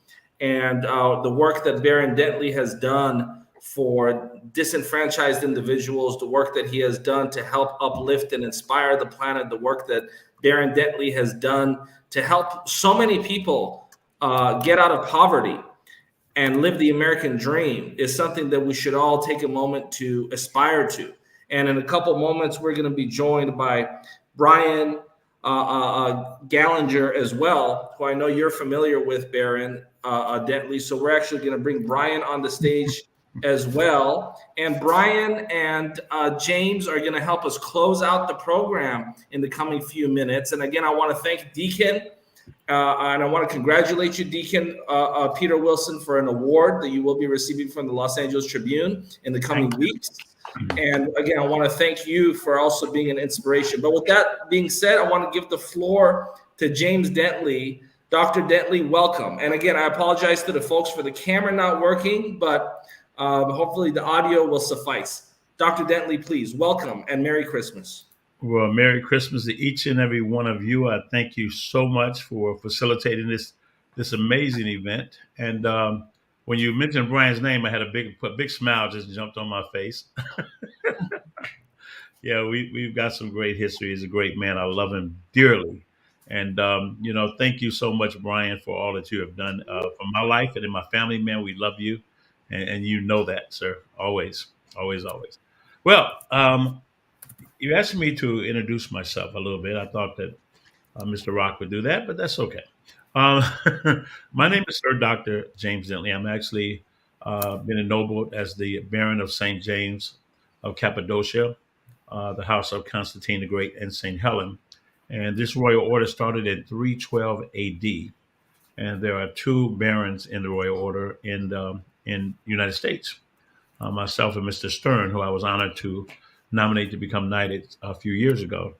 And the work that Baron Dentley has done for disenfranchised individuals, the work that he has done to help uplift and inspire the planet, the work that Baron Dentley has done to help so many people get out of poverty and live the American dream is something that we should all take a moment to aspire to. And in a couple moments, we're going to be joined by Brian Gallinger as well, who I know you're familiar with, Baron Dentley. So we're actually going to bring Brian on the stage as well. And Brian and James are going to help us close out the program in the coming few minutes. And again, I want to thank Deacon and I want to congratulate you, Deacon Peter Wilson, for an award that you will be receiving from the Los Angeles Tribune in the coming weeks. And again, I want to thank you for also being an inspiration. But with that being said, I want to give the floor to James Dentley. Dr. Dentley, welcome. And again, I apologize to the folks for the camera not working, but hopefully the audio will suffice. Dr. Dentley, please, welcome and Merry Christmas. Well, Merry Christmas to each and every one of you. I thank you so much for facilitating this amazing event. And when you mentioned Brian's name, I had a big smile just jumped on my face. Yeah, we've got some great history. He's a great man. I love him dearly. And, thank you so much, Brian, for all that you have done for my life and in my family, man. We love you. And you know that, sir. Always, always, always. Well, you asked me to introduce myself a little bit. I thought that Mr. Rock would do that, but that's okay. My name is Sir Dr. James Dentley. I'm actually been ennobled as the Baron of St. James of Cappadocia, the house of Constantine the Great and St. Helen. And this royal order started in 312 AD. And there are two barons in the royal order in the United States. Myself and Mr. Stern, who I was honored to nominate to become knighted a few years ago.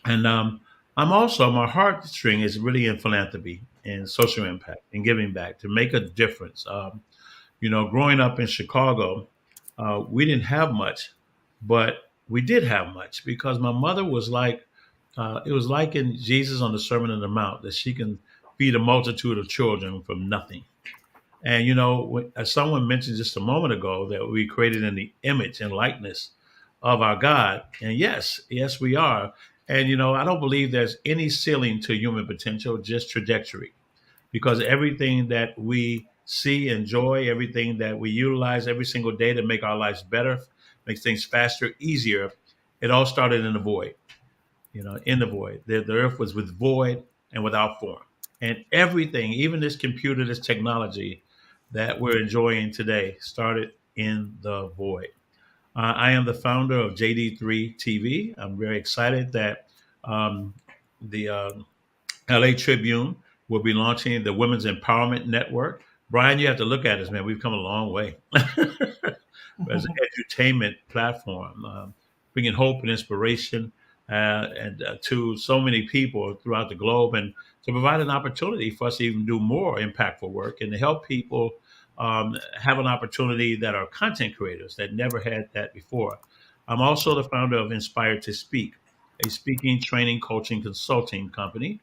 And I'm also, my heartstring is really in philanthropy and social impact and giving back to make a difference. Growing up in Chicago, we didn't have much, but we did have much because my mother was like, it was like in Jesus on the Sermon on the Mount, that she can feed a multitude of children from nothing. And, as someone mentioned just a moment ago, that we created in the image and likeness of our God. And yes, we are. And, I don't believe there's any ceiling to human potential, just trajectory. Because everything that we see, enjoy, everything that we utilize every single day to make our lives better, make things faster, easier, It all started in the void, in the void. The earth was with void and without form. And everything, even this computer, this technology that we're enjoying today, started in the void. I am the founder of JD3 TV. I'm very excited that the LA Tribune will be launching the Women's Empowerment Network. Brian, you have to look at us, man. We've come a long way as an edutainment platform, bringing hope and inspiration and to so many people throughout the globe, and to provide an opportunity for us to even do more impactful work and to help people have an opportunity that are content creators that never had that before. I'm also the founder of Inspired to Speak, a speaking, training, coaching, consulting company.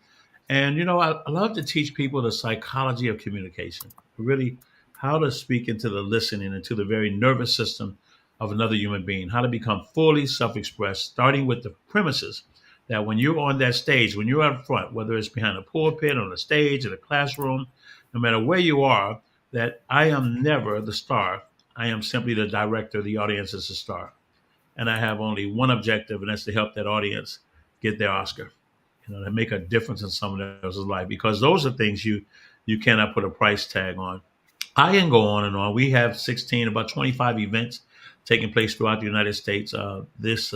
And, I love to teach people the psychology of communication, really how to speak into the listening, into the very nervous system of another human being, how to become fully self-expressed, starting with the premises that when you're on that stage, when you're up front, whether it's behind a pulpit, on a stage, in a classroom, no matter where you are, that I am never the star. I am simply the director. The audience is the star. And I have only one objective, and that's to help that audience get their Oscar, to make a difference in someone else's life, because those are things you cannot put a price tag on. I can go on and on. We have about 25 events taking place throughout the United States this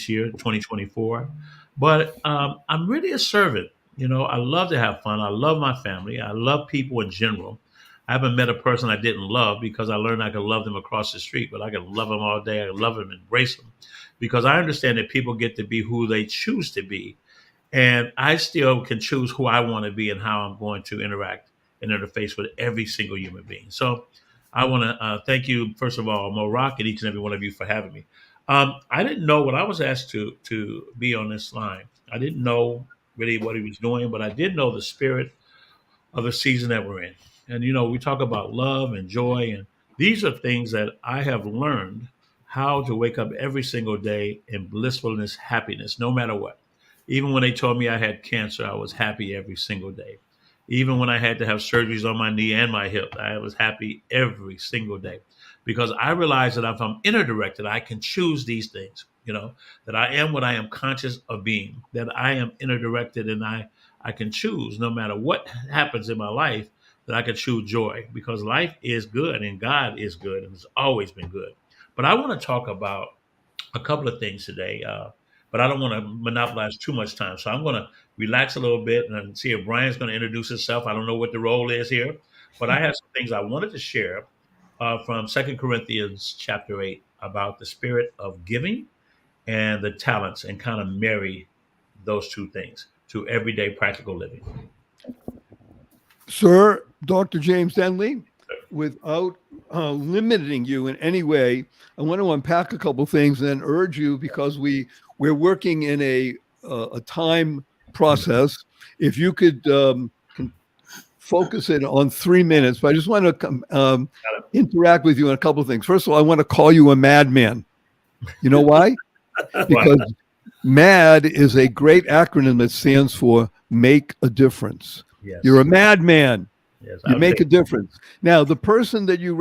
year, 2024. But I'm really a servant. I love to have fun. I love my family. I love people in general. I haven't met a person I didn't love, because I learned I could love them across the street, but I can love them all day. I can love them, embrace them, because I understand that people get to be who they choose to be. And I still can choose who I want to be and how I'm going to interact and interface with every single human being. So I want to thank you, first of all, Mo Rock, and each and every one of you for having me. I didn't know when I was asked to be on this line. I didn't know really what he was doing, but I did know the spirit of the season that we're in. And, we talk about love and joy, and these are things that I have learned how to wake up every single day in blissfulness, happiness, no matter what. Even when they told me I had cancer, I was happy every single day. Even when I had to have surgeries on my knee and my hip, I was happy every single day, because I realized that if I'm inner directed, I can choose these things, that I am what I am conscious of being, that I am inner directed, and I can choose no matter what happens in my life, that I can choose joy, because life is good and God is good and has always been good. But I want to talk about a couple of things today. But I don't want to monopolize too much time. So I'm going to relax a little bit and see if Brian's going to introduce himself. I don't know what the role is here, but I have some things I wanted to share from 2 Corinthians chapter 8 about the spirit of giving and the talents, and kind of marry those two things to everyday practical living. Sir, Dr. James Denley, without limiting you in any way, I want to unpack a couple things and then urge you, because we're working in a time process. If you could focus it on 3 minutes, but I just want to interact with you on a couple of things. First of all, I want to call you a madman. You know why? Because MAD is a great acronym that stands for make a difference. Yes. You're a madman. Yes, you make a difference. Now, the person that you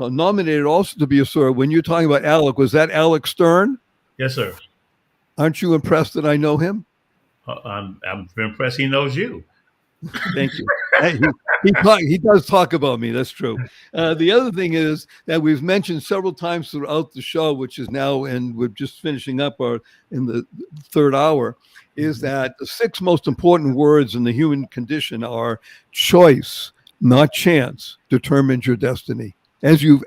nominated also to be a sir, when you're talking about Alec, was that Alec Stern? Yes, sir. Aren't you impressed that I know him? I'm impressed he knows you. Thank you. He does talk about me. That's true. The other thing is that we've mentioned several times throughout the show, which is now, and we're just finishing up in the third hour, is that the 6 most important words in the human condition are choice, not chance, determines your destiny. As you've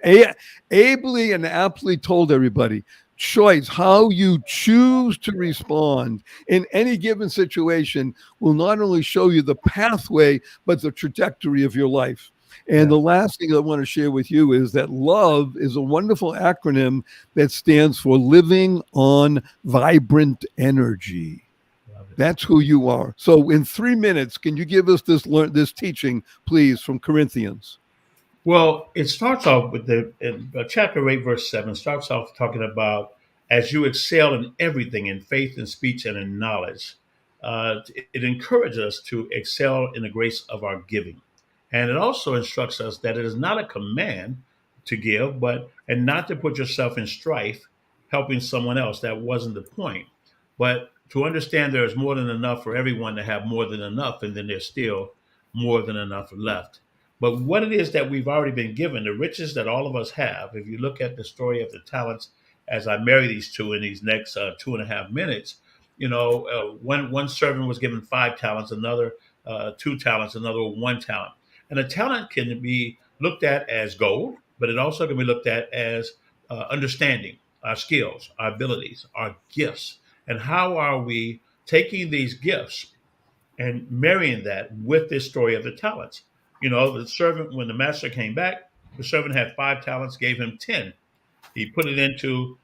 ably and aptly told everybody, choice, how you choose to respond in any given situation, will not only show you the pathway, but the trajectory of your life. And the last thing I want to share with you is that love is a wonderful acronym that stands for living on vibrant energy. That's who you are. So in 3 minutes, can you give us this teaching, please, from Corinthians? Well, it starts off with chapter 8, verse 7, starts off talking about, as you excel in everything, in faith and speech and in knowledge. It encourages us to excel in the grace of our giving. And it also instructs us that it is not a command to give, and not to put yourself in strife helping someone else. That wasn't the point. But to understand there's more than enough for everyone to have more than enough, and then there's still more than enough left. But what it is that we've already been given, the riches that all of us have, if you look at the story of the talents, as I marry these two in these next 2.5 minutes, one servant was given 5 talents, another 2 talents, another 1 talent. And a talent can be looked at as gold, but it also can be looked at as understanding our skills, our abilities, our gifts. And how are we taking these gifts and marrying that with this story of the talents? The servant, when the master came back, the servant had 5 talents, gave him 10. He put it into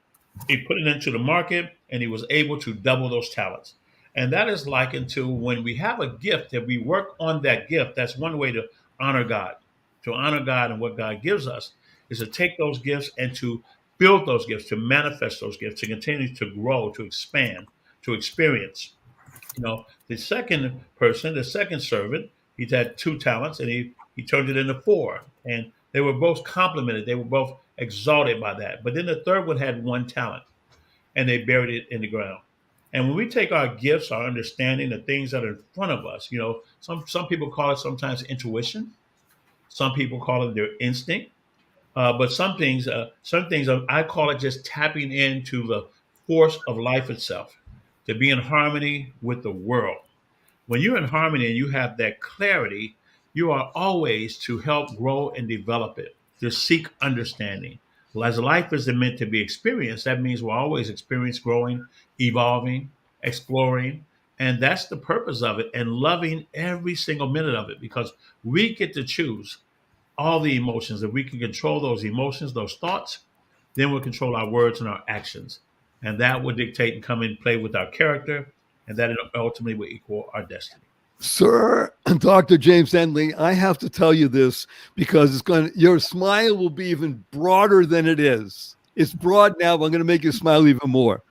the market, and he was able to double those talents. And that is likened to when we have a gift, that we work on that gift. That's one way to honor God. To honor God and what God gives us is to take those gifts and to build those gifts, to manifest those gifts, to continue to grow, to expand, to experience. The second person, the second servant, he had 2 talents, and he turned it into 4. And they were both complimented. They were both exalted by that. But then the third one had 1 talent, and they buried it in the ground. And when we take our gifts, our understanding, the things that are in front of us, some people call it sometimes intuition. Some people call it their instinct. But some things I call it just tapping into the force of life itself, to be in harmony with the world. When you're in harmony and you have that clarity, you are always to help grow and develop it, to seek understanding. Well, as life is meant to be experienced, that means we're always experiencing, growing, evolving, exploring. And that's the purpose of it, and loving every single minute of it, because we get to choose all the emotions. If we can control those emotions, those thoughts, then we'll control our words and our actions. And that will dictate and come in play with our character, and that ultimately will equal our destiny. Sir, Dr. James Endley, I have to tell you this because your smile will be even broader than it is. It's broad now, but I'm going to make you smile even more,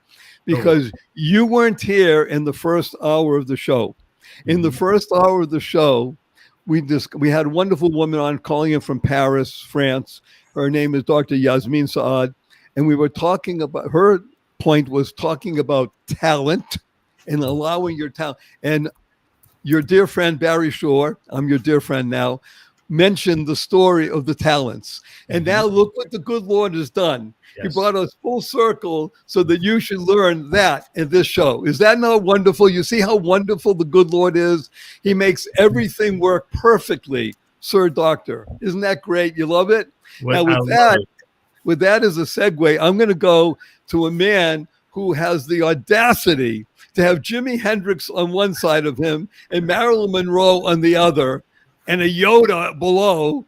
because you weren't here in the first hour of the show. In the first hour of the show, we had a wonderful woman on calling in from Paris, France. Her name is Dr. Yasmin Saad. And we were talking about, her point was talking about talent and allowing your talent. And your dear friend, Barry Shore, I'm your dear friend now, mentioned the story of the talents. And now look what the good Lord has done. Yes. He brought us full circle so that you should learn that in this show. Is that not wonderful? You see how wonderful the good Lord is? He makes everything work perfectly, Sir Doctor. Isn't that great? You love it? Well, now with that as a segue, I'm going to go to a man who has the audacity to have Jimi Hendrix on one side of him and Marilyn Monroe on the other, and a Yoda below,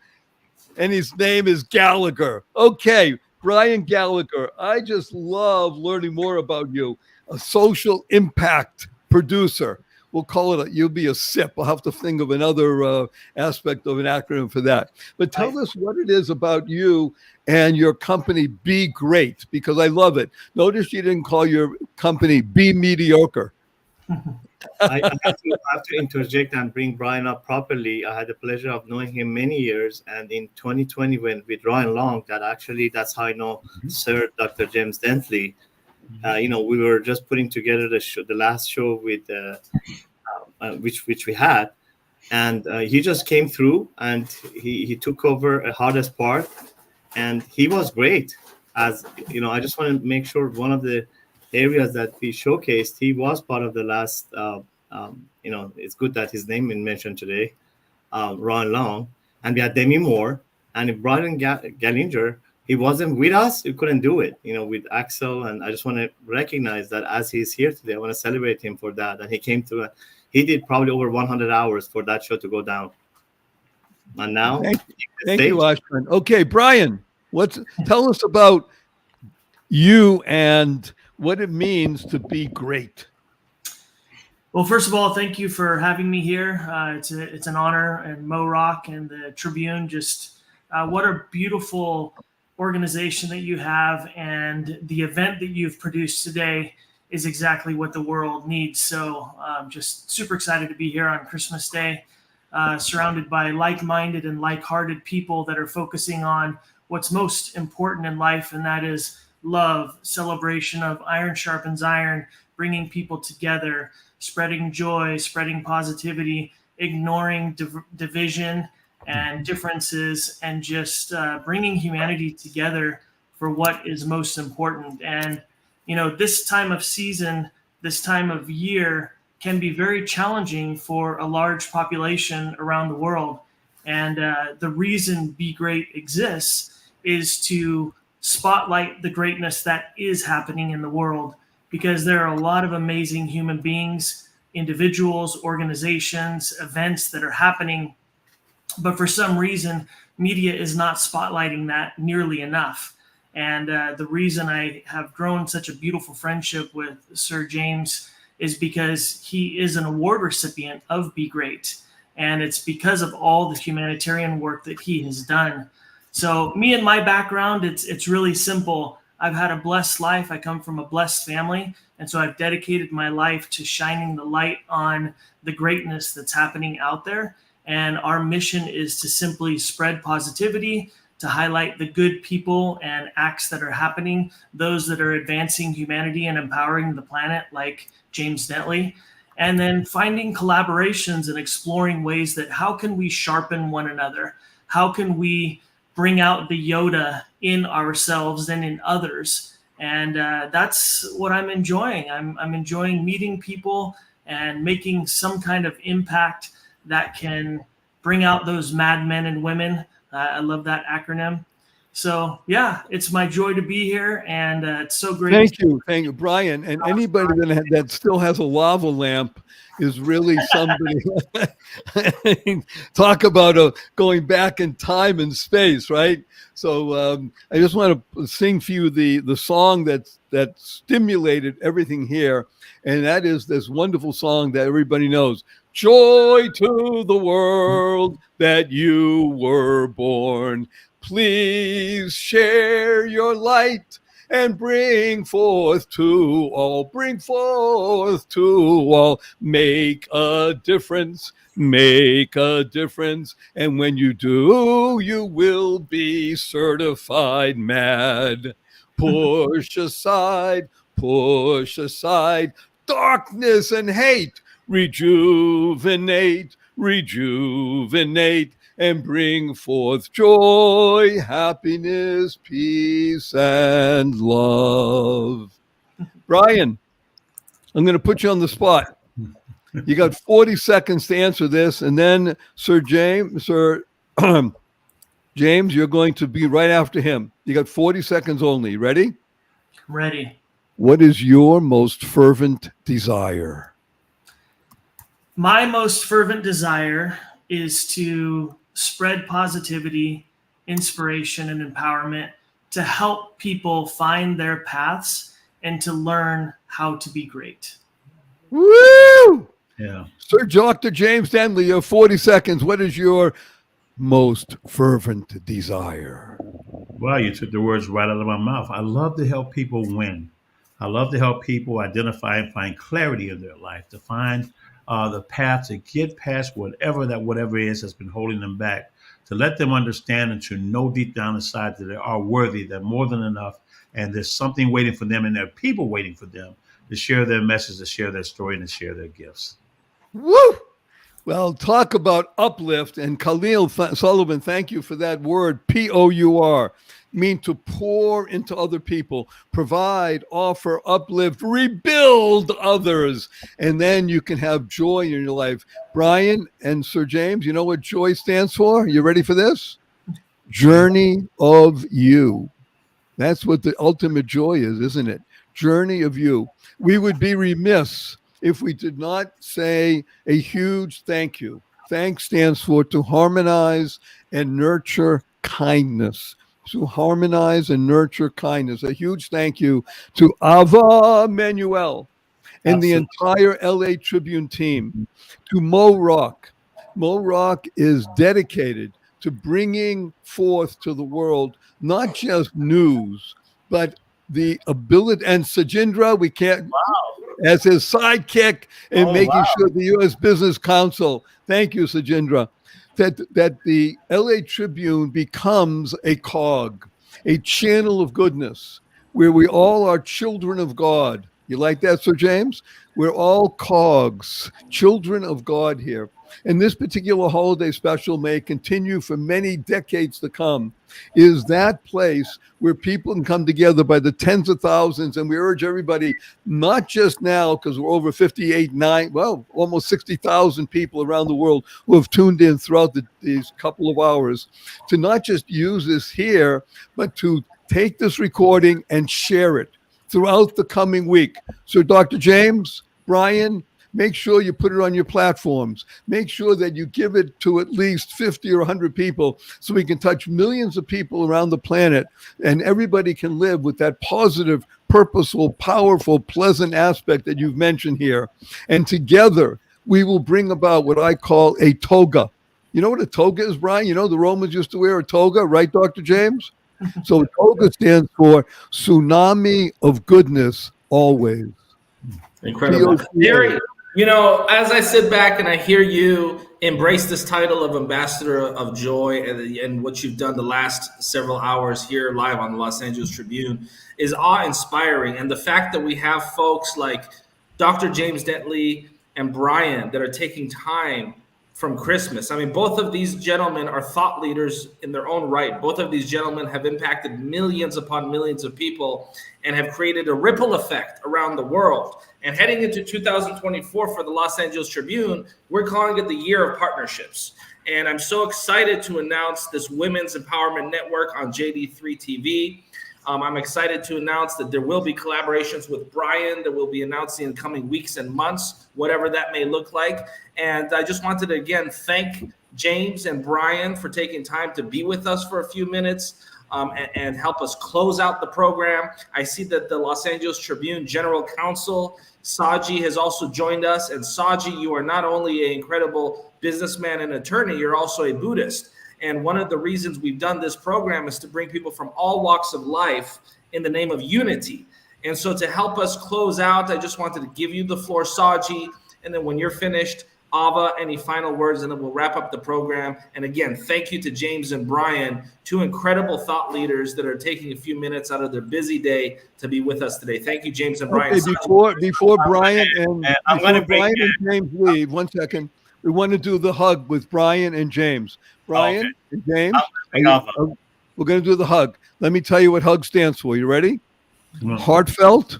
and his name is Gallagher. Okay, Brian Gallagher, I just love learning more about you. A social impact producer. We'll call it, you'll be a SIP. I'll have to think of another aspect of an acronym for that. But tell us what it is about you and your company, Be Great, because I love it. Notice you didn't call your company Be Mediocre. I have to interject and bring Brian up properly. I had the pleasure of knowing him many years, and in 2020, when with Ryan Long, that's how I know Sir Dr. James Dentley. We were just putting together the last show with which we had, and he just came through and he took over the hardest part, and he was great. As I just want to make sure one of the areas that we showcased, he was part of the last. It's good that his name is mentioned today, Ron Long, and we had Demi Moore, and if Brian Gallinger, he wasn't with us, he couldn't do it, with Axel. And I just want to recognize that as he's here today, I want to celebrate him for that. And he came through, he did probably over 100 hours for that show to go down. And now, thank you, Ashman. Okay, Brian, tell us about you and what it means to be great. Well, first of all, thank you for having me here. It's an honor, and Mo Rock and the Tribune, just what a beautiful organization that you have, and the event that you've produced today is exactly what the world needs. So just super excited to be here on Christmas Day, surrounded by like-minded and like-hearted people that are focusing on what's most important in life, and that is love, celebration of iron sharpens iron, bringing people together, spreading joy, spreading positivity, ignoring division and differences, and just bringing humanity together for what is most important. And, you know, this time of season, this time of year can be very challenging for a large population around the world. And the reason Be Great exists is to spotlight the greatness that is happening in the world, because there are a lot of amazing human beings, individuals, organizations, events that are happening. But for some reason, media is not spotlighting that nearly enough. And the reason I have grown such a beautiful friendship with Sir James is because he is an award recipient of Be Great. And it's because of all the humanitarian work that he has done. So me and my background, it's really simple. I've had a blessed life. I come from a blessed family. And so I've dedicated my life to shining the light on the greatness that's happening out there. And our mission is to simply spread positivity, to highlight the good people and acts that are happening, those that are advancing humanity and empowering the planet, like James Netley, and then finding collaborations and exploring ways that how can we sharpen one another? How can we bring out the Yoda in ourselves and in others? And that's what I'm enjoying. I'm enjoying meeting people and making some kind of impact that can bring out those mad men and women. I love that acronym. So yeah, it's my joy to be here, and it's so great. Thank you, Brian. And anybody that still has a lava lamp is really somebody. Talk about going back in time and space, right? So I just want to sing for you the song that stimulated everything here, and that is this wonderful song that everybody knows. Joy to the world that you were born. Please share your light and bring forth to all, make a difference, And when you do, you will be certified mad. Push aside darkness and hate. Rejuvenate, and bring forth joy, happiness, peace, and love. Brian, I'm going to put you on the spot. You got 40 seconds to answer this, and then Sir James, you're going to be right after him. You got 40 seconds only. Ready? Ready. What is your most fervent desire? My most fervent desire is to spread positivity, inspiration, and empowerment to help people find their paths and to learn how to be great. Woo! Yeah. Sir Dr. James Denley, you have 40 seconds. What is your most fervent desire? Wow, you took the words right out of my mouth. I love to help people win. I love to help people identify and find clarity in their life, to find the path to get past whatever is that's been holding them back, to let them understand and to know deep down inside that they are worthy, they're more than enough, and there's something waiting for them, and there are people waiting for them to share their message, to share their story, and to share their gifts. Woo! Well, talk about uplift. And Khalil Sullivan, thank you for that word, P-O-U-R. Mean to pour into other people, provide, offer, uplift, rebuild others, and then you can have joy in your life. Brian and Sir James, you know what joy stands for? You ready for this? Journey of you. That's what the ultimate joy is, isn't it? Journey of you. We would be remiss if we did not say a huge thank you. Thanks stands for to harmonize and nurture kindness. To harmonize and nurture kindness. A huge thank you to Ava Manuel and the entire LA Tribune team, to Mo Rock. Mo Rock is dedicated to bringing forth to the world not just news, but the ability, and Sajindra, we can't, as his sidekick in making sure the U.S. Business Council, thank you, Sajindra, that the LA Tribune becomes a cog, a channel of goodness, where we all are children of God. You like that, Sir James? We're all cogs, children of God here. And this particular holiday special may continue for many decades to come, is that place where people can come together by the tens of thousands. And we urge everybody, not just now, because we're over almost 60,000 people around the world who have tuned in throughout these couple of hours, to not just use this here, but to take this recording and share it throughout the coming week. So Dr. James, Brian, make sure you put it on your platforms. Make sure that you give it to at least 50 or 100 people so we can touch millions of people around the planet and everybody can live with that positive, purposeful, powerful, pleasant aspect that you've mentioned here. And together, we will bring about what I call a toga. You know what a toga is, Brian? You know the Romans used to wear a toga, right, Dr. James? So toga stands for Tsunami of Goodness Always. Incredible. Gary, you know, as I sit back and I hear you embrace this title of Ambassador of Joy and what you've done the last several hours here live on the Los Angeles Tribune is awe-inspiring. And the fact that we have folks like Dr. James Dentley and Brian that are taking time from Christmas. I mean, both of these gentlemen are thought leaders in their own right. Both of these gentlemen have impacted millions upon millions of people and have created a ripple effect around the world. And heading into 2024 for the Los Angeles Tribune, we're calling it the year of partnerships. And I'm so excited to announce this Women's Empowerment Network on JD3 TV. I'm excited to announce that there will be collaborations with Brian that we'll be announcing in coming weeks and months, whatever that may look like. And I just wanted to, again, thank James and Brian for taking time to be with us for a few minutes and help us close out the program. I see that the Los Angeles Tribune General Counsel, Saji, has also joined us. And Saji, you are not only an incredible businessman and attorney, you're also a Buddhist. And one of the reasons we've done this program is to bring people from all walks of life in the name of unity. And so to help us close out, I just wanted to give you the floor, Saji. And then when you're finished, Ava, any final words, and then we'll wrap up the program. And again, thank you to James and Brian, two incredible thought leaders that are taking a few minutes out of their busy day to be with us today. Thank you, James and Brian. Okay, before Brian and James leave, 1 second. We want to do the hug with Brian and James. Brian and James, we're going to do the hug. Let me tell you what hug stands for. You ready? Heartfelt,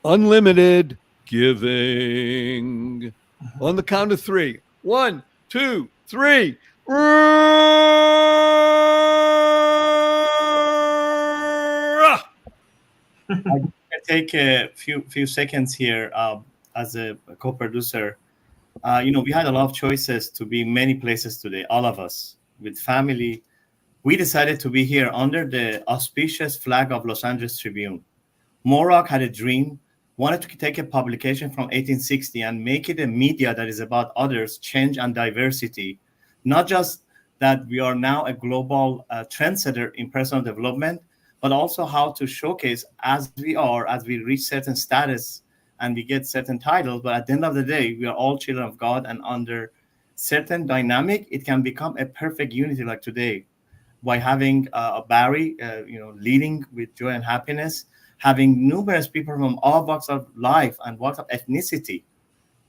unlimited giving. On the count of three. 1, 2, 3. I take a few seconds here as a co-producer. You know, we had a lot of choices to be many places today, all of us, with family. We decided to be here under the auspicious flag of Los Angeles Tribune. Morag had a dream, wanted to take a publication from 1860 and make it a media that is about others, change, and diversity. Not just that we are now a global trendsetter in personal development, but also how to showcase as we reach certain status and we get certain titles. But at the end of the day, we are all children of God, and under certain dynamic, it can become a perfect unity like today by having Barry, leading with joy and happiness, having numerous people from all walks of life and walks of ethnicity,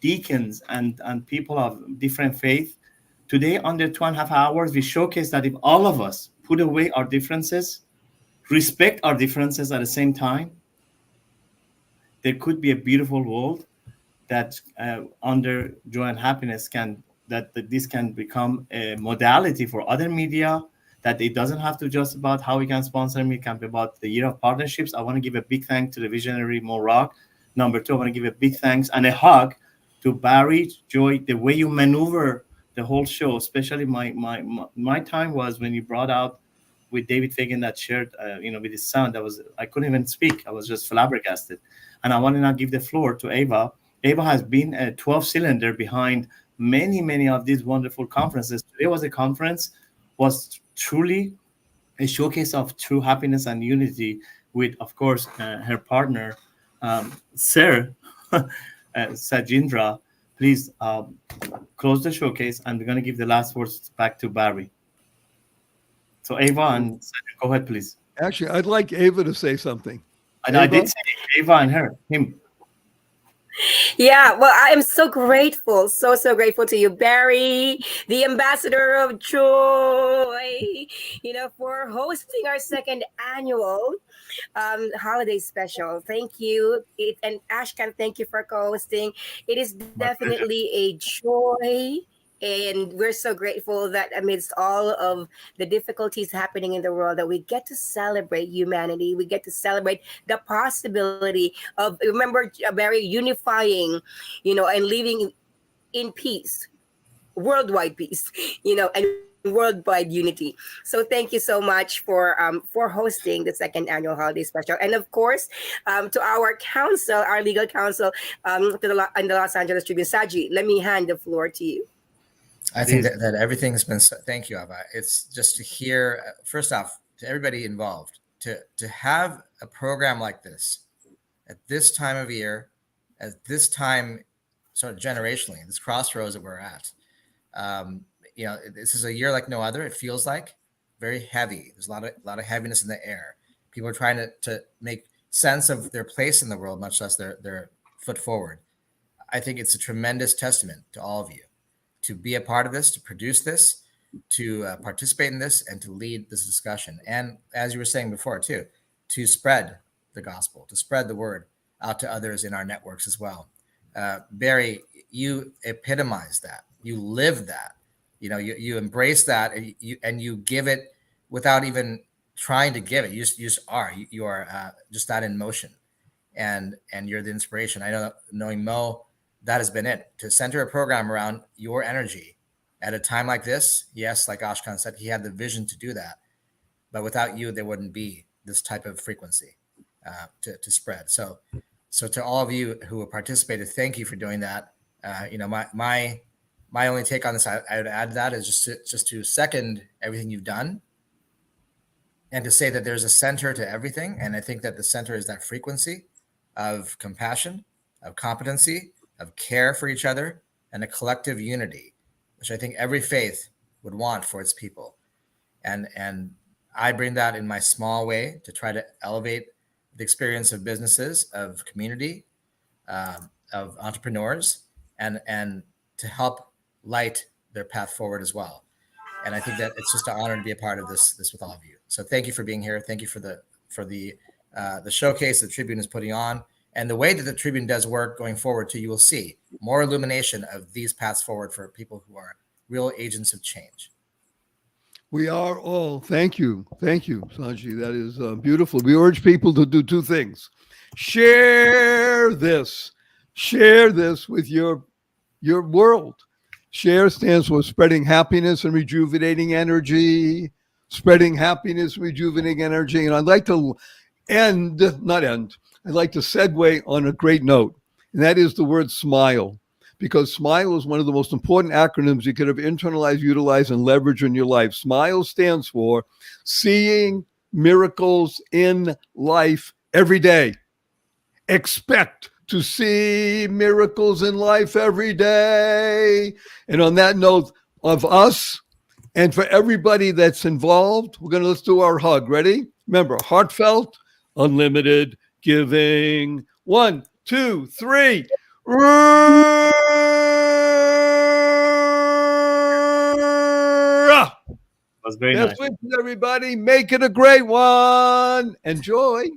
deacons and people of different faith. Today, under 2.5 hours, we showcase that if all of us put away our differences, respect our differences at the same time, there could be a beautiful world that under joy and happiness this can become a modality for other media, that it doesn't have to just about how we can sponsor me, it can be about the year of partnerships. I want to give a big thanks to the visionary Morag. Number 2, I want to give a big thanks and a hug to Barry, Joy, the way you maneuver the whole show, especially my time was when you brought out with David Fagan that shared, with his son. I couldn't even speak. I was just flabbergasted. And I want to now give the floor to Ava. Ava has been a 12-cylinder behind many, many of these wonderful conferences. Today was truly a showcase of true happiness and unity with, of course, her partner, Sir Sajindra. Please close the showcase, and we're going to give the last words back to Barry. So Ava and Sajindra, go ahead, please. Actually, I'd like Ava to say something. And I did say Ava and him. Yeah, well, I am so grateful, so grateful to you, Barry, the ambassador of joy, for hosting our second annual holiday special. Thank you. And Ashkan, thank you for co-hosting. It is definitely a joy. And we're so grateful that amidst all of the difficulties happening in the world, that we get to celebrate humanity. We get to celebrate the possibility of, remember, Barry, unifying, and living in peace, worldwide peace, and worldwide unity. So thank you so much for hosting the second annual holiday special, and of course to our counsel, our legal counsel, in the Los Angeles Tribune, Saji. Let me hand the floor to you. I think that everything's been. Thank you, Ava. It's just to hear, first off, to everybody involved, to have a program like this at this time of year, at this time, sort of generationally, this crossroads that we're at. This is a year like no other. It feels like very heavy. There's a lot of heaviness in the air. People are trying to make sense of their place in the world, much less their foot forward. I think it's a tremendous testament to all of you to be a part of this, to produce this, to participate in this, and to lead this discussion. And as you were saying before, too, to spread the gospel, to spread the word out to others in our networks as well. Barry, you epitomize that. You live that. You embrace that, and you give it without even trying to give it. You just are. You are just that in motion, and you're the inspiration. I know, knowing Mo, that has been it, to center a program around your energy at a time like this. Yes, like Ashkan said, he had the vision to do that, but without you, there wouldn't be this type of frequency to spread. So to all of you who have participated, thank you for doing that. My only take on this, I would add to that, is just to second everything you've done, and to say that there's a center to everything. And I think that the center is that frequency of compassion, of competency, of care for each other, and a collective unity, which I think every faith would want for its people. And I bring that in my small way to try to elevate the experience of businesses, of community, of entrepreneurs, and to help light their path forward as well. And I think that it's just an honor to be a part of this with all of you. So thank you for being here. Thank you for the showcase the Tribune is putting on. And the way that the Tribune does work going forward too, you will see more illumination of these paths forward for people who are real agents of change. We are all. Thank you, Sanji. That is beautiful. We urge people to do two things: share this with your world. Share stands for spreading happiness and rejuvenating energy. And I'd like to I'd like to segue on a great note, and that is the word smile, because smile is one of the most important acronyms you could have internalized, utilized, and leveraged in your life. Smile stands for seeing miracles in life every day. Expect to see miracles in life every day. And on that note of us, and for everybody that's involved, let's do our hug. Ready? Remember, heartfelt, unlimited giving. 1, 2, 3. That's very Best nice. wishes, everybody. Make it a great one. Enjoy.